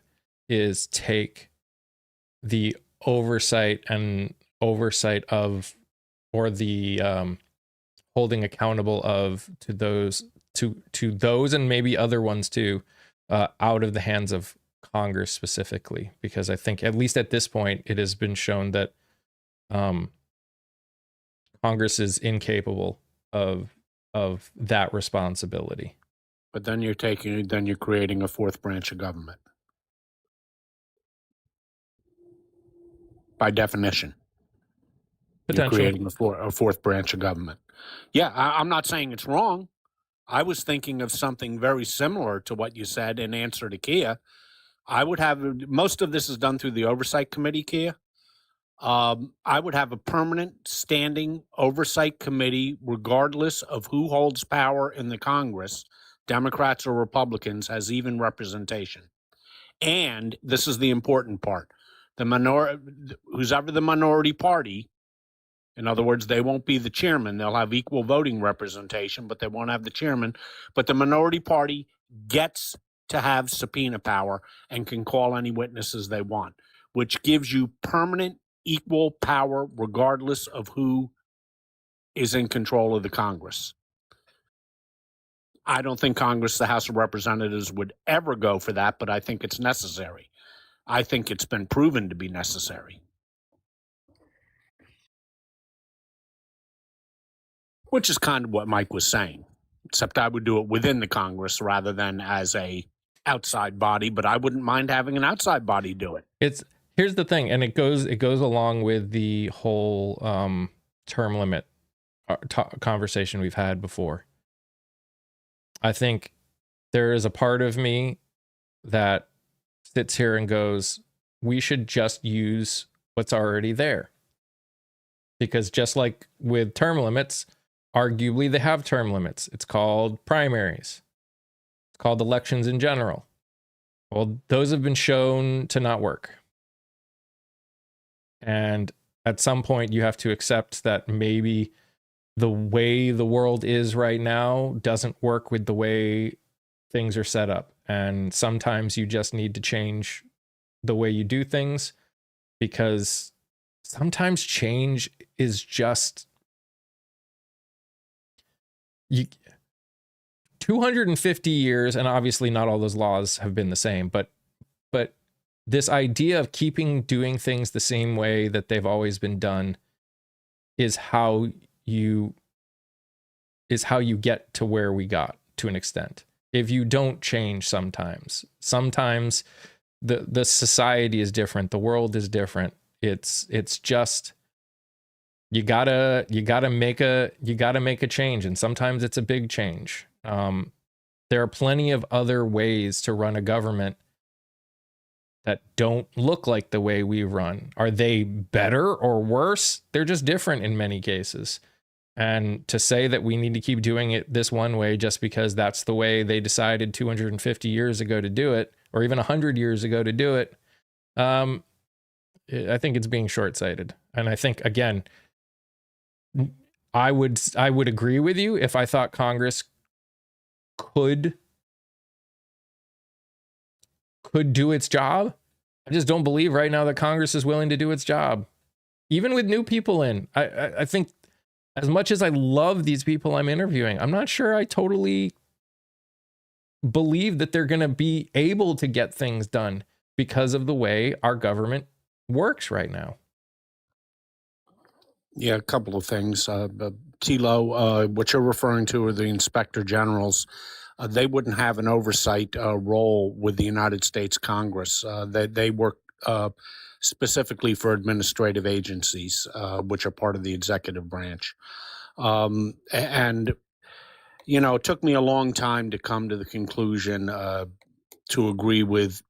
Speaker 2: is take the oversight of, or the holding accountable of, to those and maybe other ones too, out of the hands of Congress specifically, because I think at least at this point it has been shown that Congress is incapable of that responsibility.
Speaker 6: But then you're creating a fourth branch of government. By definition. You're creating a fourth branch of government. Yeah, I'm not saying it's wrong. I was thinking of something very similar to what you said in answer to Kia. I would have, most of this is done through the Oversight Committee, Kia. I would have a permanent standing oversight committee, regardless of who holds power in the Congress, Democrats or Republicans, has even representation. And this is the important part. Who's ever the minority party, in other words, they won't be the chairman. They'll have equal voting representation, but they won't have the chairman. But the minority party gets to have subpoena power and can call any witnesses they want, which gives you permanent equal power regardless of who is in control of the Congress. I don't think Congress, the House of Representatives, would ever go for that, but I think it's necessary. I think it's been proven to be necessary. Which is kind of what Mike was saying, except I would do it within the Congress rather than as a outside body, but I wouldn't mind having an outside body do it.
Speaker 2: Here's the thing, and it goes along with the whole term limit conversation we've had before. I think there is a part of me that sits here and goes, we should just use what's already there. Because just like with term limits, arguably they have term limits. It's called primaries. It's called elections in general. Well, those have been shown to not work. And at some point you have to accept that maybe the way the world is right now doesn't work with the way things are set up. And sometimes you just need to change the way you do things, because sometimes change is just 250 years, and obviously not all those laws have been the same, but this idea of doing things the same way that they've always been done is how you get to where we got, to an extent. If you don't change sometimes the society is different, the world is different. It's just you gotta make a change, and sometimes it's a big change. There are plenty of other ways to run a government that don't look like the way we run. Are they better or worse? They're just different in many cases. And to say that we need to keep doing it this one way just because that's the way they decided 250 years ago to do it, or even 100 years ago to do it, I think it's being short-sighted. And I think, again, I would agree with you if I thought Congress could do its job. I just don't believe right now that Congress is willing to do its job, even with new people in. I think, as much as I love these people I'm interviewing, I'm not sure I totally believe that they're going to be able to get things done because of the way our government works right now.
Speaker 6: Yeah, a couple of things. Tilo, what you're referring to are the inspector generals. They wouldn't have an oversight role with the United States Congress. They work specifically for administrative agencies, which are part of the executive branch. And, you know, it took me a long time to come to the conclusion to agree with,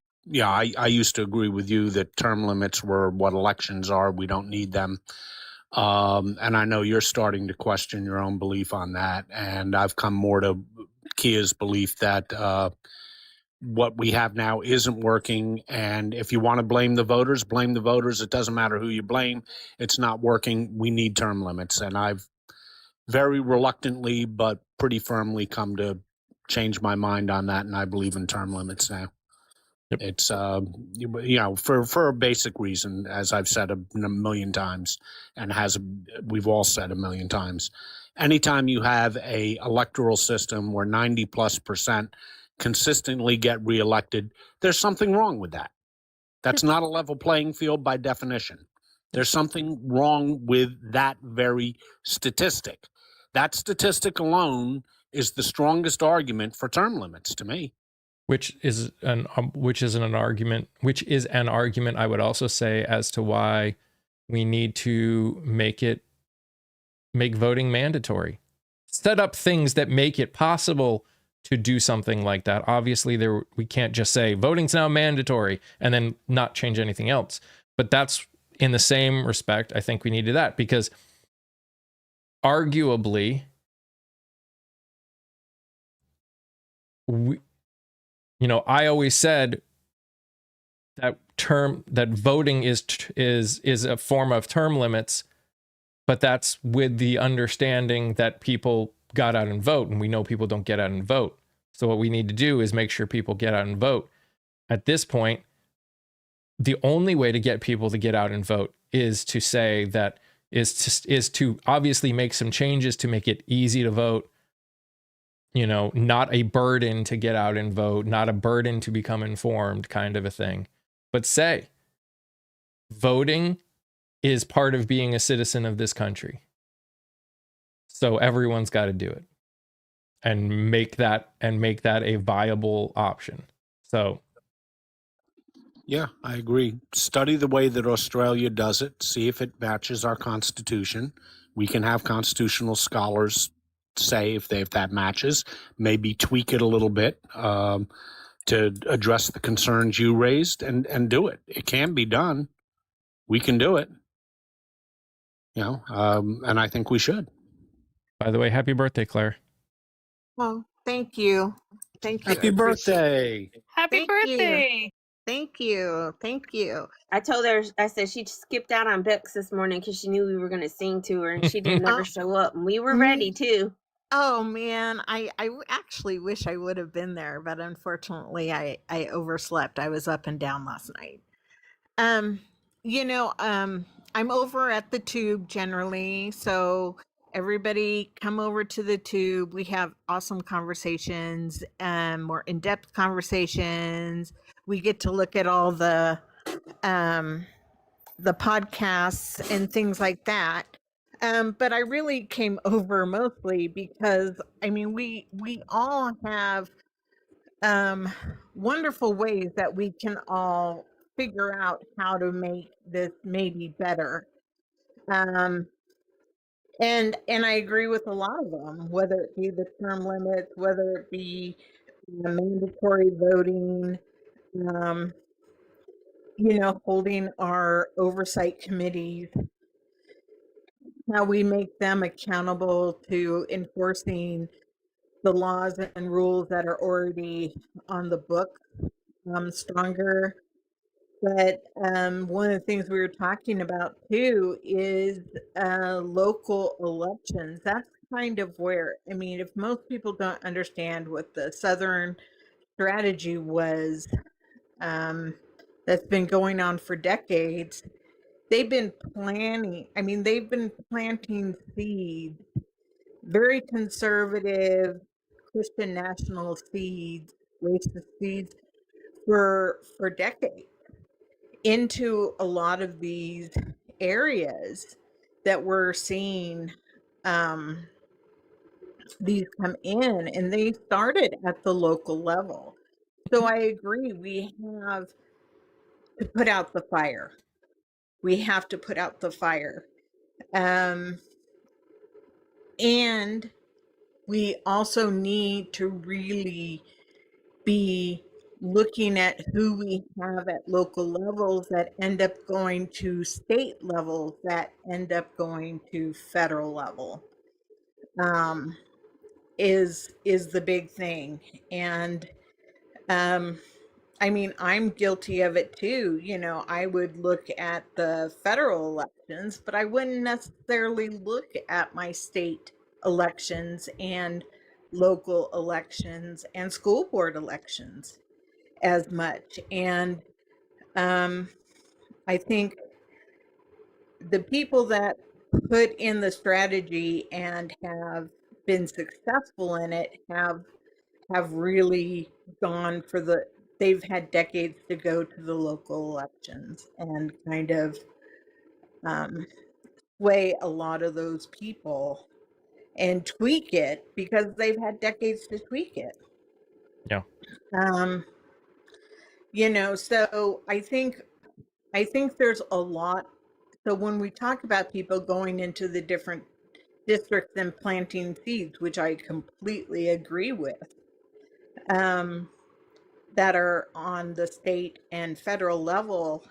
Speaker 6: I used to agree with you that term limits were what elections are. We don't need them. And I know you're starting to question your own belief on that. And I've come more to Kia's belief that what we have now isn't working. And if you want to blame the voters, blame the voters. It doesn't matter who you blame. It's not working. We need term limits. And I've very reluctantly, but pretty firmly come to change my mind on that. And I believe in term limits now.
Speaker 2: Yep.
Speaker 6: It's, for a basic reason, as I've said a million times, and we've all said a million times. Anytime you have a electoral system where 90+% consistently get reelected, there's something wrong with that. That's not a level playing field by definition. There's something wrong with that very statistic. That statistic alone is the strongest argument for term limits to me.
Speaker 2: Which is an argument I would also say as to why we need to make voting mandatory. Set up things that make it possible to do something like that. Obviously, we can't just say voting's now mandatory and then not change anything else. But that's in the same respect, I think we need to do that, because arguably, I always said that voting is a form of term limits, but that's with the understanding that people got out and vote, and we know people don't get out and vote. So what we need to do is make sure people get out and vote. At this point, the only way to get people to get out and vote is to say that is to obviously make some changes to make it easy to vote. Not a burden to get out and vote, not a burden to become informed, kind of a thing. But say, voting is part of being a citizen of this country. So everyone's got to do it and make that a viable option. So
Speaker 6: yeah, I agree. Study the way that Australia does it. See if it matches our Constitution. We can have constitutional scholars say if that matches, maybe tweak it a little bit to address the concerns you raised and do it. It can be done. We can do it. And I think we should.
Speaker 2: By the way, happy birthday, Claire.
Speaker 7: Well, thank you. Thank you.
Speaker 6: Happy birthday.
Speaker 5: Happy birthday.
Speaker 7: Thank you. Thank you.
Speaker 4: I told her, I said she skipped out on Bex this morning because she knew we were going to sing to her, and she didn't never show up. And we were ready too.
Speaker 7: Oh man, I actually wish I would have been there, but unfortunately I overslept. I was up and down last night. I'm over at the Tube generally, so everybody come over to the Tube. We have awesome conversations, more in-depth conversations. We get to look at all the podcasts and things like that. But I really came over mostly because we all have wonderful ways that we can all figure out how to make this maybe better. And I agree with a lot of them, whether it be the term limits, whether it be mandatory voting, holding our oversight committees, how we make them accountable to enforcing the laws and rules that are already on the book stronger. But one of the things we were talking about too is local elections. That's kind of where, if most people don't understand what the Southern strategy was, that's been going on for decades, they've been planting seeds, very conservative Christian national seeds, racist seeds for decades into a lot of these areas that we're seeing these come in, and they started at the local level. So I agree, we have to put out the fire. We have to put out the fire. And we also need to really be looking at who we have at local levels that end up going to state levels, that end up going to federal level. is the big thing. And I mean, I'm guilty of it too. You know, I would look at the federal elections, but I wouldn't necessarily look at my state elections and local elections and school board elections as much. And I think the people that put in the strategy and have been successful in it have really gone for they've had decades to go to the local elections and kind of sway a lot of those people and tweak it because they've had decades to tweak it.
Speaker 2: Yeah.
Speaker 7: You know, so I think there's a lot. So when we talk about people going into the different districts and planting seeds, which I completely agree with, that are on the state and federal level,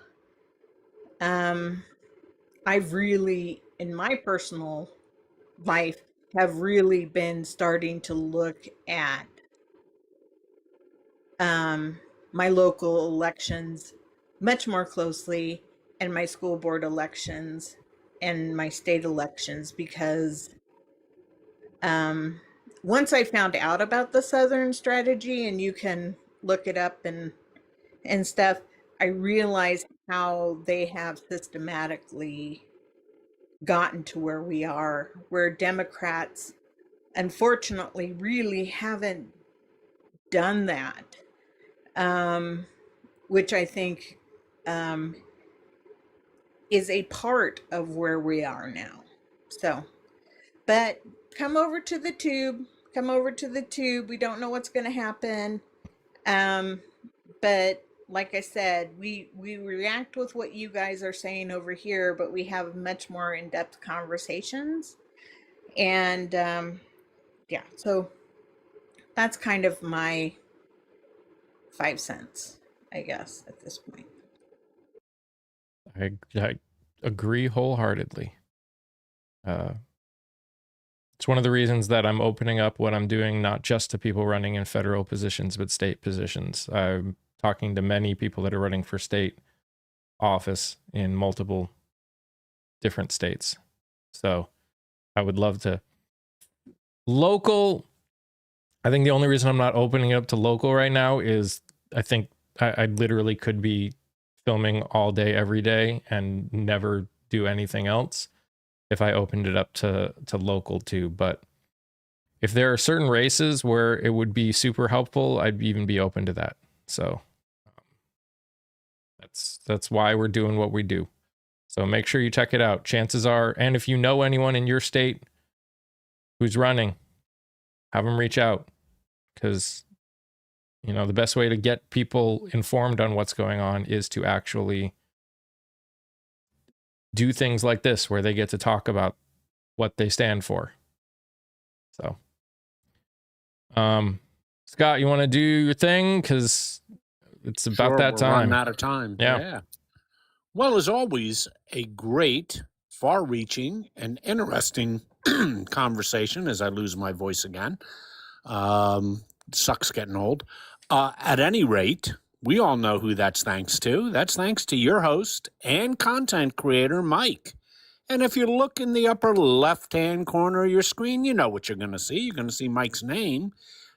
Speaker 7: I've really, in my personal life, have really been starting to look at my local elections much more closely, and my school board elections and my state elections, because once I found out about the Southern strategy, and you can look it up and stuff, I realized how they have systematically gotten to where we are, where Democrats unfortunately really haven't done that, which I think is a part of where we are now. So, but come over to the tube. Come over to the tube. We don't know what's going to happen. But like I said, we react with what you guys are saying over here, but we have much more in-depth conversations. And yeah, so that's kind of my 5 cents, I guess, at this point.
Speaker 2: I agree wholeheartedly. It's one of the reasons that I'm opening up what I'm doing, not just to people running in federal positions, but state positions. I'm talking to many people that are running for state office in multiple different states. So I would love to. Local, I think the only reason I'm not opening up to local right now is I think I literally could be filming all day, every day, and never do anything else if I opened it up to local too. But if there are certain races where it would be super helpful, I'd even be open to that. So that's why we're doing what we do. So make sure you check it out. Chances are, and if you know anyone in your state who's running, have them reach out, because you know the best way to get people informed on what's going on is to actually do things like this where they get to talk about what they stand for. So Scott, you want to do your thing, because it's about that time.
Speaker 6: We're running out of time. Yeah. Well, as always, a great, far-reaching, and interesting conversation. As I lose my voice again, sucks getting old. At any rate, we all know who that's thanks to. That's thanks to your host and content creator, Mike. And if you look in the upper left-hand corner of your screen, you know what you're going to see. You're going to see Mike's name.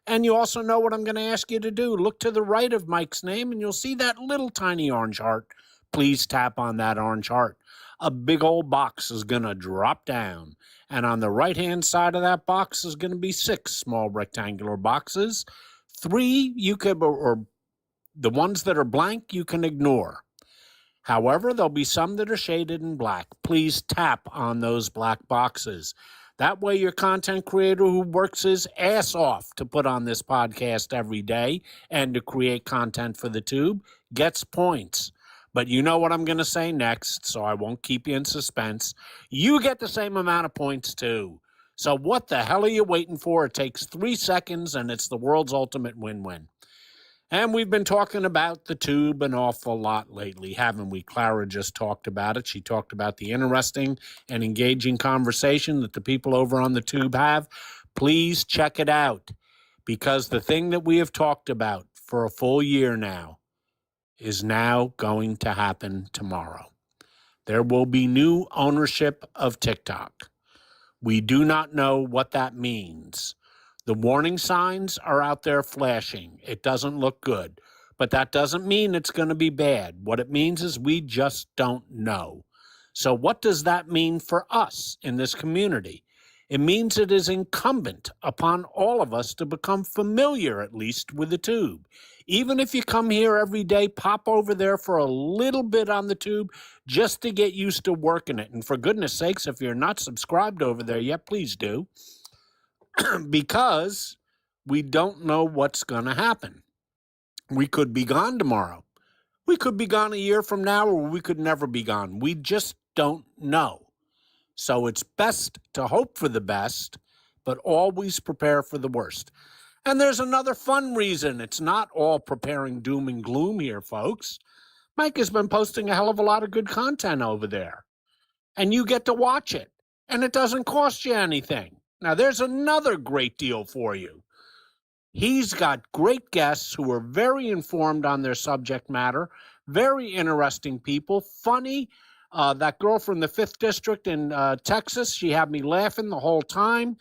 Speaker 6: And you also know what I'm going to ask you to do. Look to the right of Mike's name, and you'll see that little tiny orange heart. Please tap on that orange heart. A big old box is going to drop down. And on the right-hand side of that box is going to be 6 small rectangular boxes. 3 you could, or the ones that are blank, you can ignore. However, there'll be some that are shaded in black. Please tap on those black boxes. That way your content creator who works his ass off to put on this podcast every day and to create content for the tube gets points. But you know what I'm going to say next, so I won't keep you in suspense. You get the same amount of points too. So what the hell are you waiting for? It takes 3 seconds, and it's the world's ultimate win-win. And we've been talking about the tube an awful lot lately, haven't we? Clara just talked about it. She talked about the interesting and engaging conversation that the people over on the tube have. Please check it out, because the thing that we have talked about for a full year now is now going to happen tomorrow. There will be new ownership of TikTok. We do not know what that means. The warning signs are out there flashing. It doesn't look good, but that doesn't mean it's going to be bad. What it means is we just don't know. So what does that mean for us in this community? It means it is incumbent upon all of us to become familiar, at least, with the tube. Even if you come here every day, pop over there for a little bit on the tube just to get used to working it. And for goodness sakes, if you're not subscribed over there yet, please do. Because we don't know what's going to happen. We could be gone tomorrow. We could be gone a year from now, or we could never be gone. We just don't know. So it's best to hope for the best, but always prepare for the worst. And there's another fun reason. It's not all preparing doom and gloom here, folks. Mike has been posting a hell of a lot of good content over there. And you get to watch it. And it doesn't cost you anything. Now, there's another great deal for you. He's got great guests who are very informed on their subject matter, very interesting people, funny. That girl from the 5th District in Texas, she had me laughing the whole time.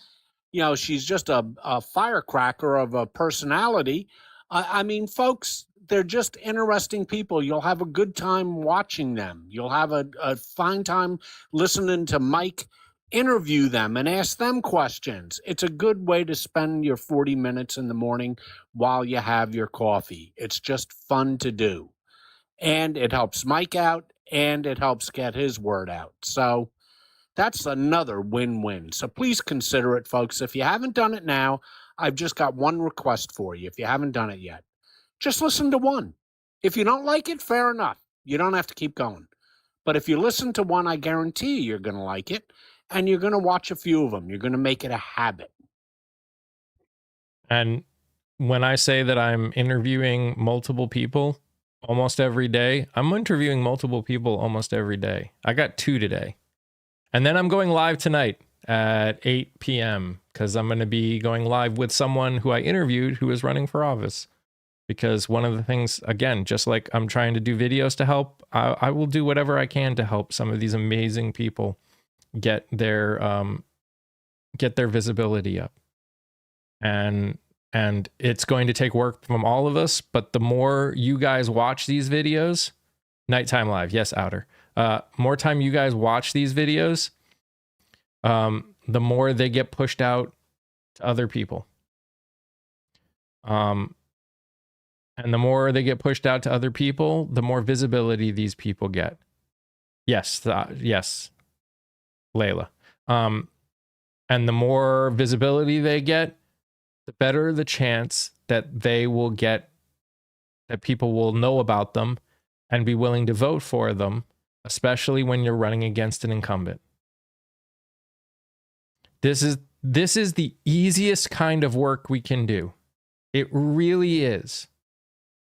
Speaker 6: You know, she's just a firecracker of a personality. I mean, folks, they're just interesting people. You'll have a good time watching them. You'll have a fine time listening to Mike interview them and ask them questions. It's a good way to spend your 40 minutes in the morning while you have your coffee. It's just fun to do. And it helps Mike out, and it helps get his word out. So that's another win-win. So please consider it, folks. If you haven't done it now, I've just got one request for you. If you haven't done it yet, just listen to one. If you don't like it, fair enough. You don't have to keep going. But if you listen to one, I guarantee you're going to like it. And you're going to watch a few of them. You're going to make it a habit.
Speaker 2: And when I say that I'm interviewing multiple people almost every day, I'm interviewing multiple people almost every day. I got 2 today. And then I'm going live tonight at 8 p.m. because I'm going to be going live with someone who I interviewed who is running for office. Because one of the things, again, just like I'm trying to do videos to help, I will do whatever I can to help some of these amazing people get their visibility up. And it's going to take work from all of us, but the more you guys watch these videos, nighttime live, yes, Outer, more time you guys watch these videos, the more they get pushed out to other people. And the more they get pushed out to other people, the more visibility these people get. Yes, yes, Layla. And the more visibility they get, the better the chance that they will get, that people will know about them and be willing to vote for them, especially when you're running against an incumbent. This is the easiest kind of work we can do. It really is.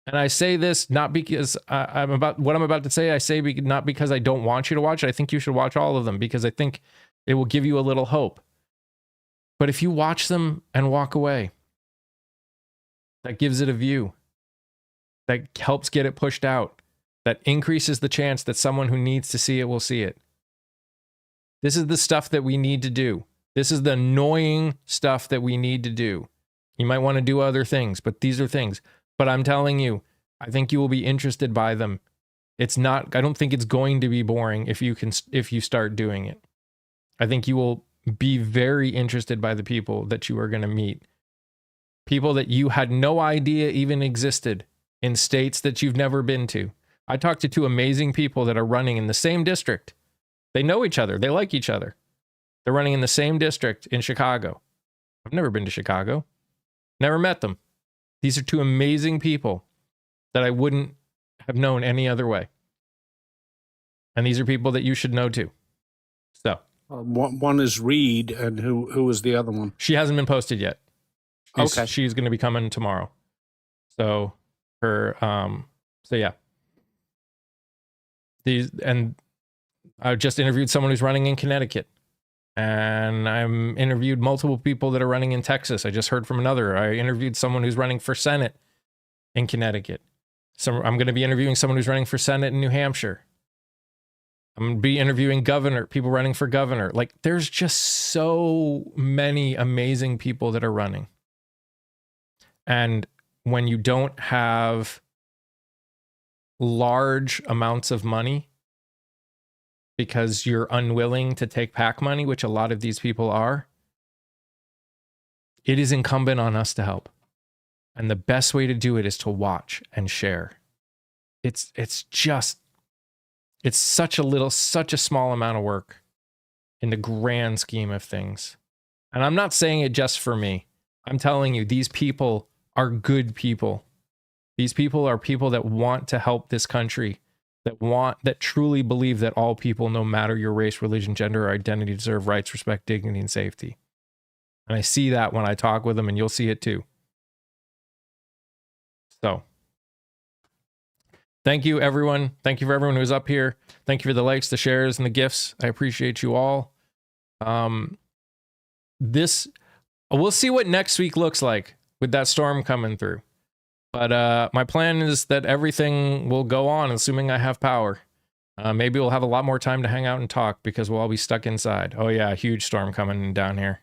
Speaker 2: And I say this not because I'm about to say, I say not because I don't want you to watch it. I think you should watch all of them because I think it will give you a little hope. But if you watch them and walk away, that gives it a view. That helps get it pushed out. That increases the chance that someone who needs to see it will see it. This is the stuff that we need to do. This is the annoying stuff that we need to do. You might want to do other things, but these are things. But I'm telling you, I think you will be interested by them. I don't think it's going to be boring if you start doing it. I think you will be very interested by the people that you are going to meet. People that you had no idea even existed in states that you've never been to. I talked to 2 amazing people that are running in the same district. They know each other. They like each other. They're running in the same district in Chicago. I've never been to Chicago. Never met them. These are 2 amazing people that I wouldn't have known any other way. And these are people that you should know too. So
Speaker 6: one is Reed, and who is the other one?
Speaker 2: She hasn't been posted yet. She's going to be coming tomorrow. So yeah. And I just interviewed someone who's running in Connecticut. And I'm interviewed multiple people that are running in Texas. I just heard from another. I interviewed someone who's running for Senate in Connecticut. So I'm going to be interviewing someone who's running for Senate in New Hampshire. I'm going to be interviewing people running for governor. Like, there's just so many amazing people that are running. And when you don't have large amounts of money because you're unwilling to take PAC money, which a lot of these people are, it is incumbent on us to help. And the best way to do it is to watch and share. It's such a small amount of work in the grand scheme of things. And I'm not saying it just for me. I'm telling you, these people are good people. These people are people that want to help this country, that truly believe that all people, no matter your race, religion, gender, or identity, deserve rights, respect, dignity, and safety. And I see that when I talk with them, and you'll see it too. So, thank you, everyone. Thank you for everyone who's up here. Thank you for the likes, the shares, and the gifts. I appreciate you all. We'll see what next week looks like with that storm coming through. But my plan is that everything will go on, assuming I have power. Maybe we'll have a lot more time to hang out and talk because we'll all be stuck inside. Oh yeah, a huge storm coming down here.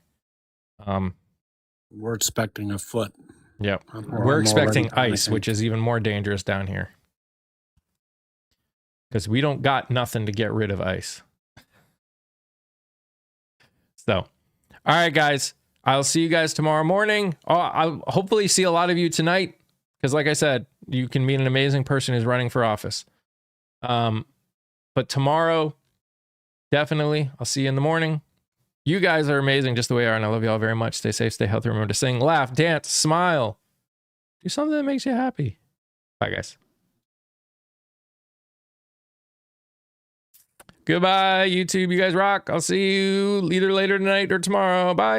Speaker 6: We're expecting a foot.
Speaker 2: Yep.
Speaker 6: I'm
Speaker 2: We're expecting
Speaker 6: already
Speaker 2: ice,
Speaker 6: panicking.
Speaker 2: which is even more dangerous down here. Because we don't got nothing to get rid of ice. So, all right, guys. I'll see you guys tomorrow morning. I'll hopefully see a lot of you tonight. Because like I said, you can meet an amazing person who's running for office. But tomorrow, definitely, I'll see you in the morning. You guys are amazing just the way you are, and I love you all very much. Stay safe, stay healthy. Remember to sing, laugh, dance, smile. Do something that makes you happy. Bye, guys. Goodbye, YouTube. You guys rock. I'll see you either later tonight or tomorrow. Bye.